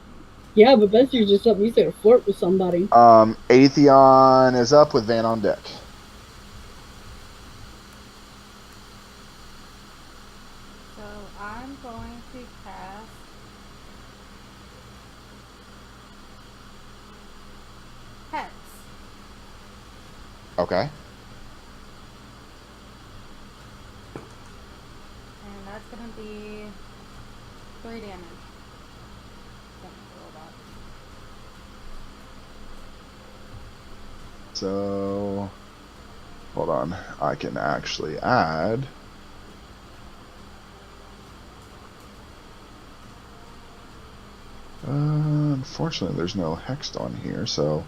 Yeah, but that's usually something you say to flirt with somebody. Atheon is up with Van on deck. So I'm going to cast Hex. Okay. And that's going to be 3 damage. So, hold on. I can actually add. Unfortunately, there's no hexed on here, so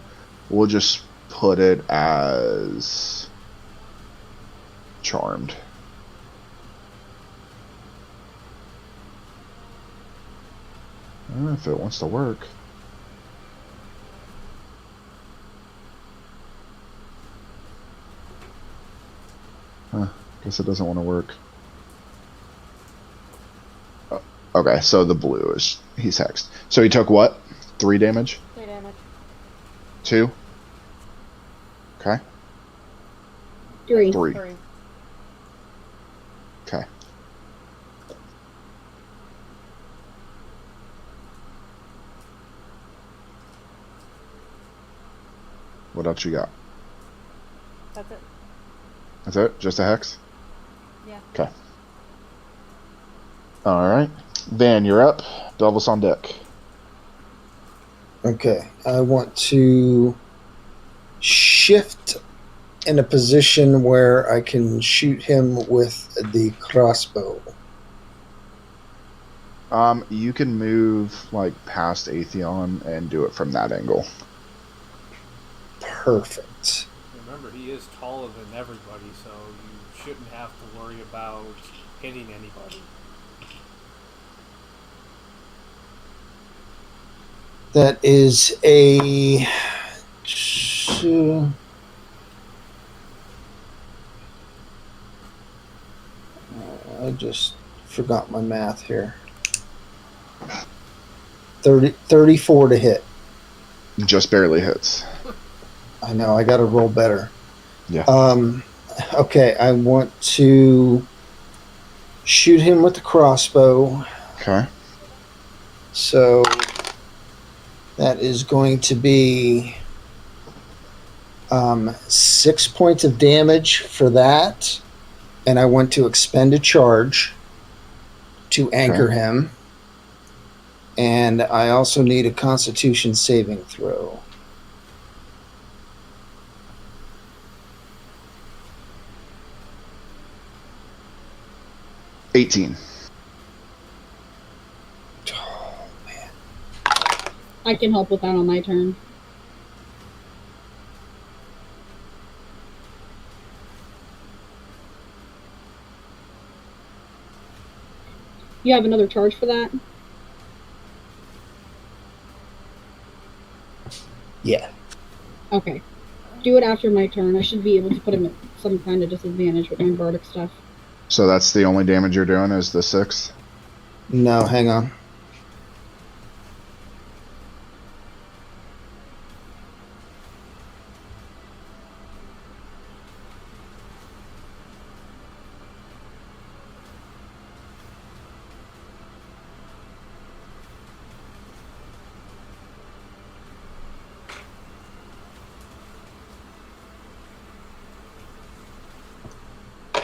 we'll just put it as charmed. I don't know if it wants to work. Huh. Guess it doesn't want to work. Oh, okay, so the blue is... He's hexed. So he took what? 3 damage? 3 damage. 2? Okay. 3. 3. 3. Okay. What else you got? That's it. That's it? Just a hex? Yeah. Okay. Alright. Van, you're up. Devil's on deck. Okay, I want to shift in a position where I can shoot him with the crossbow. You can move like past Atheon and do it from that angle. Perfect. Remember, he is taller than everybody, so you shouldn't have to worry about hitting anybody. That is a... I just forgot my math here. 34 to hit. Just barely hits. I know, I gotta roll better. Yeah. Okay, I want to shoot him with the crossbow. Okay. So that is going to be 6 points of damage for that. And I want to expend a charge to anchor him. And I also need a Constitution saving throw. $18. Oh, man. I can help with that on my turn. You have another charge for that? Yeah. Okay. Do it after my turn. I should be able to put him at some kind of disadvantage with my bardic stuff. So that's the only damage you're doing is the 6th? No, hang on.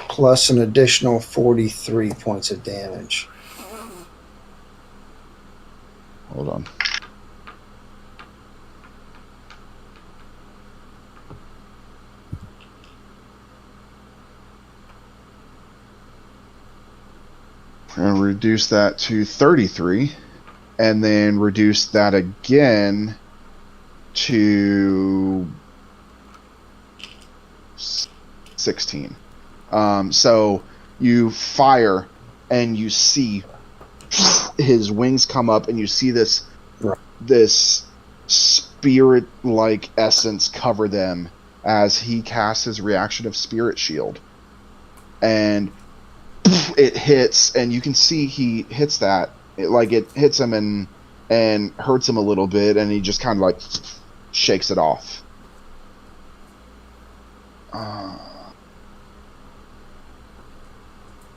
Plus an additional 43 points of damage. Hold on. And reduce that to 33. And then reduce that again to 16. So you fire and you see his wings come up and you see this spirit-like essence cover them as he casts his reaction of Spirit Shield. And it hits, and you can see he hits that. It hits him and hurts him a little bit, and he just kind of like shakes it off.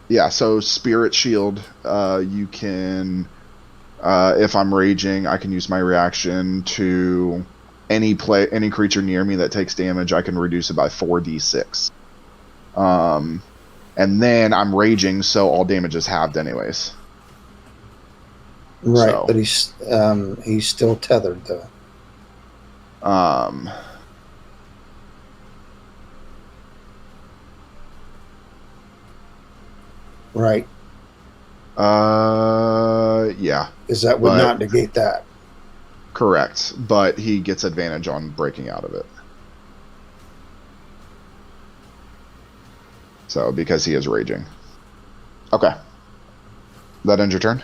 Yeah, so Spirit Shield, you can, if I'm raging, I can use my reaction to any creature near me that takes damage. I can reduce it by 4d6. And then I'm raging, so all damage is halved anyways. Right, So, but he's still tethered though. Right. Yeah. Because that would not negate that. Correct, but he gets advantage on breaking out of it. So, because he is raging. Okay. That ends your turn?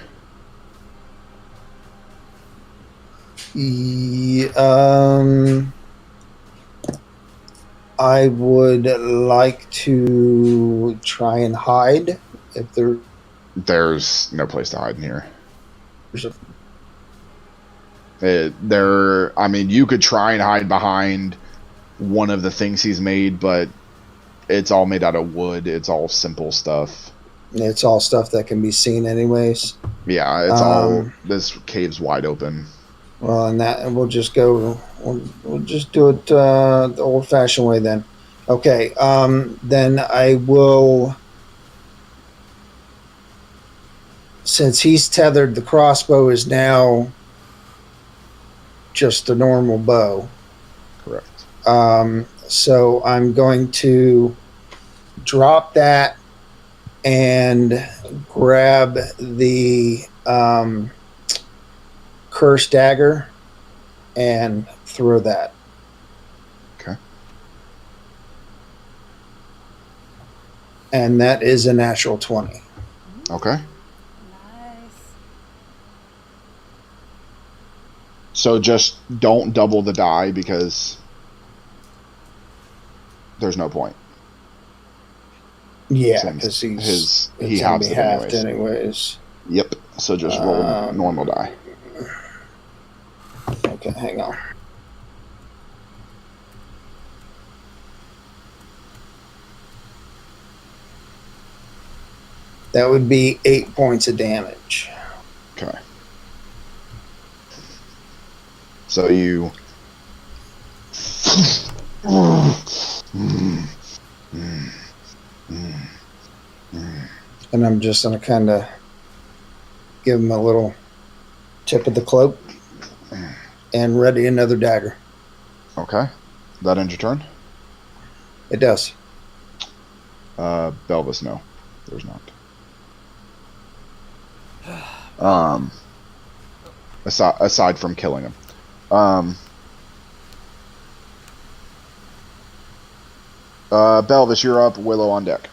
I would like to try and hide if there's no place to hide in here. I mean, you could try and hide behind one of the things he's made, but it's all made out of wood. It's all simple stuff. It's all stuff that can be seen anyways. Yeah, it's all, this cave's wide open. Well, and we'll just go, we'll just do it the old-fashioned way then. Okay, then I will, since he's tethered, the crossbow is now just a normal bow. Correct. So I'm going to drop that and grab the cursed dagger and throw that. Okay. And that is a natural 20. Okay. Nice. So just don't double the die because there's no point. Yeah, because he halves it anyways. Yep. So just roll normal die. Okay, hang on. That would be 8 points of damage. Okay. So you and I'm just going to kind of give him a little tip of the cloak and ready another dagger. Okay. That ends your turn? It does. Belvis, no. There's not. Aside from killing him. Belvis, you're up. Willow on deck.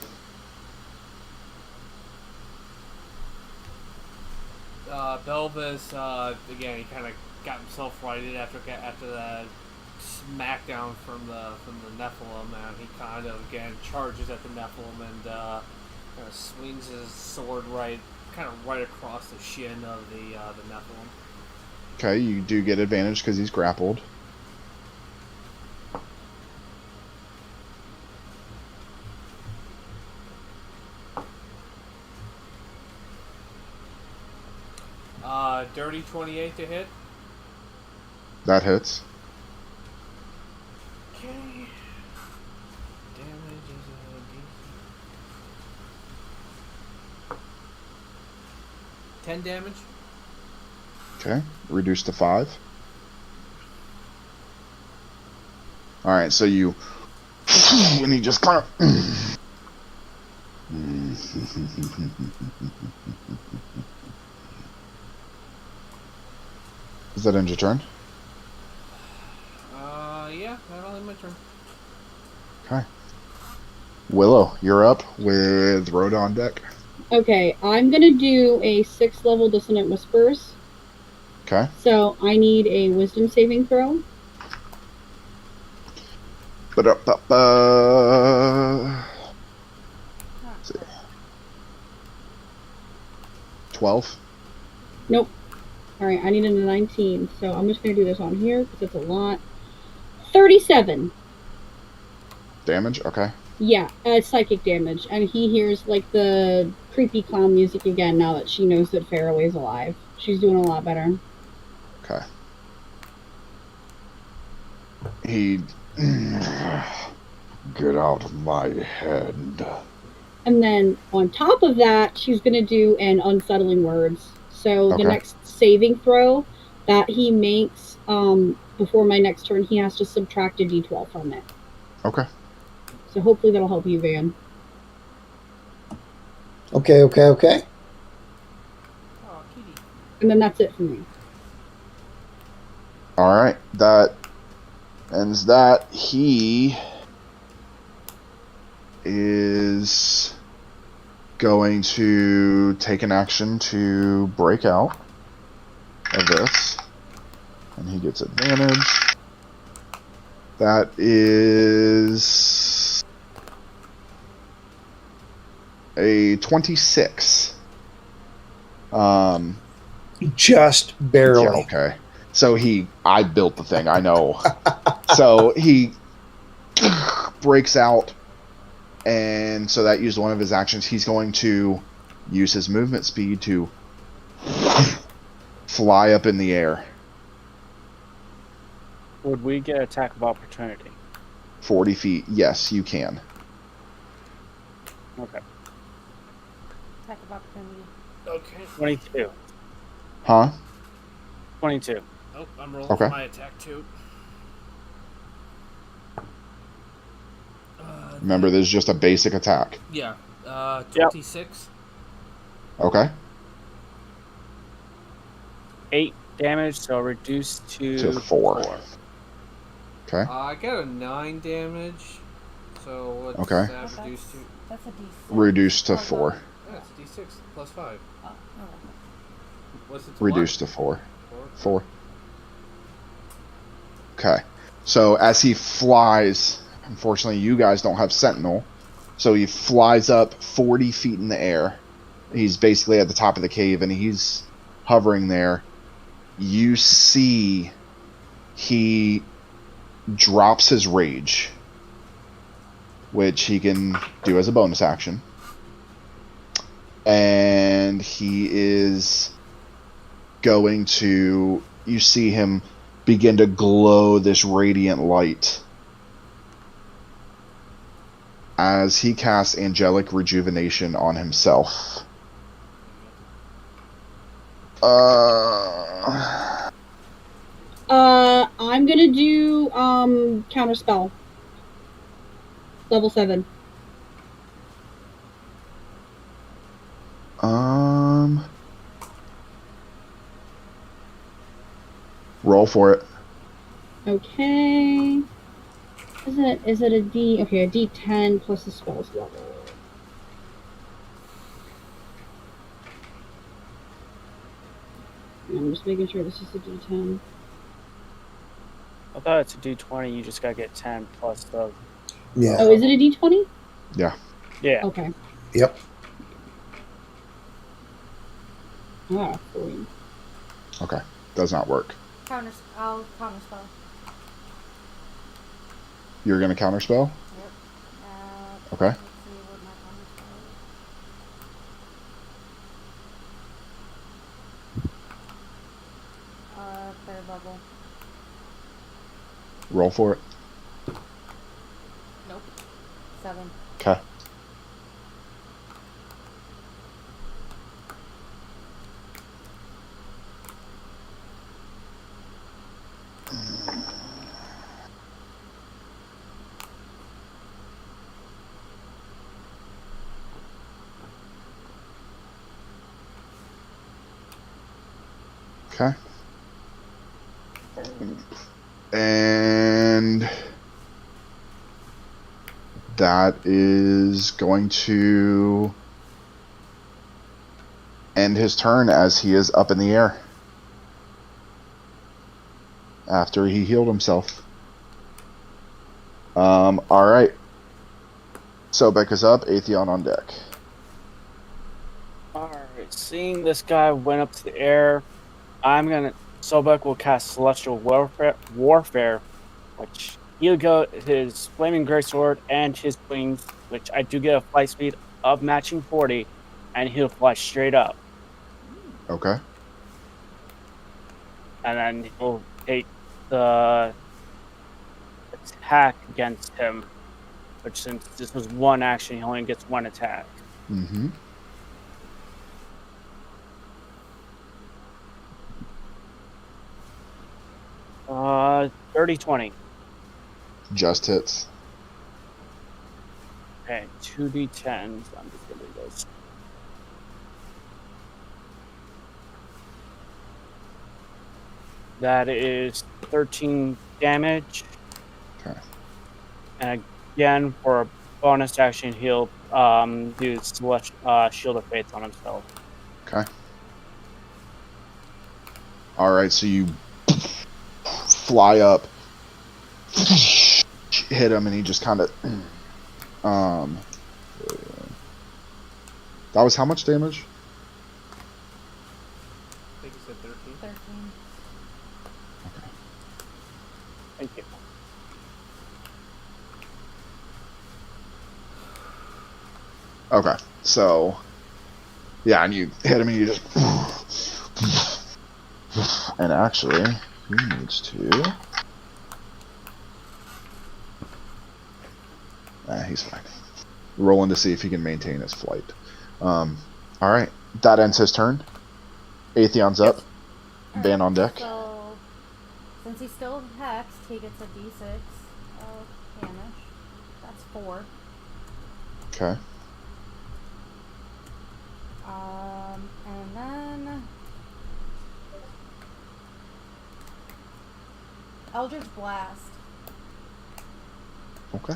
Belvis, again, he kind of got himself righted after that smackdown from the Nephilim, and he kind of again charges at the Nephilim and kind of swings his sword right across the shin of the Nephilim. Okay, you do get advantage because he's grappled. Dirty 28 to hit. That hits. Okay. Damage is a 10 damage. Okay, reduced to 5. Alright, so you... and he just kind of... Is that end your turn? Yeah, that'll end my turn. Okay. Willow, you're up with Rhoda on deck. Okay, I'm gonna do a 6th level Dissonant Whispers. Okay. So I need a Wisdom saving throw. Ba-da-ba-ba. 12. Nope. Alright, I need a 19, so I'm just gonna do this on here because it's a lot. 37. Damage? Okay. Yeah, psychic damage. And he hears like the creepy clown music again now that she knows that Faraway's alive. She's doing a lot better. Okay. He. Get out of my head. And then on top of that, she's going to do an Unsettling Words. So the Okay. next saving throw that he makes before my next turn, he has to subtract a d12 from it. Okay. So hopefully that'll help you, Van. Okay. Oh, kitty. And then that's it for me. All right. That ends that. He is going to take an action to break out of this. And he gets advantage. That is a 26. Just barely. Yeah, okay. So I built the thing, I know. So he breaks out, and so that used one of his actions. He's going to use his movement speed to fly up in the air. Would we get attack of opportunity? 40 feet. Yes, you can. Okay. Attack of opportunity. Okay. 22. Huh? 22. Oh, I'm rolling Okay. for my attack too. Remember, this is just a basic attack. Yeah. 26. Okay. 8 damage, so reduced To to 4. Okay. I got a 9 damage. So what's Okay. that reduced to? That's a D6. Reduced to 4. Yeah, it's D6 plus 5. Oh, okay. What's it to Reduced to 4. 4? 4. Okay. So as he flies, unfortunately you guys don't have Sentinel, so he flies up 40 feet in the air. He's basically at the top of the cave and he's hovering there. You see he drops his rage, which he can do as a bonus action. And he is going to, you see him begin to glow this radiant light as he casts Angelic Rejuvenation on himself. I'm gonna do Counterspell. Level 7. Roll for it. Okay. Is it a D? Okay, a D10 plus the spell's level. I'm just making sure this is a D10. I thought it's a D20, you just gotta get 10 plus the... Yeah. Oh, is it a D20? Yeah. Yeah. Okay. Yep. Ah, 3. Okay. Does not work. I'll counterspell. You're going to counterspell? Yep. Okay. Let's see what my counterspell is. Third level. Roll for it. Nope. 7. Okay. Okay. And that is going to end his turn as he is up in the air after he healed himself. All right. Sobek is up. Atheon on deck. Alright, seeing this guy went up to the air, Sobek will cast Celestial Warfare, which he'll go his Flaming Greatsword and his wings, which I do get a flight speed of matching 40, and he'll fly straight up. Okay. And then he'll take the attack against him, which since this was one action, he only gets one attack. Mm-hmm. Uh, 30-20. Just hits. Okay, 2d10s. I'm just gonna do this. That is 13 damage. Okay. And again, for a bonus action, he'll do Shield of Faith on himself. Okay. All right, so you fly up, hit him, and he just kind of that was how much damage? I think you said 13. 13. Thank you. Okay, so yeah, and you hit him, and you just and actually he needs to. He's fine. Rolling to see if he can maintain his flight. All right, that ends his turn. Atheon's up. Van on deck. So, since he's still hexed, he gets a d6 of damage. That's 4. Okay. And then Eldritch Blast. Okay.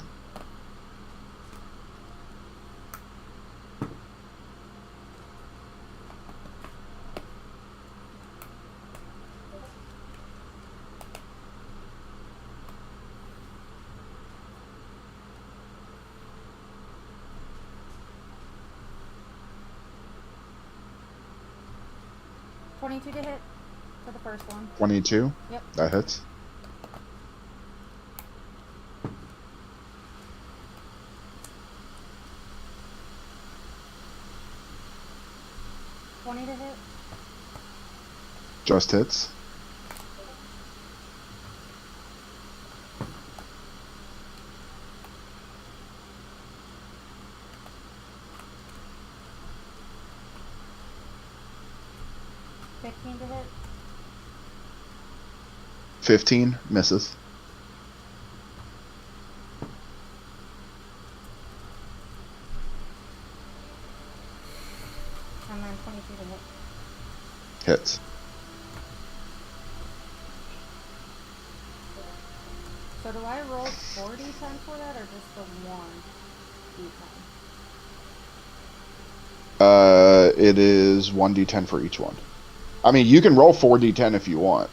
$22 to hit for the first one. 22. Yep. That hits. $20 to hit. Just hits. $15 to hit. 15 misses. And then 22 to hit. Hits. So do I roll 4d10 for that, or just the 1d10? It is 1d10 for each one. I mean, you can roll 4d10 if you want,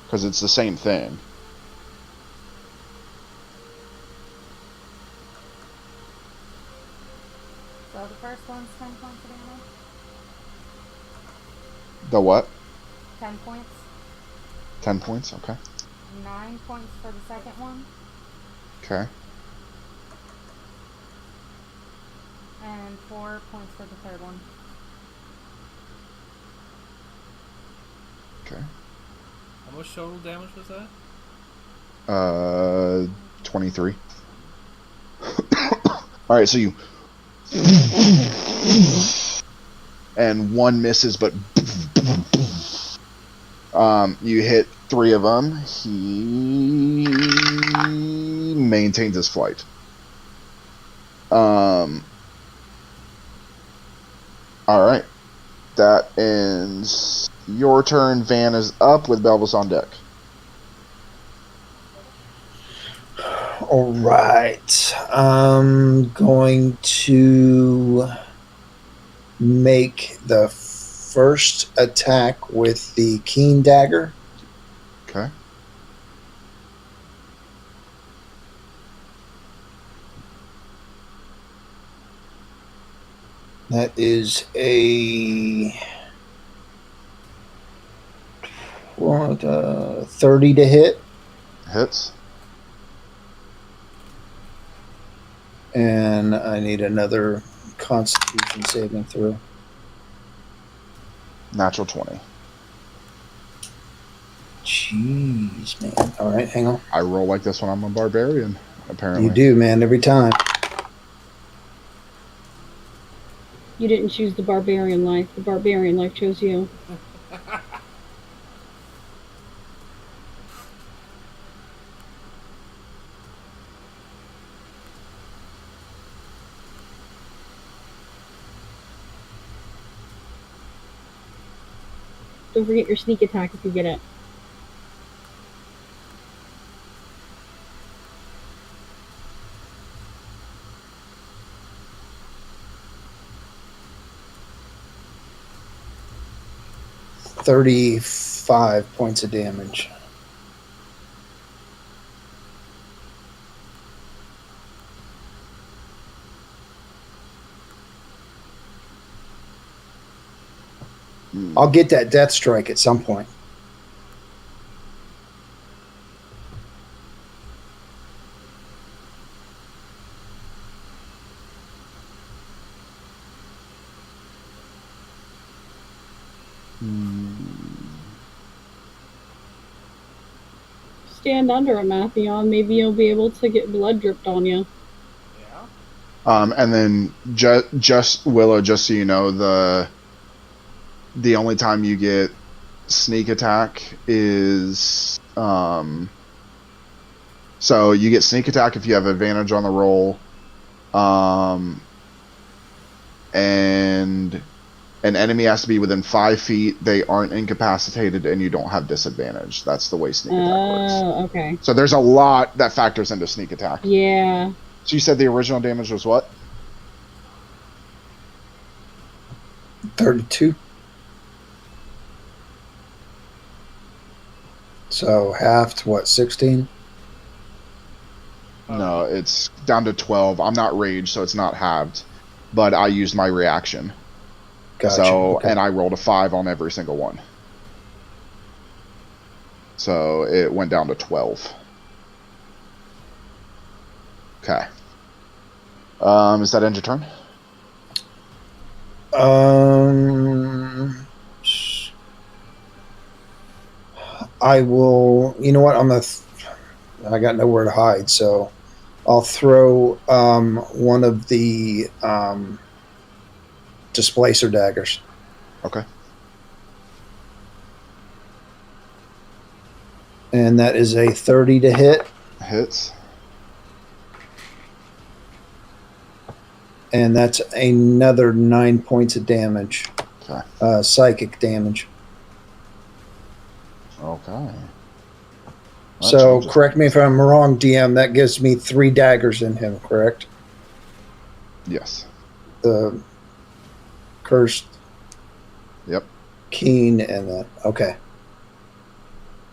because it's the same thing. So the first one's 10 points of damage. The what? 10 points. 10 points? Okay. 9 points for the second one. Okay. And 4 points for the third one. Okay. How much total damage was that? 23. All right, so you and one misses, but you hit 3 of them. He maintains his flight. All right, that ends Your turn. Van is up with Belvis on deck. All right. I'm going to make the first attack with the keen dagger. Okay. That is a 30 to hit. Hits. And I need another Constitution saving throw. Natural 20. Jeez, man. All right, hang on. I roll like this when I'm a barbarian, apparently. You do, man, every time. You didn't choose the barbarian life. The barbarian life chose you. Don't forget your sneak attack if you get it. $35 points of damage. I'll get that death strike at some point. Stand under him, Atheon. Maybe you'll be able to get blood dripped on you. And then just Willow, just so you know, the only time you get sneak attack is so you get sneak attack if you have advantage on the roll, and an enemy has to be within 5 feet. They aren't incapacitated, and you don't have disadvantage. That's the way sneak attack works. Oh, okay. So there's a lot that factors into sneak attack. Yeah. So you said the original damage was what? 32. So half to what, 16? No, it's down to 12. I'm not raged, so it's not halved. But I used my reaction. Gotcha. So, okay. and I rolled a 5 on every single one. So it went down to 12. Okay. Is that end your turn? I will. You know what? I got nowhere to hide, so I'll throw one of the displacer daggers. Okay. And that is a 30 to hit. Hits. And that's another 9 points of damage. Okay. Psychic damage. Okay. So, correct me if I'm wrong, DM. That gives me 3 daggers in him, correct? Yes. The cursed. Yep. Keen and the. Okay.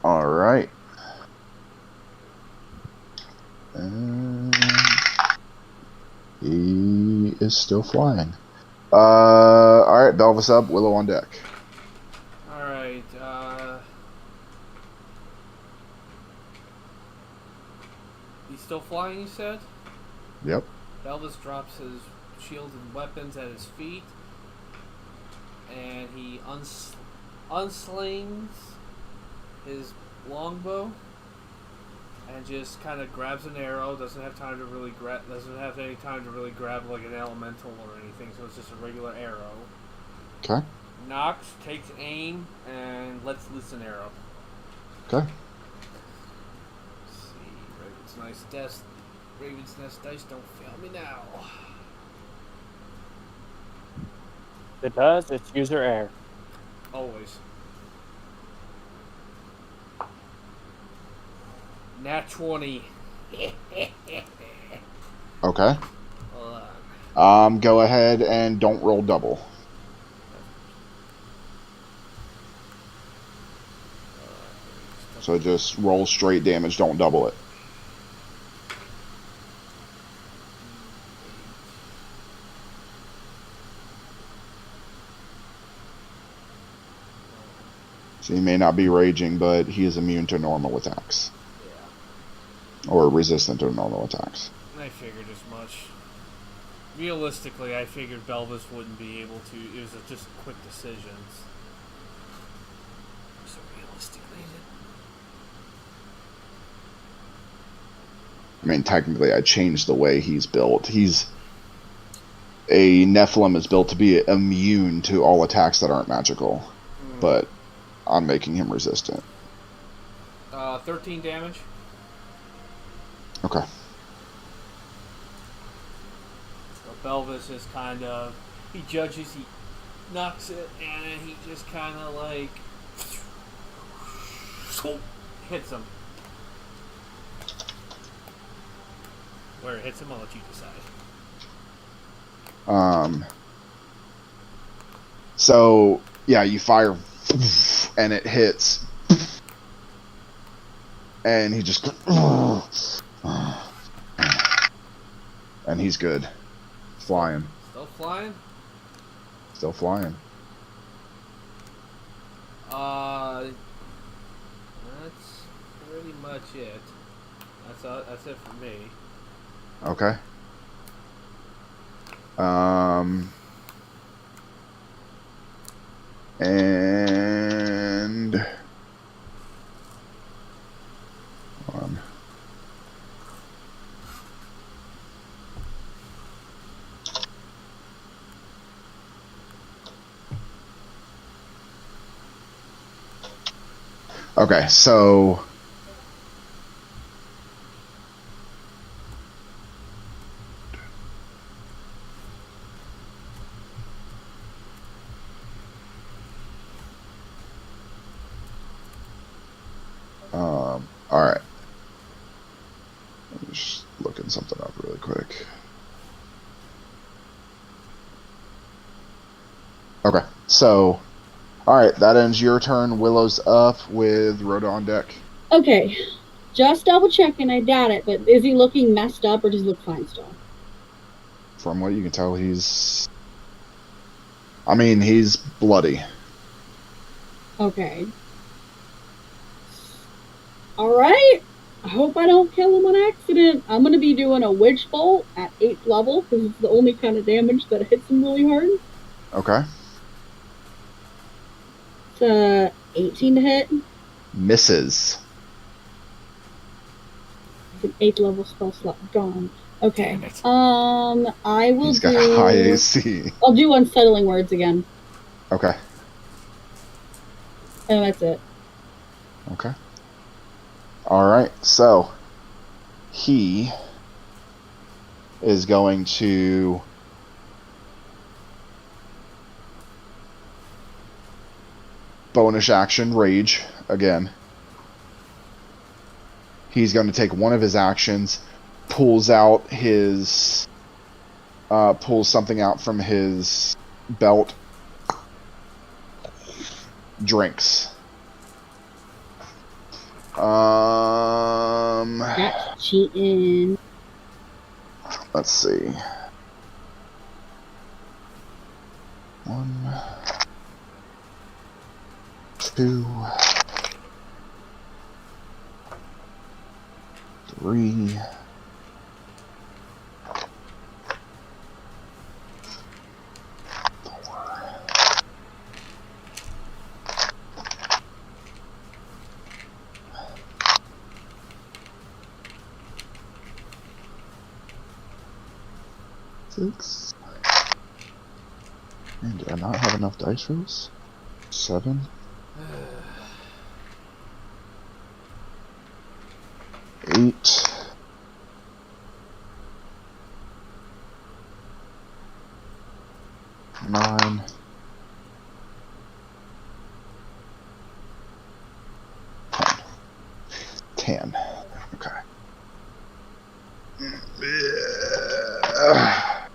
All right. He is still flying. All right, Belvis up, Willow on deck. All right. He's still flying, you said? Yep. Belvis drops his shield and weapons at his feet, and he unslings his longbow and just kind of grabs an arrow. Doesn't have time to really doesn't have any time to really grab like an elemental or anything. So it's just a regular arrow. Okay. Knocks, takes aim, and lets loose an arrow. Okay. Let's see, Raven's Nest dice don't fail me now. It does. It's user error. Always. Nat 20. Okay. Hold on. Go ahead and don't roll double. So just roll straight damage, don't double it. So he may not be raging, but he is immune to normal attacks. Yeah. Or resistant to normal attacks. I figured as much. Realistically, I figured Belvis wouldn't be able to. It was just quick decisions. So realistically, I mean, technically, I changed the way he's built. A Nephilim is built to be immune to all attacks that aren't magical. But I'm making him resistant. 13 damage. Okay. So Belvis is kind of, he judges, he knocks it, and then he just kind of like hits him. Where it hits him, I'll let you decide. So yeah, you fire, and it hits, and he just, and he's good, flying. Still flying? Still flying. That's pretty much it. That's it for me. Okay. And hold on. Okay, so all right. I'm just looking something up really quick. Okay, so all right, that ends your turn. Willow's up with Rhoda on deck. Okay, just double checking. I doubt it, but is he looking messed up or does he look fine still? From what you can tell, he's bloody. Okay. Alright. I hope I don't kill him on accident. I'm going to be doing a Witch Bolt at 8th level because it's the only kind of damage that hits him really hard. Okay. It's 18 to hit. Misses. It's an 8th level spell slot gone. Okay. Damn it. I will He's got high AC. I'll do Unsettling Words again. Okay. And that's it. Okay. Alright, so he is going to bonus action rage again. He's going to take one of his actions, pulls something out from his belt, drinks. That's cheating. Let's see. 1, 2, 3. 6. Man, did I not have enough dice rolls? 7. 8. 9. 10. That.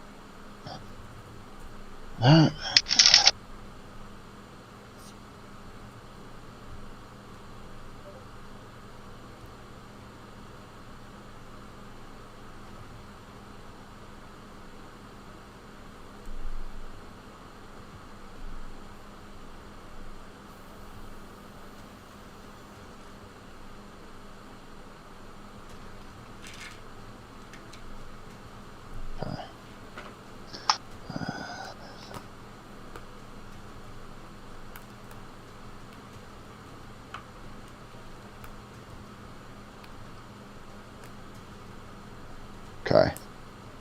Okay.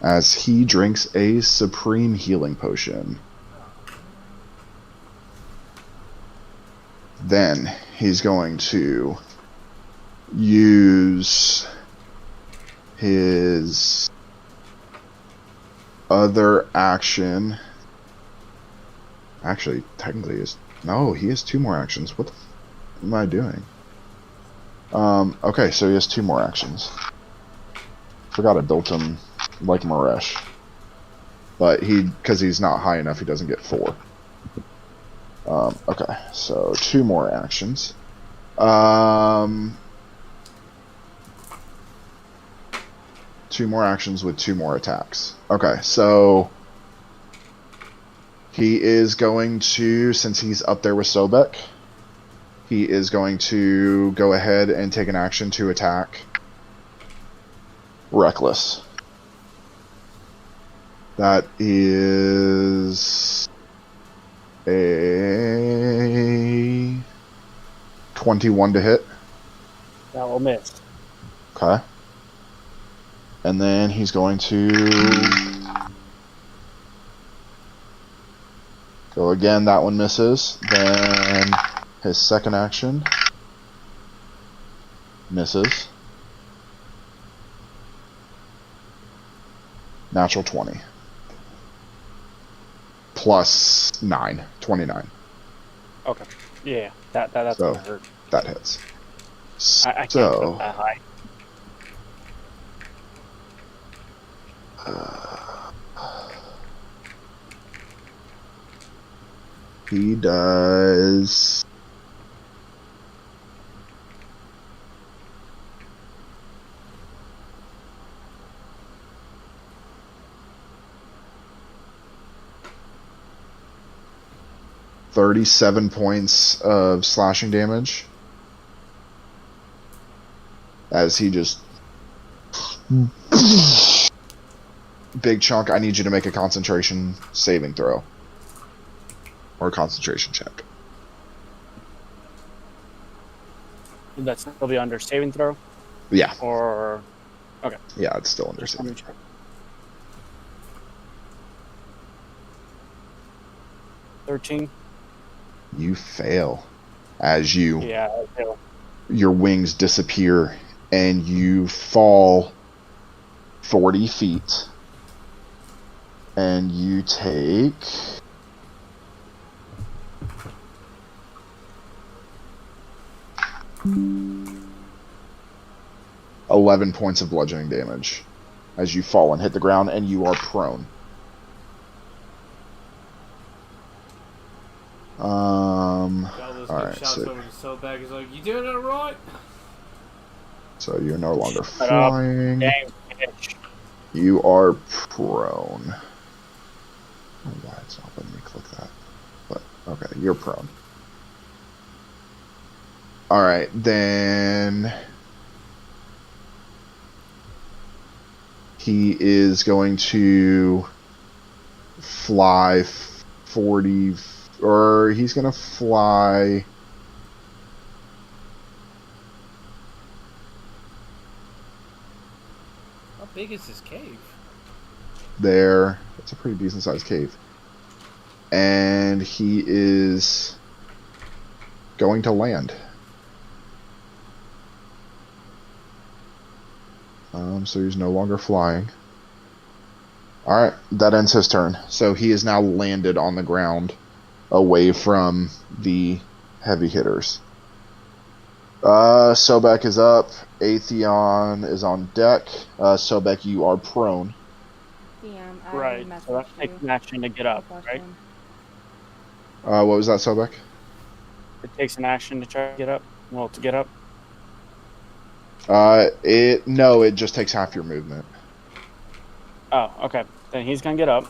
As he drinks a supreme healing potion. Then he's going to use his other action. Actually, technically, he has 2 more actions. What the am I doing? Okay, so he has 2 more actions. Forgot I built him like Maresh. But because he's not high enough, he doesn't get 4. Okay, so 2 more actions. 2 more actions with 2 more attacks. Okay, so he is going to, since he's up there with Sobek, he is going to go ahead and take an action to attack Reckless. That is a 21 to hit. That will miss. Okay. And then he's going to go again. That one misses. Then his second action misses. Natural 20. Plus 9. 29. Okay. Yeah, that's So, gonna hurt. that hits. I can't So, put that high. he does 37 points of slashing damage as he just big chunk. I need you to make a concentration saving throw or a concentration check. Would that still be under saving throw? Yeah, Or okay. yeah, it's still under Just let me saving. check. 13. You fail as Yeah, I feel. your wings disappear and you fall 40 feet and you take 11 points of bludgeoning damage as you fall and hit the ground and you are prone. Alright, Shouts over to Sobek. He's like, "You doing it right?" so you're no longer Shut up. flying. Dang bitch. You are prone. I don't know why it's not letting me click that. But, okay, you're prone. Alright, then he is going to fly 40, or he's going to fly How big is this cave? there. It's a pretty decent sized cave. And he is going to land. So he's no longer flying. Alright, that ends his turn. So he is now landed on the ground away from the heavy hitters. Sobek is up. Atheon is on deck. Sobek, you are prone. Yeah. Right. So that messaged takes you an action to get up, the right? question. What was that, Sobek? It takes an action to try to get up. Well, to get up. It just takes half your movement. Oh, okay. Then he's gonna get up.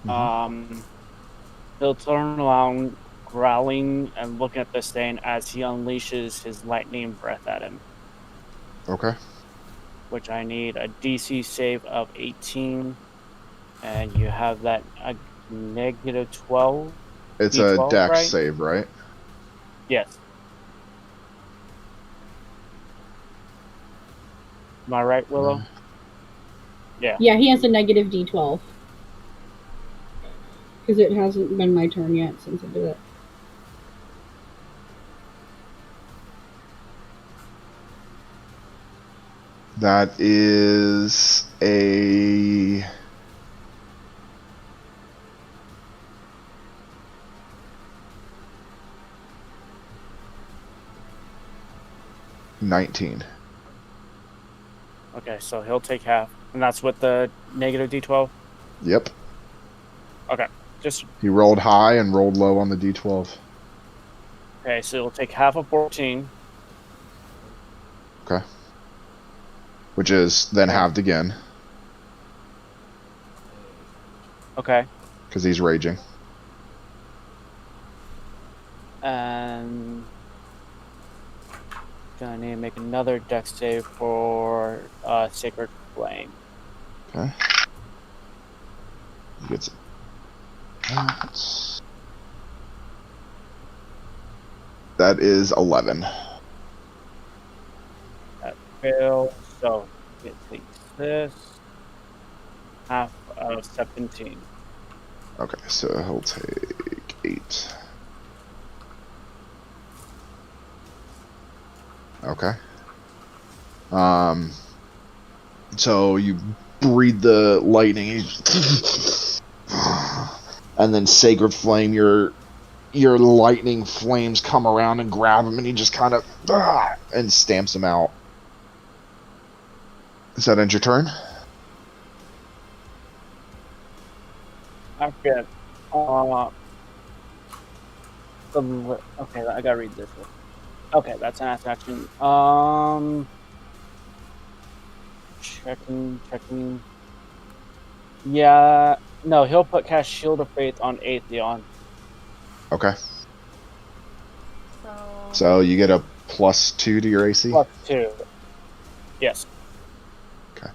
Mhm. He'll turn around, growling and looking at this thing as he unleashes his lightning breath at him. Okay. Which I need a DC save of 18, and you have that negative 12. It's a D12, dex right? save, right? Yes. Am I right, Willow? Yeah. Yeah, he has a negative D12. Because it hasn't been my turn yet since I did it. That is a 19. Okay, so he'll take half, and that's with the negative D12. Yep. Okay, just He rolled high and rolled low on the D12. okay. So he'll take half of 14. Okay. Which is then Okay. halved again Okay, because he's raging. and gonna need to make another dex save for Sacred Flame. Okay. He gets it. That is 11. That fails, so it takes this half of 17. Okay, so he'll take 8. Okay. So you breathe the lightning, and then Sacred Flame, your lightning flames come around and grab him, and he just kind of and stamps him out. Does that end your turn? I forget. Okay, I gotta read this one. Okay, that's an action. Checking. Yeah, no, he'll cast Shield of Faith on Atheon. Okay. So So you get a +2 to your AC? +2. Yes. Okay.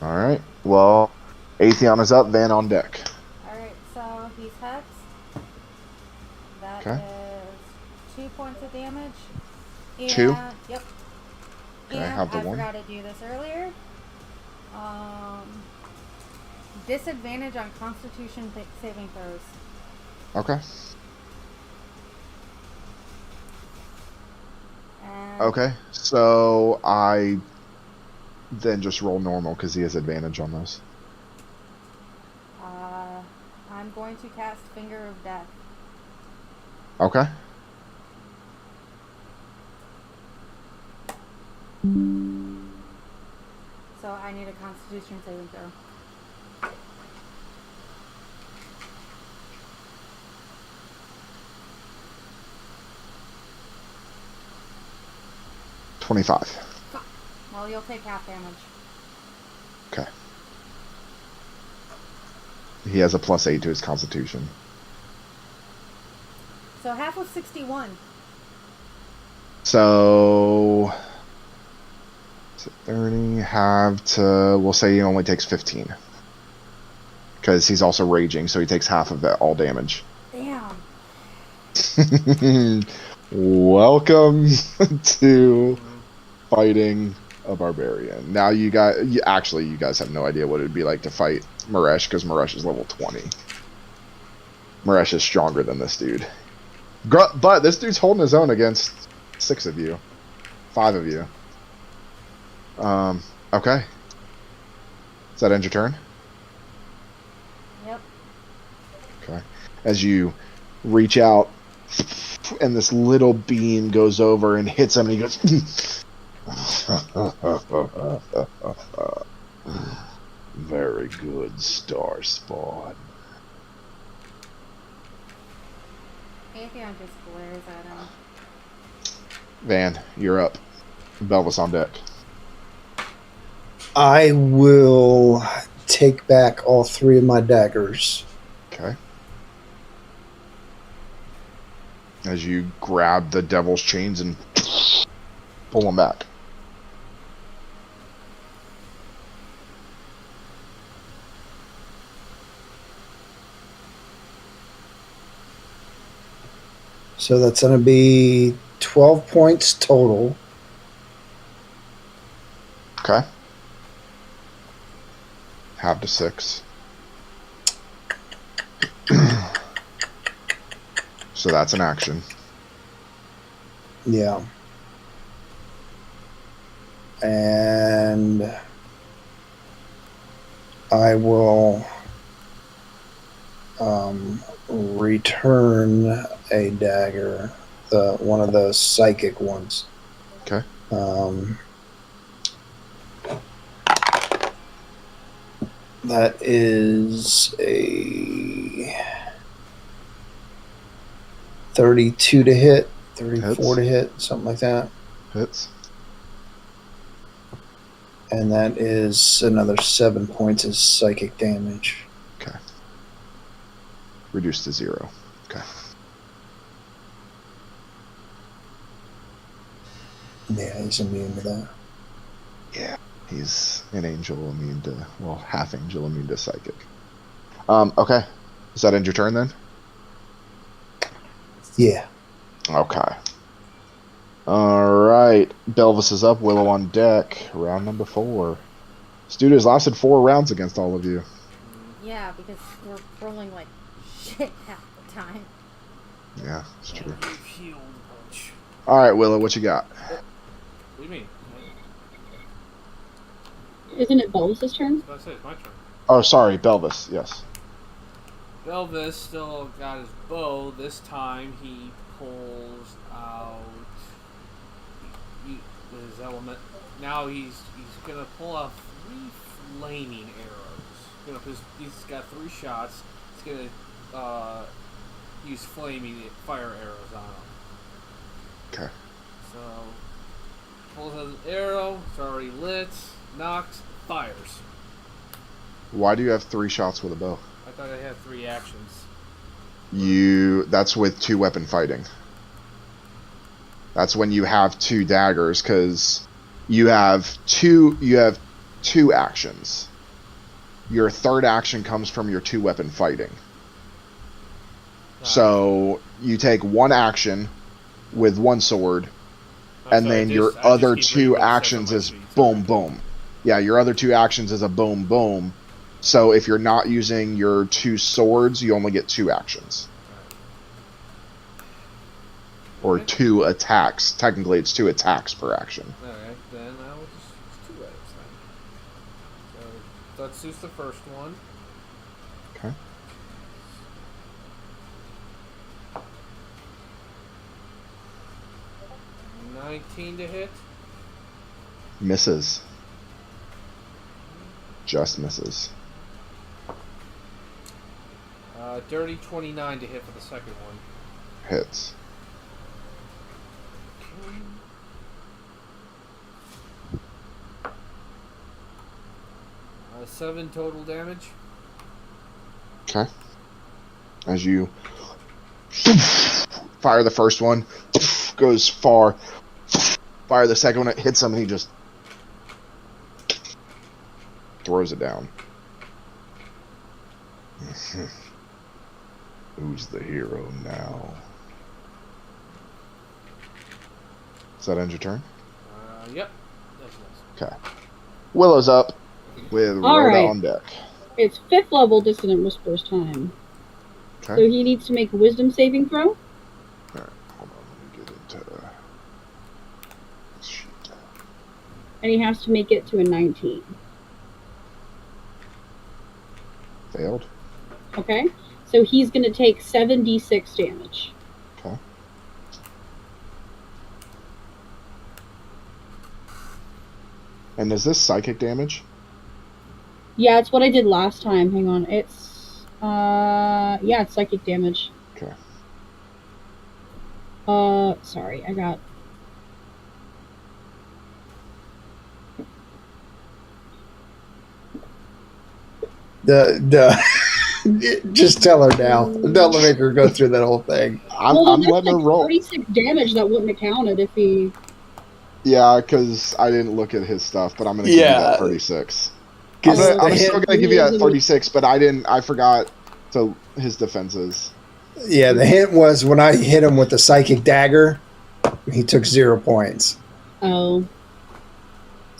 Alright. Well, Atheon is up, Van on deck. alright, so he's hexed. That Okay. is 2 points of damage. And, 2? Yep. Okay, And have the I 1. forgot to do this earlier. Disadvantage on Constitution saving throws. Okay. And Okay. So I then just roll normal because he has advantage on those. I'm going to cast Finger of Death. Okay. So I need a Constitution saving throw. $25. Well, you'll take half damage. Okay. He has a +8 to his constitution. So half of 61. So 30, have to, we'll say he only takes 15. Because he's also raging, so he takes half of it, all damage. Damn. Welcome to fighting a barbarian. Now you guys have no idea what it'd be like to fight Maresh, because Maresh is level 20. Maresh is stronger than this dude. But this dude's holding his own against 6 of you. 5 of you. Okay. Does that end your turn? Yep. Okay. As you reach out, and this little beam goes over and hits him, and he goes, very good, Star Spawn. Atheon just glares at him. Van, you're up. Belvis on deck. I will take back all 3 of my daggers. Okay. As you grab the devil's chains and pull them back. So that's going to be 12 points total. Okay. Half to 6. So that's an action. Yeah. And I will return a dagger, one of the psychic ones. Okay. That is a 32 to hit, 34 Hits. to hit, something like that. Hits. And that is another 7 points of psychic damage. Okay. Reduced to 0. Okay. Yeah, he's immune to that. Yeah. He's an angel immune to, well, half angel immune to psychic. Okay. Does that end your turn then? Yeah. Okay. Alright. Belvis is up, Willow on deck. Round number 4. Studio's lasted 4 rounds against all of you. Yeah, because we're rolling like shit half the time. Yeah, it's true. You've healed a bunch. Alright, Willow, what you got? What do you mean? Isn't it Belvis' turn? I was about to say, it's my turn. Oh, sorry, Belvis, yes. Belvis still got his bow. This time he pulls out his element. Now he's gonna pull out 3 flaming arrows. He's got 3 shots. He's gonna use flaming fire arrows on them. Okay. So pulls out an arrow. It's already lit. Knocks. Fires. Why do you have 3 shots with a bow? I thought I had 3 actions. That's with 2 weapon fighting. That's when you have 2 daggers, because you have 2 actions. Your 3rd action comes from your 2 weapon fighting. So you take 1 action with 1 sword, and then your other 2 actions is boom boom. Yeah, your other 2 actions is a boom boom. So if you're not using your 2 swords, you only get 2 actions. Or 2 attacks. Technically, it's 2 attacks per action. Alright, then I will just 2 edits then. So let's use the first one. Okay. $19 to hit. Misses. Just misses. Dirty 29 to hit for the second one. Hits. 7 total damage. Okay. As you fire the first one, goes far. Fire the second one, it hits him, and he just throws it down. Who's the hero now? Does that end your turn? Yep. That's nice. Okay. Willow's up with All Rhoda right. on deck. It's 5th level Dissonant Whisper's time. Okay. So he needs to make a wisdom saving throw. Alright, hold on, let me get into this sheet. And he has to make it to a 19. Failed. Okay? So he's going to take 7d6 damage. Okay. And is this psychic damage? Yeah, it's what I did last time. Hang on. It's, yeah, it's psychic damage. Okay. Sorry, I got... Just tell her now. Don't make her go through that whole thing. I'm letting her roll. 36 damage that wouldn't have counted if he... Yeah, because I didn't look at his stuff, but I'm going to give you that 36. I'm still going to give you that 36, but I forgot his defenses. Yeah, the hint was when I hit him with the psychic dagger, he took 0 points. Oh.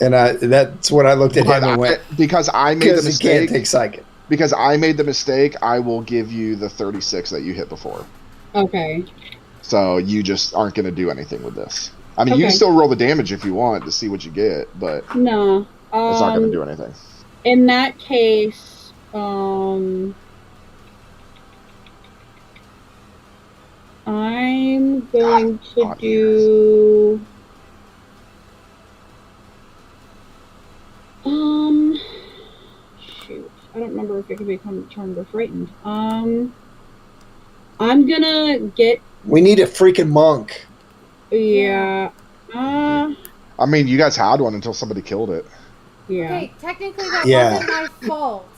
And that's what I looked at him and went, because I made the mistake. He can't take psychic. Because I made the mistake, I will give you the 36 that you hit before. Okay. So you just aren't going to do anything with this. I mean, you can still roll the damage if you want to see what you get, but no, it's not going to do anything. In that case, I'm going to do... Shoot. I don't remember if it can become charmed or frightened. I'm gonna get... We need a freaking monk. Yeah. I mean, you guys had one until somebody killed it. Yeah. Okay, technically that Yeah. wasn't my fault.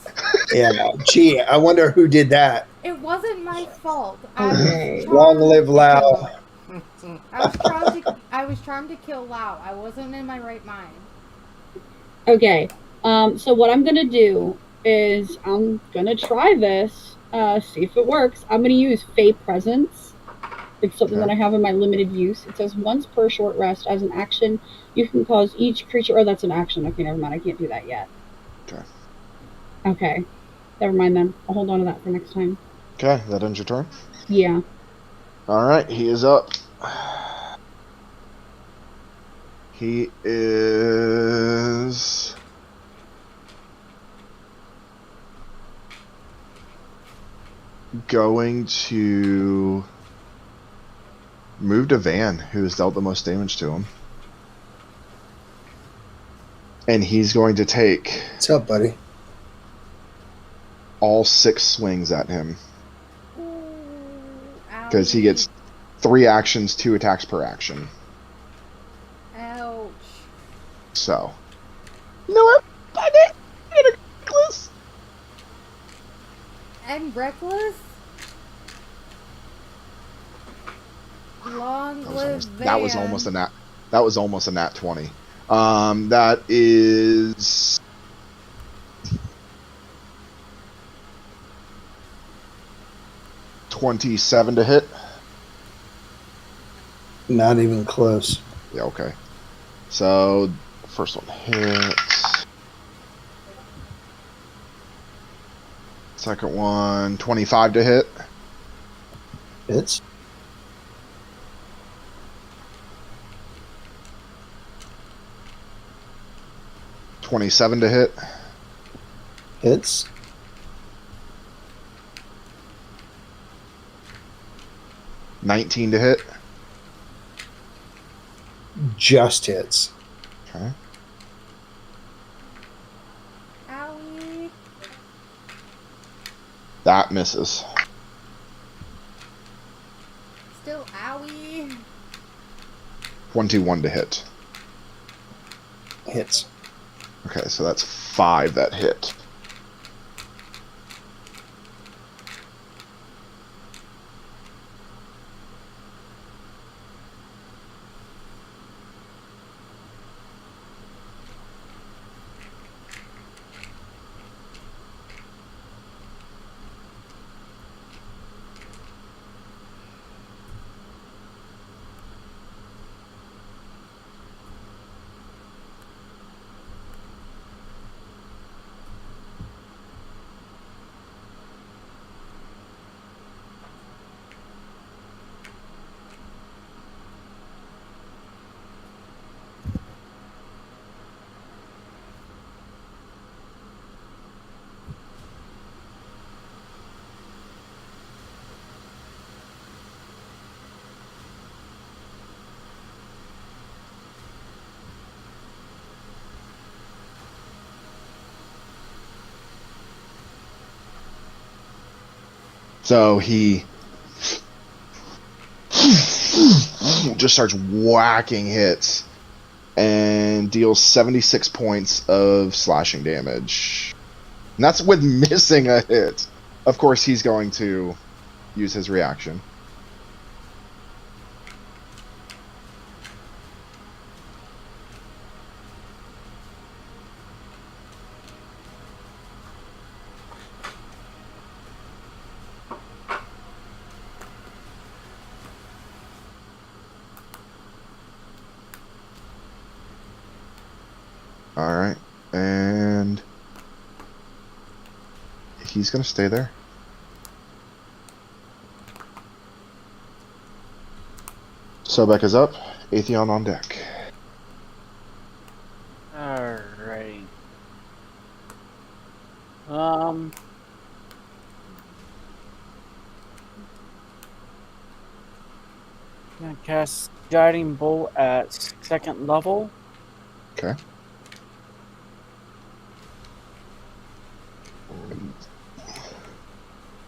Yeah. Gee, I wonder who did that. It wasn't my fault. Okay. Long live Lao. I was charmed to kill Lao. I wasn't in my right mind. Okay. So what I'm gonna do is I'm gonna try this, see if it works. I'm gonna use Fey Presence. It's something that I have in my limited use. It says once per short rest as an action, you can cause each creature... Oh, that's an action. Okay, never mind. I can't do that yet. Okay. Okay. Never mind then. I'll hold on to that for next time. Okay, that ends your turn? Yeah. Alright, he is up. He is... going to move to Van, who has dealt the most damage to him. And he's going to take... What's up, buddy? all 6 swings at him. Because he gets 3 actions, 2 attacks per action. Ouch. So. You know what? I did reckless. And reckless? Long live Van. That was almost a nat. That was almost a nat 20. That is 27 to hit. Not even close. Yeah, okay. So, first one hits. Second one, 25 to hit. Hits. $27 to hit. Hits. $19 to hit. Just hits. Okay. Owie. That misses. Still owie. 21 to hit. Hits. Okay, so that's 5 that hit. So he just starts whacking hits and deals 76 points of slashing damage. And that's with missing a hit. Of course, he's going to use his reaction. Alright, and he's going to stay there. Sobek is up, Atheon on deck. Alright. Gonna cast Guiding Bolt at 2nd level. Okay.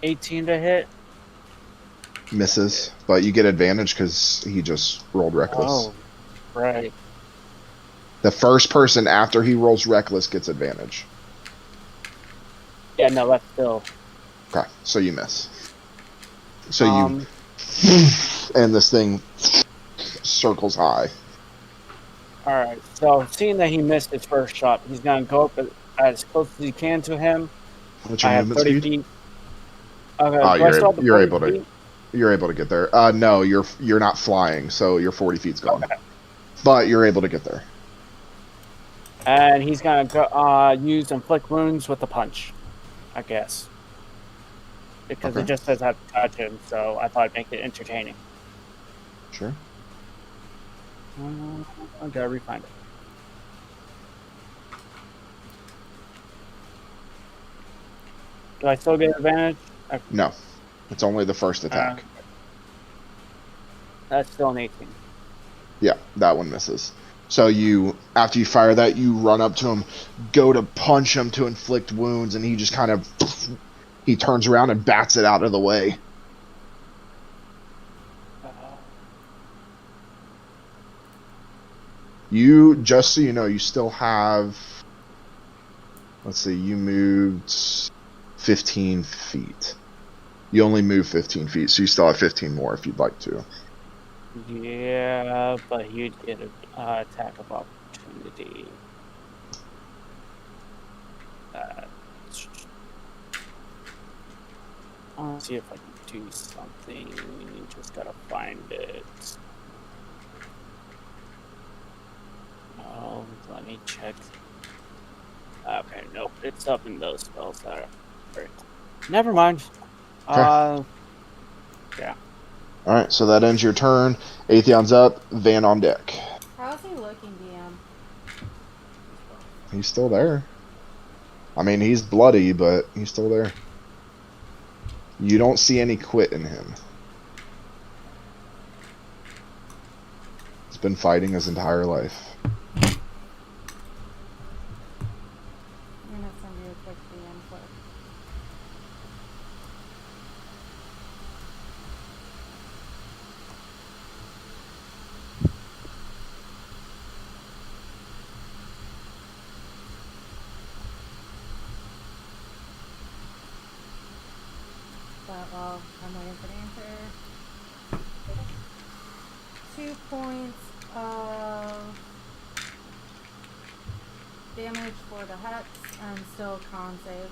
$18 to hit. Misses, but you get advantage because he just rolled reckless. Oh, right. The first person after he rolls reckless gets advantage. Yeah, no, that's still. Okay, so you miss. So you and this thing circles high. Alright, so seeing that he missed his first shot, he's gonna go up as close as he can to him. What's your I have movement 30 speed? feet. Okay, Oh, do I still have the you're 40 able to feet? you're able to get there. No, you're not flying, so your 40 feet's gone. Okay. But you're able to get there. And he's gonna go, use inflict wounds with a punch, I guess. Because it just says I have to touch him, so I thought I'd make it entertaining. Sure. I gotta refind it. Do I still get advantage? Okay. No, it's only the first attack. That's still an 18. Yeah, that one misses. So you, after you fire that, you run up to him, go to punch him to inflict wounds, and he just kind of, he turns around and bats it out of the way. You, just so you know, you still have, let's see, you moved 15 feet. You only move 15 feet, so you still have 15 more if you'd like to. Yeah, but you'd get an attack of opportunity. I'll see if I can do something. Just gotta find it. Oh, let me check. Okay, nope, it's up in those spells that are. Never mind. Okay. Yeah. Alright, so that ends your turn. Atheon's up, Van on deck. How's he looking, DM? He's still there. I mean, he's bloody, but he's still there. You don't see any quit in him. He's been fighting his entire life. I'm gonna send you a quick DM clip. But while I'm waiting for the answer, 2 points of damage for the hex and still con save.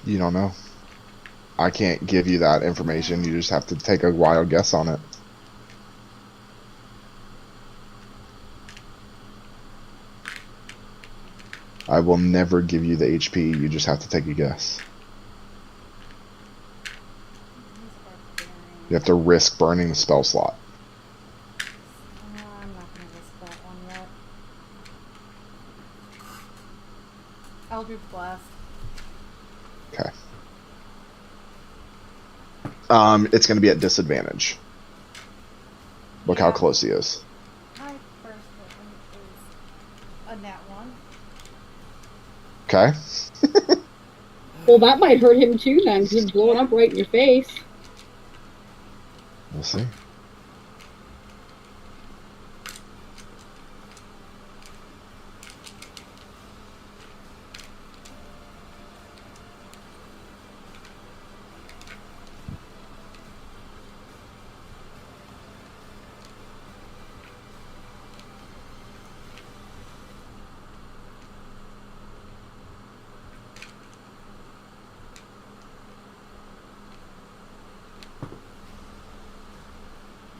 You don't know. I can't give you that information. You just have to take a wild guess on it. I will never give you the HP. You just have to take a guess. You have to risk burning the spell slot. I'm not gonna risk that one yet. Eldritch Blast. Okay. It's going to be at disadvantage. Look how Yeah. close he is. My first one is a nat 1. Okay. Well, that might hurt him too then, because it's blowing up right in your face. We'll see.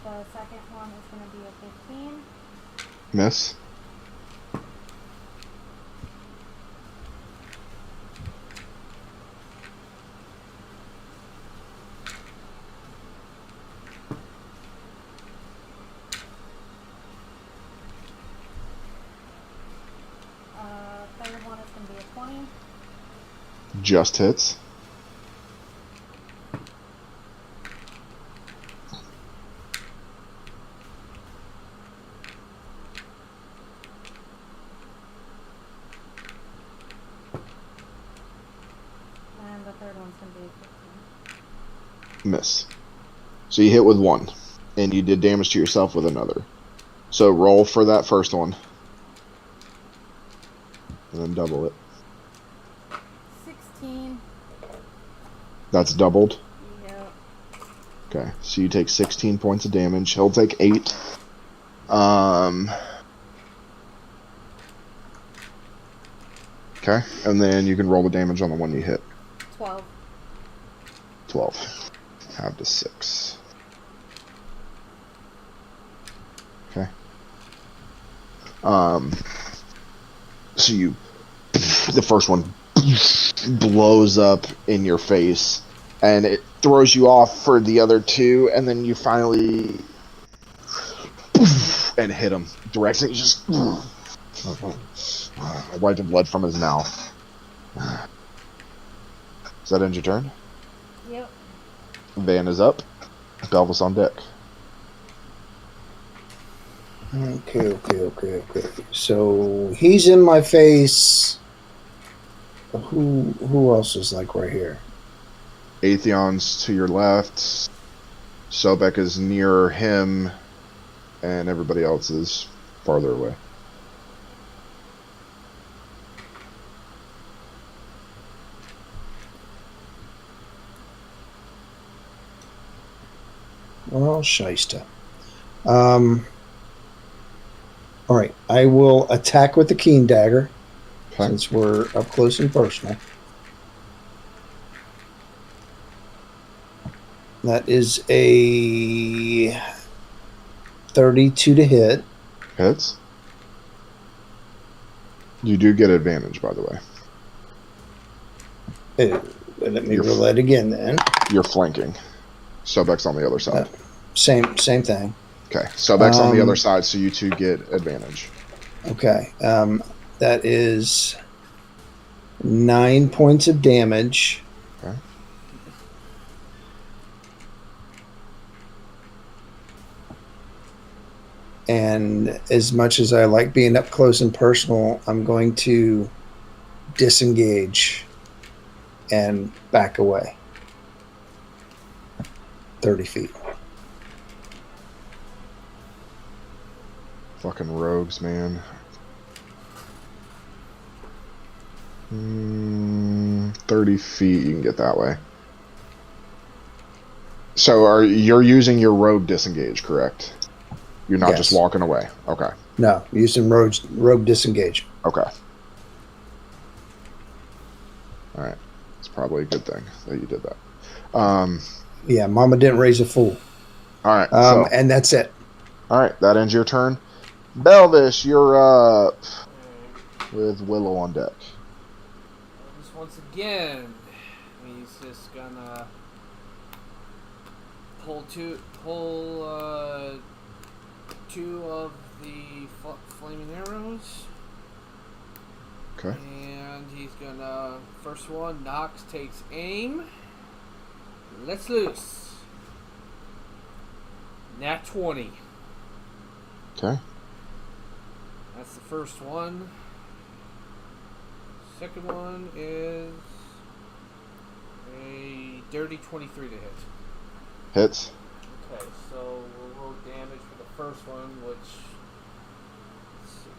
The second one is going to be a 15. Miss. Third one is going to be a 20. Just hits. And the third one's going to be a 15. Miss. So you hit with one, and you did damage to yourself with another. So roll for that first one, and then double it. 16. That's doubled. Yep. Okay, so you take 16 points of damage. He'll take 8. Okay, and then you can roll the damage on the one you hit. 12. 12. Have to 6. Okay. So you, the first one blows up in your face, and it throws you off for the other two, and then you finally and hit him directly. You just wiped the blood from his mouth. Does that end your turn? Yep. Van is up. Belvis on deck. Okay. So he's in my face. Who else is like right here? Atheon's to your left. Sobek is near him, and everybody else is farther away. Well, shyster. All right, I will attack with the keen dagger, Okay. since we're up close and personal. That is a 32 to hit. Hits. You do get advantage, by the way. Let me roll that again then. You're flanking. Sobek's on the other side. Same thing. Okay. Sobek's on the other side, so you two get advantage. Okay. That is 9 points of damage. Okay. And as much as I like being up close and personal, I'm going to disengage and back away 30 feet. Fucking rogues, man. 30 feet, you can get that way. So you're using your rogue disengage, correct? You're not just Yes. walking away. Okay. No, using rogue disengage. Okay. All right. It's probably a good thing that you did that. Yeah, Mama didn't raise a fool. All right. And that's it. All right. That ends your turn. Belvis, you're up with Willow on deck. Just once again, he's just gonna pull two of the flaming arrows. Okay. And he's gonna, first one, Nox takes aim. Let's loose. Nat 20. Okay. That's the first one. Second one is a dirty 23 to hit. Hits. Okay, so we'll roll damage for the first one, which... Let's see.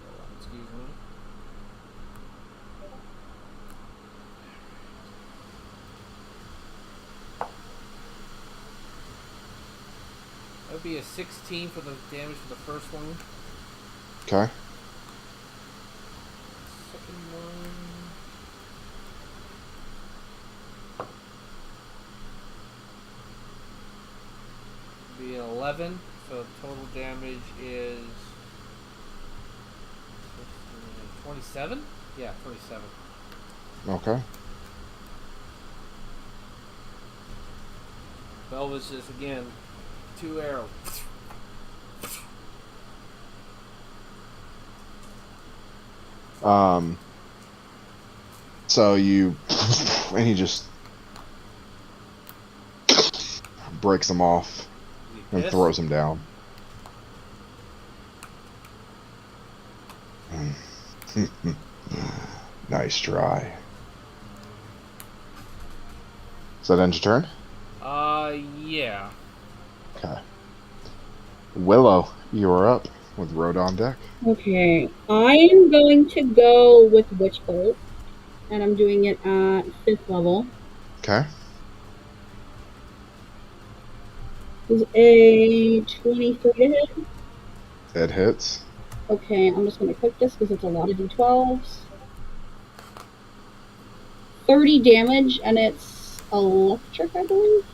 Hold on, excuse me. That would be a 16 for the damage for the first one. Okay. Second one... be an 11, so total damage is 27? Yeah, 27. Okay. Belvis is again 2 arrows. So you, and he just breaks them off and Yes. throws them down. Nice try. Is that end your turn? Yeah. Okay. Willow, you are up with Road on deck. Okay, I am going to go with Witch Bolt, and I'm doing it at 5th level. Okay. Is a 23 to hit. It hits. Okay, I'm just going to click this because it's a lot of d12s. 30 damage, and it's electric, I believe?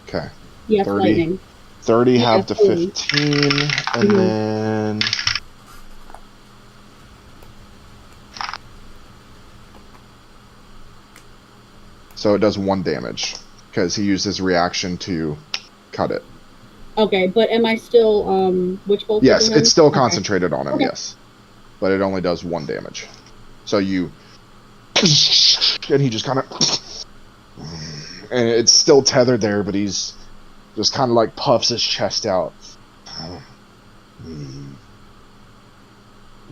Okay. Yes, 30. lightning. 30 Yeah, half to 30. 15, and then... So it does 1 damage, because he used his reaction to cut it. Okay, but am I still Witch Bolt? Yes, it's still Okay. concentrated on him, Okay. yes. But it only does 1 damage. So you... And he just kind of... And it's still tethered there, but he's just kind of like puffs his chest out.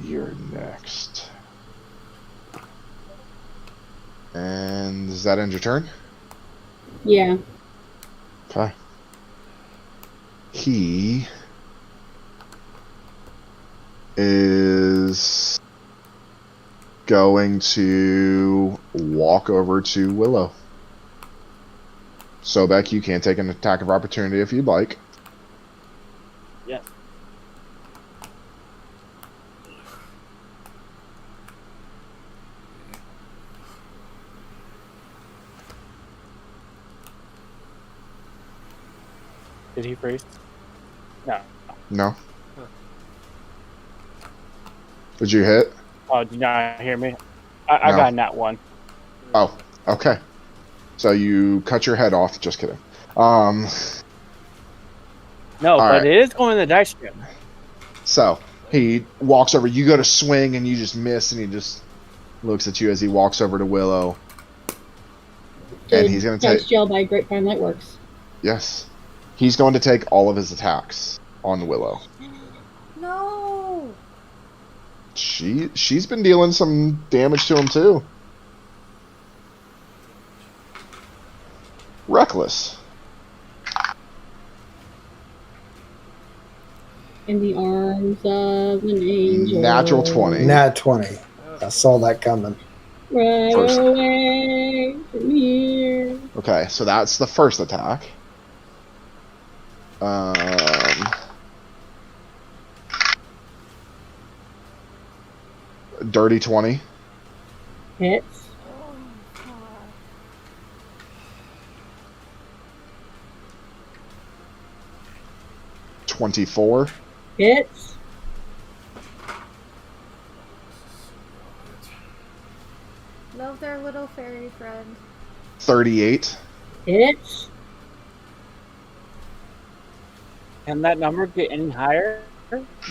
You're next. And does that end your turn? Yeah. Okay. He is going to walk over to Willow. Sobek, you can take an attack of opportunity if you'd like. Yes. Did he freeze? No. No? Did you hit? Oh, did you not hear me? I No. got that one. Oh, okay. So you cut your head off. Just kidding. No, All but right. it is going in the dice room. So he walks over. You go to swing and you just miss, and he just looks at you as he walks over to Willow. And he's going to Dice take... Jail by Grapevine Lightworks. Yes. He's going to take all of his attacks on Willow. No! She's been dealing some damage to him too. Reckless. In the arms of an angel. Natural 20. Nat 20. I saw that coming. Right First. away from here. Okay, so that's the first attack. Dirty 20. Hits. 24. Hits. Love their little fairy friend. 38. Hits. Can that number get any higher?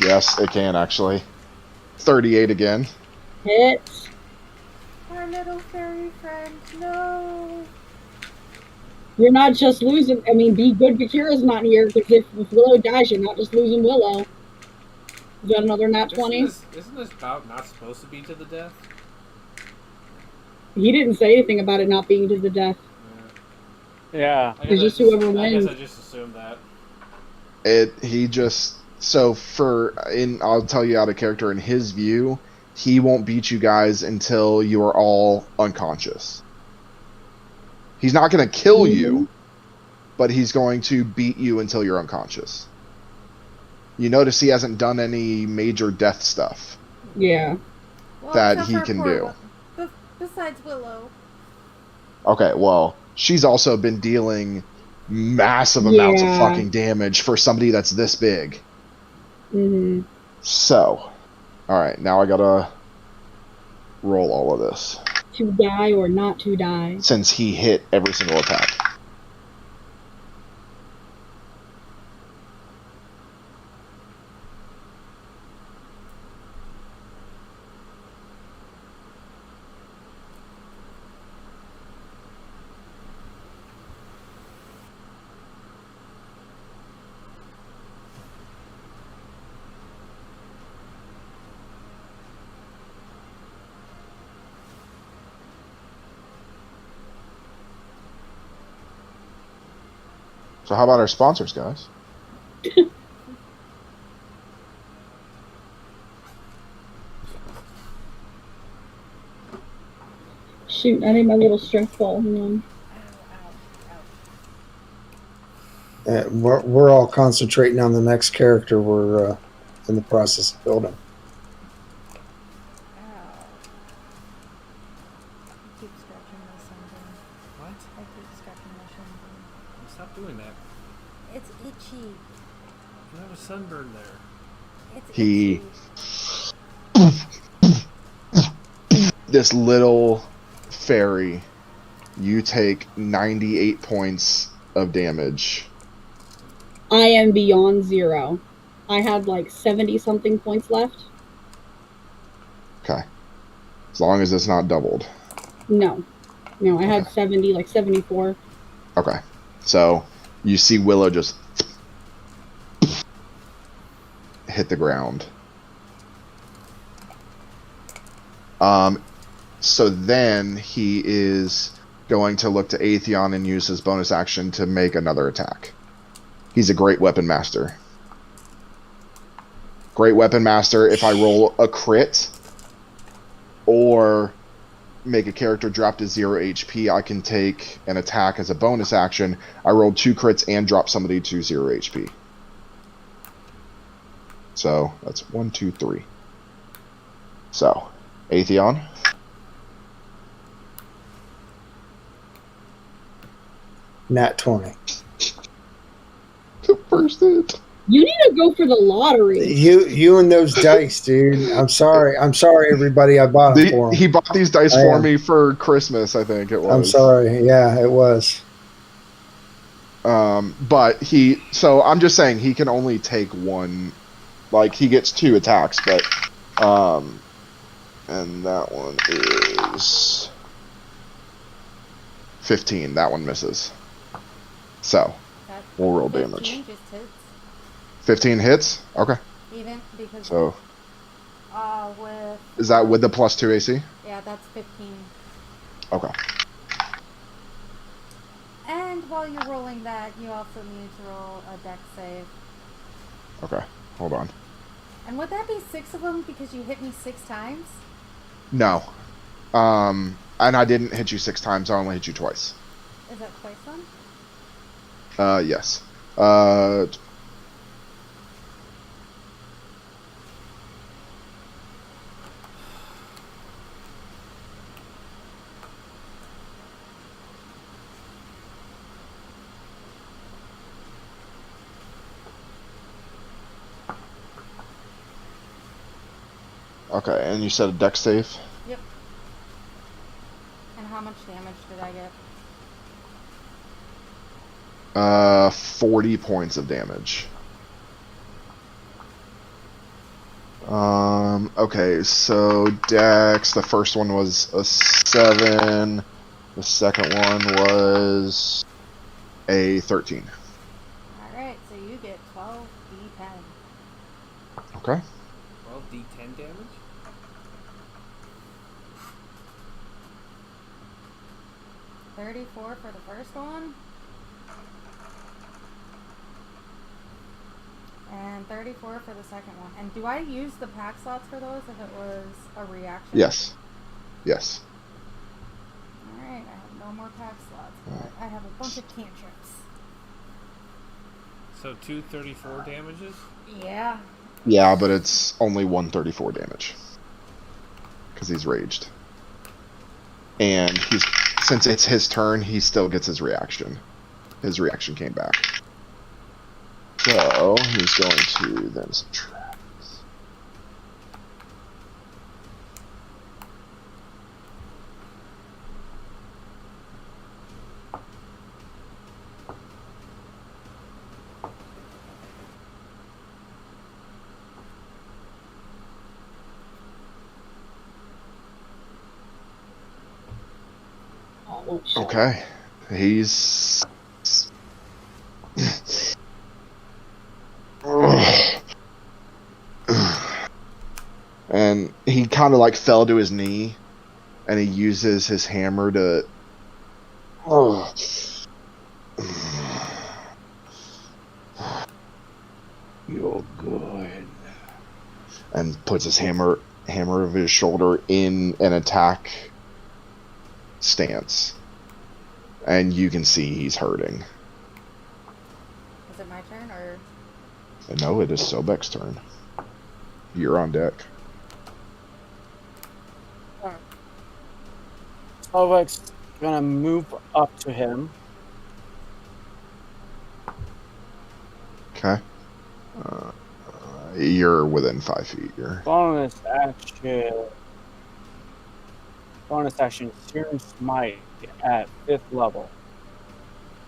Yes, it can actually. 38 again. Hits. Our little fairy friend, no! You're not just losing. I mean, be good Bakira's not here, because if Willow dies, you're not just losing Willow. Is that another nat 20? Isn't this bout not supposed to be to the death? He didn't say anything about it not being to the death. Yeah. It's just whoever I guess wins. I just assumed that. I'll tell you out of character, in his view, he won't beat you guys until you are all unconscious. He's not going to kill you, but he's going to beat you until you're unconscious. You notice he hasn't done any major death stuff. Yeah. Well, That except he for can poor do. Besides Willow. Okay, well, she's also been dealing massive amounts of Yeah. fucking damage for somebody that's this big. Mm-hmm. So, alright, now I gotta roll all of this. To die or not to die. Since he hit every single attack. So how about our sponsors, guys? Shoot, I need my little strength ball. Hang on. We're all concentrating on the next character we're in the process of building. Keep scratching my sunburn. What? I keep scratching my sunburn. Stop doing that. It's itchy. You have a sunburn there. It's He- itchy. This little fairy, you take 98 points of damage. I am beyond 0. I had like 70-something points left. Okay. As long as it's not doubled. No, I had 70, like 74. Okay. So, you see Willow just hit the ground. So then he is going to look to Atheon and use his bonus action to make another attack. He's a great weapon master. Great weapon master, if I roll a crit or make a character drop to 0 HP, I can take an attack as a bonus action. I rolled 2 crits and drop somebody to 0 HP. So, that's 1, 2, 3. So, Atheon. Nat 20. The first hit. You need to go for the lottery. You and those dice, dude. I'm sorry, everybody. I bought them for him. He bought these dice for me for Christmas, I think it was. I'm sorry. Yeah, it was. But so I'm just saying he can only take one, like he gets 2 attacks, but, and that one is 15. That one misses. So, we'll roll damage. 15 just hits. 15 hits? Okay. Even because So, with is that with the plus 2 AC? yeah, that's 15. Okay. And while you're rolling that, you also need to roll a dex save. Okay. Hold on. And would that be 6 of them because you hit me 6 times? No. And I didn't hit you 6 times, I only hit you twice. Is that twice then? Yes. Okay, and you said a dex save? Yep. And how much damage did I get? 40 points of damage. Okay, so Dex, the first one was a 7. The second one was a 13. Alright, so you get 12 d10. Okay. 12 d10 damage? $34 for the first one. And 34 for the second one. And do I use the pack slots for those if it was a reaction? Yes. Yes. Alright, I have no more pack slots, but I have a bunch of cantrips. So 234 damages? Yeah. Yeah, but it's only 134 damage. Because he's raged. And since it's his turn, he still gets his reaction. His reaction came back. So, he's going to then subtract. Oh, shit. Okay. He's... And he kind of like fell to his knee, and he uses his hammer to... You're good. And puts his hammer of his shoulder in an attack stance. And you can see he's hurting. Is it my turn or? No, it is Sobek's turn. You're on deck. Slovak's gonna move up to him. Okay. You're within 5 feet. You're... Bonus action, Searing Smite at 5th level.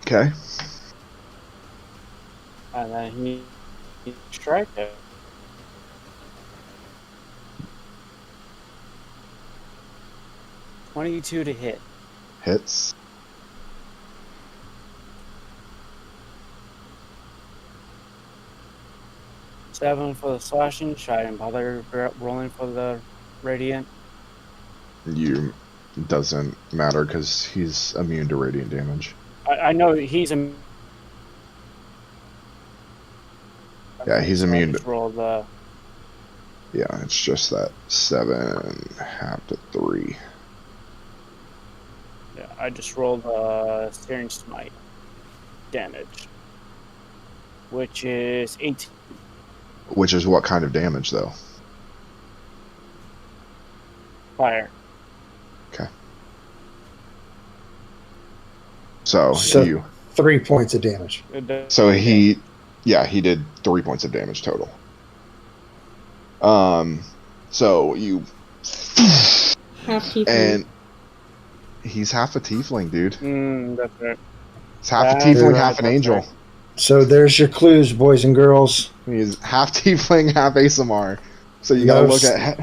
Okay. And then he strikes it. $22 to hit. Hits. $7 for the slashing. Should I bother rolling for the radiant? You... Doesn't matter because he's immune to radiant damage. I know he's immune. Yeah, he's immune. Just roll the... Yeah, it's just that 7 half to 3. Yeah, I just rolled Searing Smite damage, which is 18. Which is what kind of damage, though? Fire. Okay. So you... 3 points of damage. So he... Yeah, he did 3 points of damage total. So you... Half tiefling. And... He's half a tiefling, dude. That's right. He's half a That's tiefling, right, half an that's angel. right. So there's your clues, boys and girls. He's half tiefling, half ASMR. So you gotta look at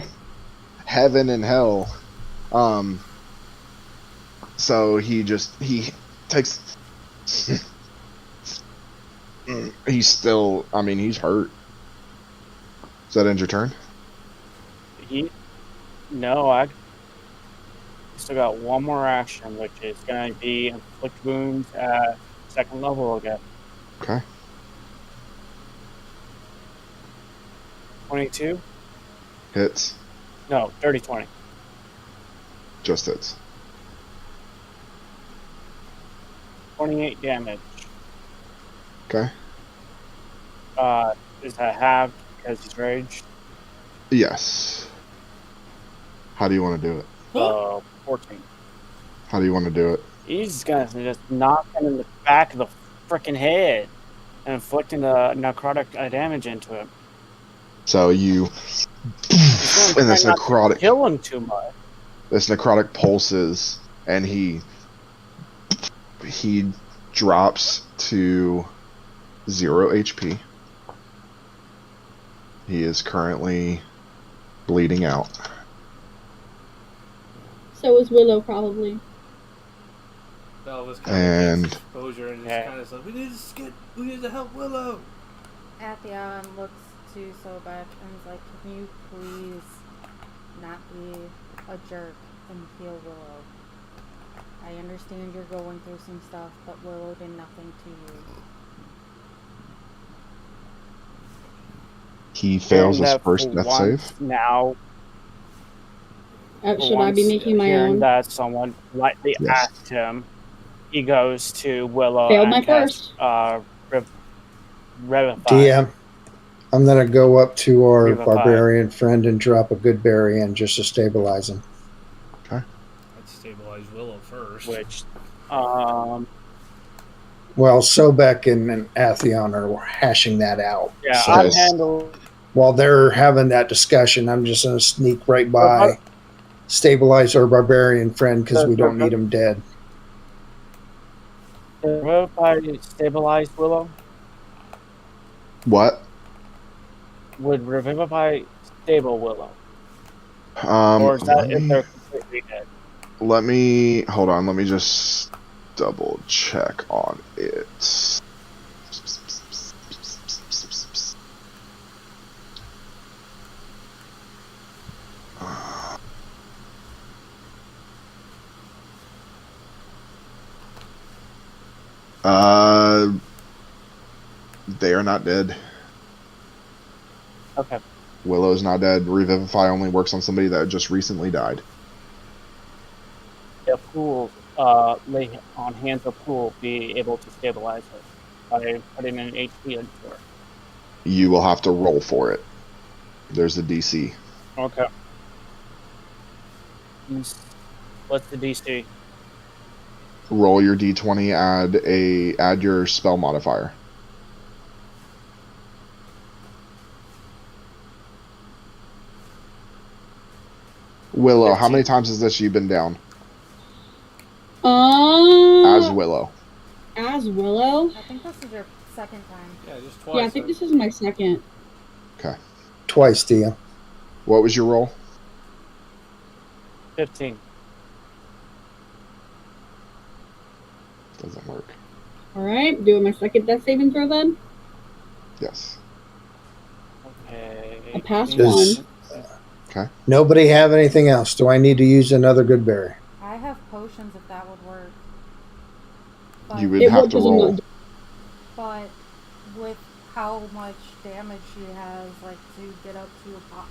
heaven and hell. So he takes... He's still... I mean, he's hurt. Does that end your turn? No, I still got one more action, which is going to be inflict wounds at 2nd level again. Okay. 22? Hits. No, 30-20. Just hits. 28 damage. Okay. Is that halved because he's raged? Yes. How do you want to do it? 14. How do you want to do it? He's going to just knock him in the back of the freaking head and inflicting the necrotic damage into him. So you... And this necrotic... Kill him too much. This necrotic pulses, and he drops to 0 HP. He is currently bleeding out. So is Willow, probably. Elvis kind And- of gets exposure and just kind of like, we need to help Willow. Atheon looks to Sobek and is like, can you please not be a jerk and heal Willow? I understand you're going through some stuff, but Willow did nothing to you. He fails And his that first for death once save. Now, Should I be once making my hearing own? that someone lightly Yes. asked him, he goes to Willow Failed and my casts, first. Revivify. DM, I'm gonna go up to our Revivify. barbarian friend and drop a good berry in just to stabilize him. I'd stabilize Willow first. Which, Well, Sobek and Atheon are hashing that out. yeah, So I it's- handle. While they're having that discussion, I'm just gonna sneak right by, stabilize our barbarian friend because we don't need him dead. Revivify stabilize Willow? What? Would Revivify stable Willow? Um, Or is that let if me- they're completely dead? Let me hold on. Let me just double check on it. They are not dead. Okay. Willow's not dead. Revivify only works on somebody that just recently died. The pool, lay on hands of pool, be able to stabilize it by putting an HP into her. You will have to roll for it. There's a DC. Okay. What's the DC? Roll your D20. Add your spell modifier. Willow, how 15. many times has this you been down? As Willow. As Willow? I think this is your second time. Yeah, just twice. Yeah, I think this is my second. Twice, DM. What was your roll? 15. Doesn't work. Alright, doing my second death saving throw then. Yes. Okay. I passed Does- one. Nobody have anything else? Do I need to use another good berry? I have potions if that would work. You would It have would to 'cause I'm roll. not- But with how much damage she has, like, to get up to a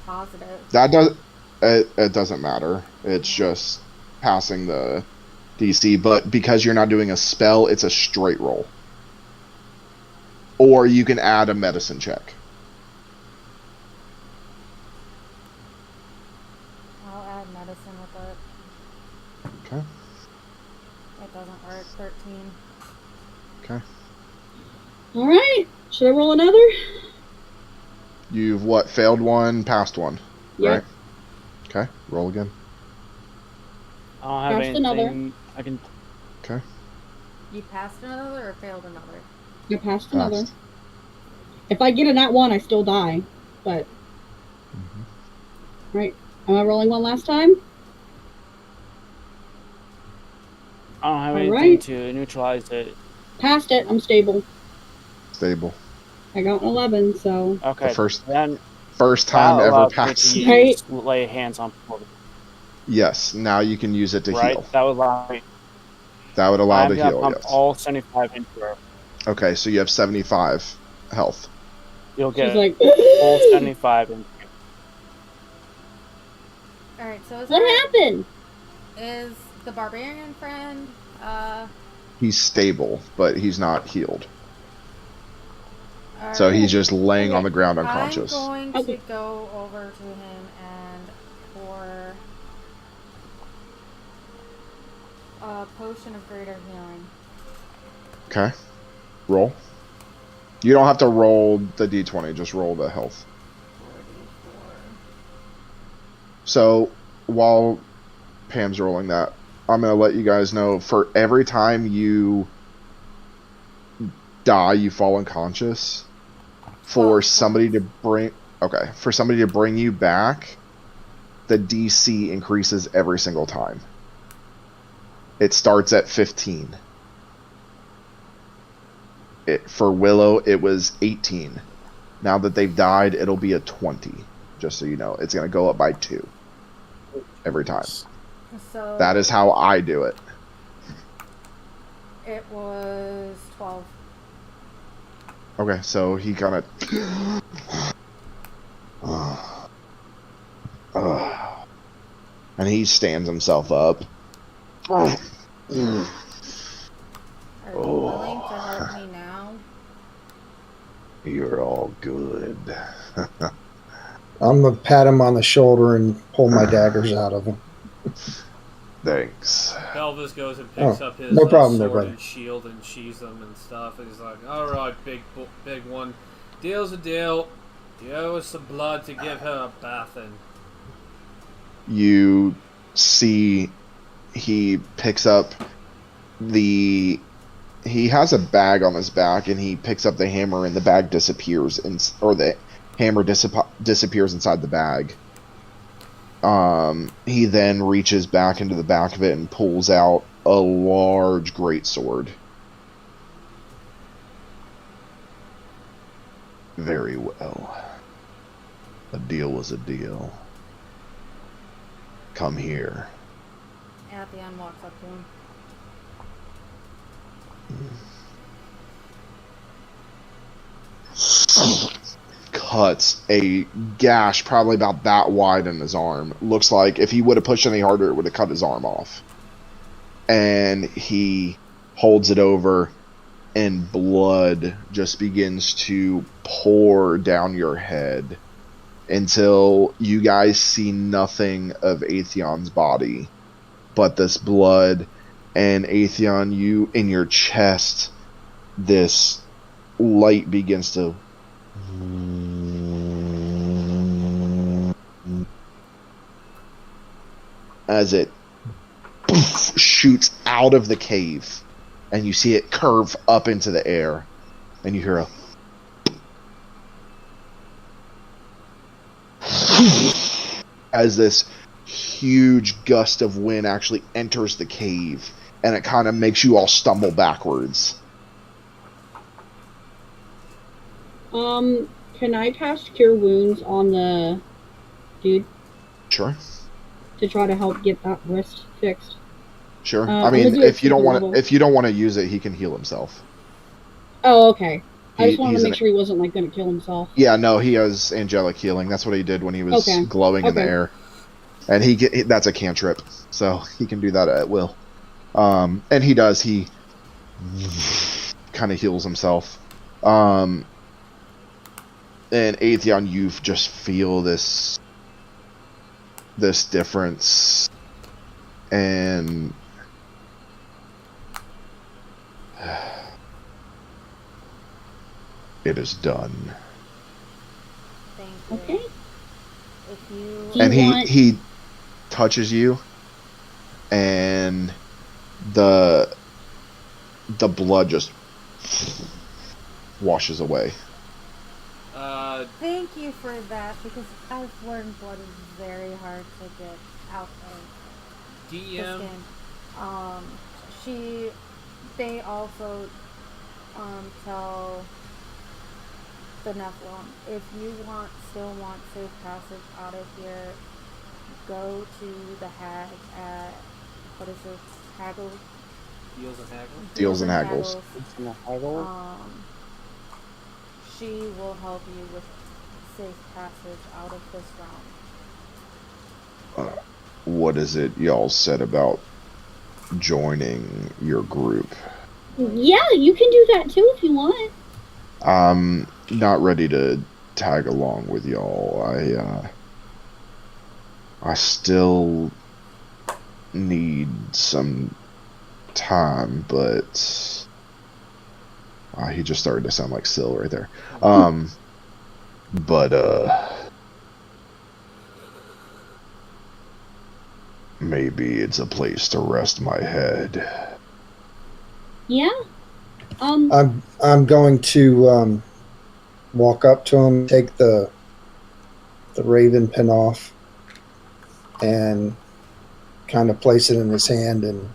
positive. That does. It doesn't matter. It's just passing the DC. But because you're not doing a spell, it's a straight roll. Or you can add a medicine check. I'll add medicine with it. Okay. It doesn't work. 13. Okay. Alright, should I roll another? You've what? Failed one, passed one. Yep. Right. Okay. Roll again. I don't have Passed another. anything. I can. Okay. You passed another or failed another? I passed another. Passed. If I get a nat 1, I still die. But. Right. Am I rolling one last time? I don't have anything Alright. to neutralize it. Passed it. I'm stable. Stable. I got an 11, so. Okay. The first Then time that ever allows me passed. to Right. use lay hands on people, Yes. Now you can use it to right? heal. That would allow me. That would allow I'm to gonna heal. pump Yes. all 75 into her. Okay. So you have 75 health. You'll She's get like. full 75 into her. Alright, so What happened? is the barbarian friend, He's stable, but he's not healed. So alright. he's just laying on the ground unconscious. I'm going to Okay. go over to him and pour a potion of greater healing. Okay. Roll. You don't have to roll the d20, just roll the health. 44. So while Pam's rolling that, I'm going to let you guys know for every time you die, you fall unconscious. For somebody to bring you back, the DC increases every single time. It starts at 15. For Willow, it was 18. Now that they've died, it'll be a 20. Just so you know, it's going to go up by 2 every time. So That is how I do it. it was 12. Okay, so he kind of... and he stands himself up. Are you willing to help me now? You're all good. I'm gonna pat him on the shoulder and pull my daggers out of him. Thanks. Elvis goes and picks up his no problem there, sword brother. and shield and sheathes them and stuff. And he's like, all right, big one. Deal's a deal. You owe us some blood to give her a bath in. You see he picks up he has a bag on his back, and he picks up the hammer, and the bag disappears, or the hammer disappears inside the bag. He then reaches back into the back of it and pulls out a large greatsword. Very well. A deal was a deal. Come here. Athian walks up to him. Cuts a gash probably about that wide in his arm. Looks like if he would have pushed any harder, it would have cut his arm off. And he holds it over, and blood just begins to pour down your head until you guys see nothing of Athion's body but this blood. And Atheon, you in your chest, this light begins to as it shoots out of the cave, and you see it curve up into the air, and you hear a as this huge gust of wind actually enters the cave, and it kind of makes you all stumble backwards. Can I cast Cure Wounds on the dude Sure. to try to help get that wrist fixed? Sure. I'm I mean, gonna do it if you don't want level. to, if you don't want to use it, he can heal himself. Oh, okay. I He- just wanted he's to make an- sure he wasn't like going to kill himself. Yeah, no, he has angelic healing. That's what he did when he was Okay. glowing in the Okay. air, and that's a cantrip, so he can do that at will. And he does. He kind of heals himself. And Atheon, you just feel this difference, and it is done. Thank you. Okay. If you Do you And want- he touches you, and the blood just washes away. thank you for that, because I've learned blood is very hard to get out of the DM. skin. They also tell the Nephilim, if you still want safe passage out of here, go to the hag at, what is it, Haggle? Deals and haggles. Deals and haggles. She will help you with safe passage out of this realm. What is it y'all said about joining your group? Yeah, you can do that too if you want. I'm not ready to tag along with y'all. I still need some time, but he just started to sound like Syl right there. But maybe it's a place to rest my head. Yeah. I'm going to walk up to him, take the raven pin off, and kind of place it in his hand and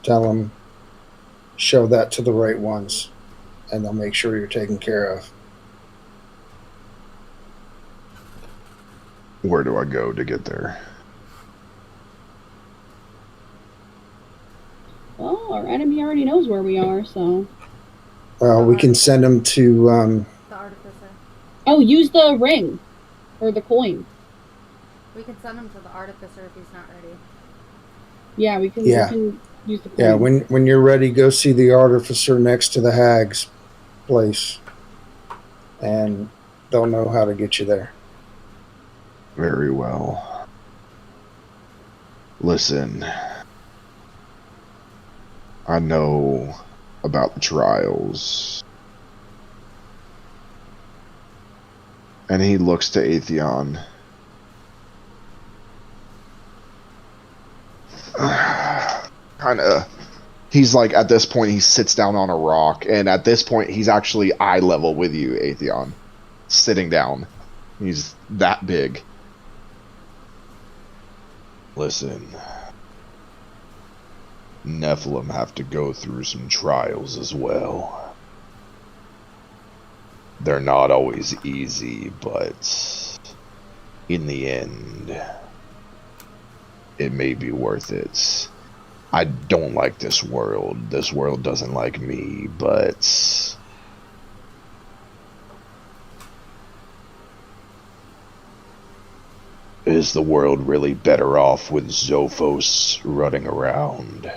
Tell them, show that to the right ones, and they'll make sure you're taken care of. Where do I go to get there? Well, our enemy already knows where we are, so. Well, we can send them to. The artificer. Oh, use the ring. Or the coin. We can send him to the artificer if he's not ready. Yeah, we can, Yeah. we can use the coin. Yeah, when you're ready, go see the artificer next to the hag's place, and they'll know how to get you there. Very well. Listen, I know about the trials. And he looks to Atheon. Kind of. He's like, at this point, he sits down on a rock. And at this point, he's actually eye level with you, Atheon. Sitting down. He's that big. Listen. Nephilim have to go through some trials as well. They're not always easy, but in the end, it may be worth it. I don't like this world. This world doesn't like me, but is the world really better off with Zophos running around?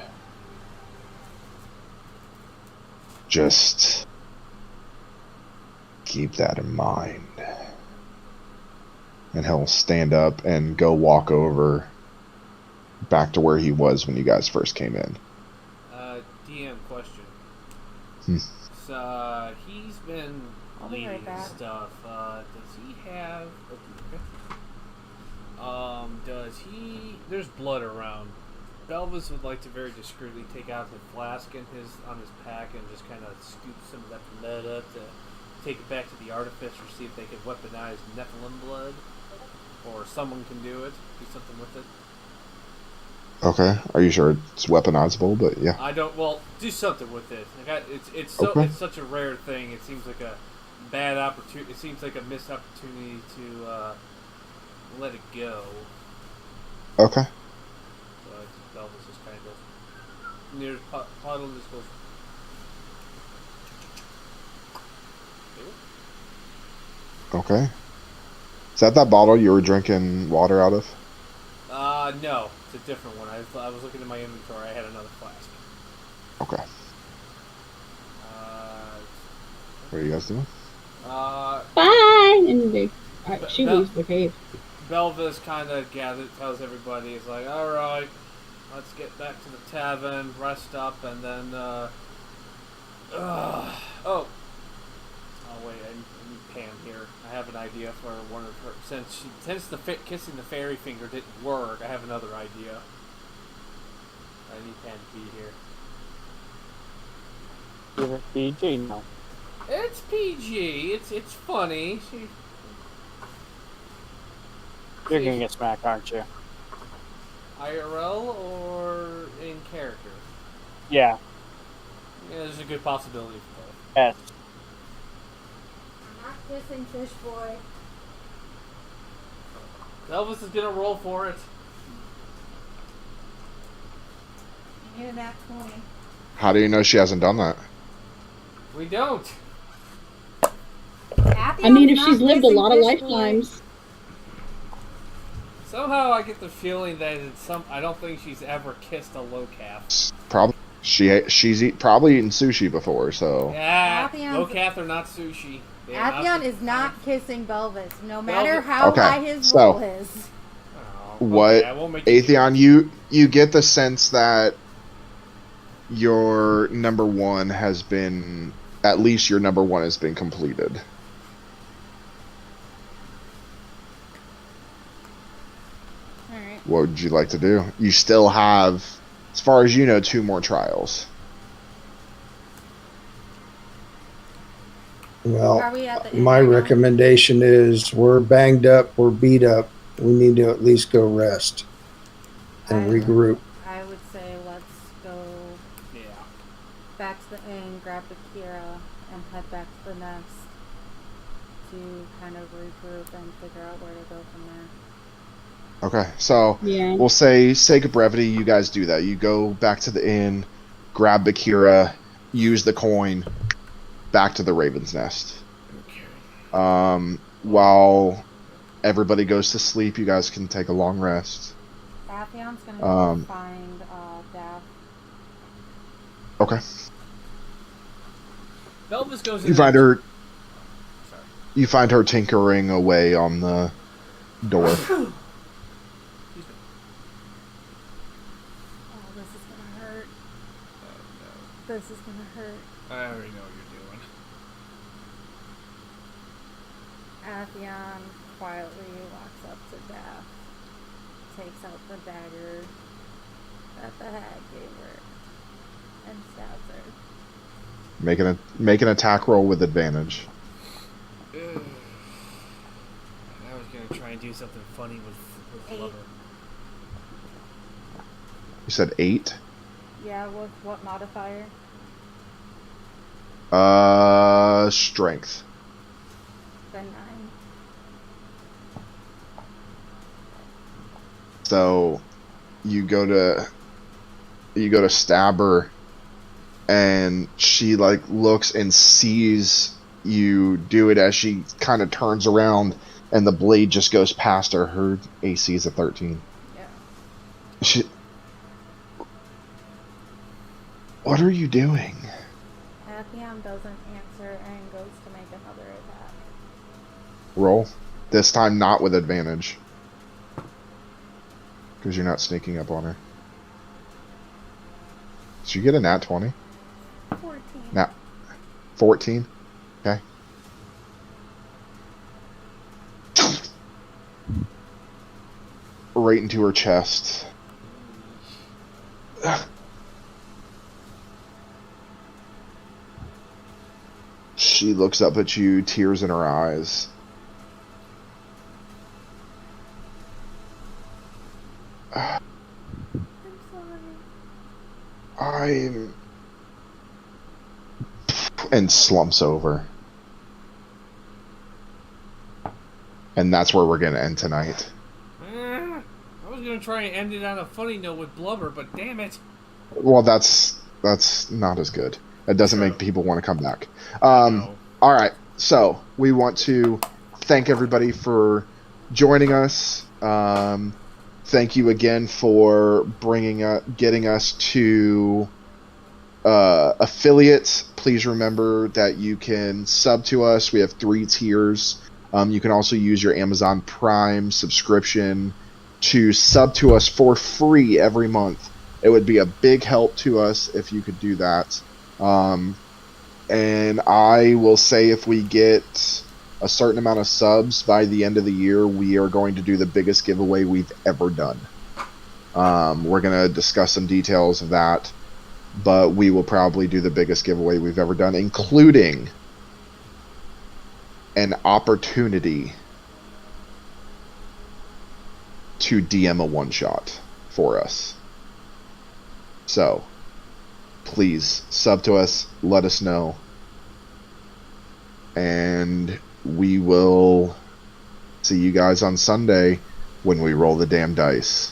Just keep that in mind. And he'll stand up and go walk over back to where he was when you guys first came in. DM question. Hmm. So, he's been I'll be leading right back. stuff. Does he have... does he... There's blood around. Belvis would like to very discreetly take out the flask on his pack and just kind of scoop some of that blood up to take it back to the artificer, see if they can weaponize Nephilim blood. Or someone can do it. Do something with it. Okay. Are you sure it's weaponizable? But yeah. I don't. Well, do something with it. It's such a rare thing. It seems like a bad opportunity. It seems like a missed opportunity to let it go. Okay. So Belvis just kind of near puddle just goes. Okay. Is that bottle you were drinking water out of? No, it's a different one. I was looking at my inventory. I had another flask. Okay. What are you guys doing? Bye! And she leaves the cave. Belvis kind of tells everybody, he's like, alright, let's get back to the tavern, rest up, and then, oh wait, I need Pam here. I have an idea for one of her, since kissing the fairy finger didn't work, I have another idea. I need Pam to be here. Is it PG? No. It's PG, it's funny. You're gonna get smacked, aren't you? IRL or in character? Yeah. Yeah, there's a good possibility for both. Yes. Not kissing fish boy. Elvis is gonna roll for it. You need a nat 20. How do you know she hasn't done that? We don't. Appy I mean, if not she's lived a kissing lot of fish boy. lifetimes. Somehow I get the feeling that I don't think she's ever kissed a low calf. Probably she's probably eaten sushi before, so Yeah, Athion's- low calf are not sushi. They are Appian the- is not kissing Belvis, no matter Belvis- how Okay, high his so- roll is. Oh, what okay, I won't make you Atheon, you get the sense that your number one has been, at least your number one has been completed. Alright. What would you like to do? You still have, as far as you know, 2 more trials. Well, Are we at the my end right now? recommendation is we're banged up, we're beat up. We need to at least go rest and I- regroup. I would say let's go back to the inn, grab Akira, and head back to the nest to kind of regroup and figure out where to go from there. Okay, so Yeah. we'll say, sake of brevity, you guys do that. You go back to the inn, grab Bakira, use the coin, back to the Raven's Nest. While everybody goes to sleep, you guys can take a long rest. Athion's gonna go find Dav. Okay. Belvis goes in. You find her. Sorry. You find her tinkering away on the door. Excuse me. Oh, this is gonna hurt. Oh This is gonna hurt. no. I already know what you're doing. Athion quietly walks up to Dav, takes out the dagger that the hag gave her, and stabs her. Make an attack roll with advantage. I was gonna try and do something funny with 8. Blubber. You said 8. Yeah, with what modifier? Strength. Then 9. So you go to stab her, and she like looks and sees you do it as she kind of turns around, and the blade just goes past her. Her AC is a 13. Yeah. What are you doing? Athion doesn't answer and goes to make another attack. Roll. This time not with advantage. Because you're not sneaking up on her. Did you get a nat 20? 14. Nat 14? Okay. Right into her chest. She looks up at you, tears in her eyes. I'm sorry. I'm... And slumps over. And that's where we're going to end tonight. I was gonna try and end it on a funny note with Blubber, but damn it. Well, that's not as good. That doesn't True. make people want to come back. No. All right, so we want to thank everybody for joining us. Thank you again for getting us to affiliates. Please remember that you can sub to us. We have 3 tiers. You can also use your Amazon Prime subscription to sub to us for free every month. It would be a big help to us if you could do that. And I will say if we get a certain amount of subs by the end of the year, we are going to do the biggest giveaway we've ever done. We're going to discuss some details of that, but we will probably do the biggest giveaway we've ever done, including an opportunity to DM a one-shot for us. So, please sub to us, let us know, and we will see you guys on Sunday when we roll the damn dice.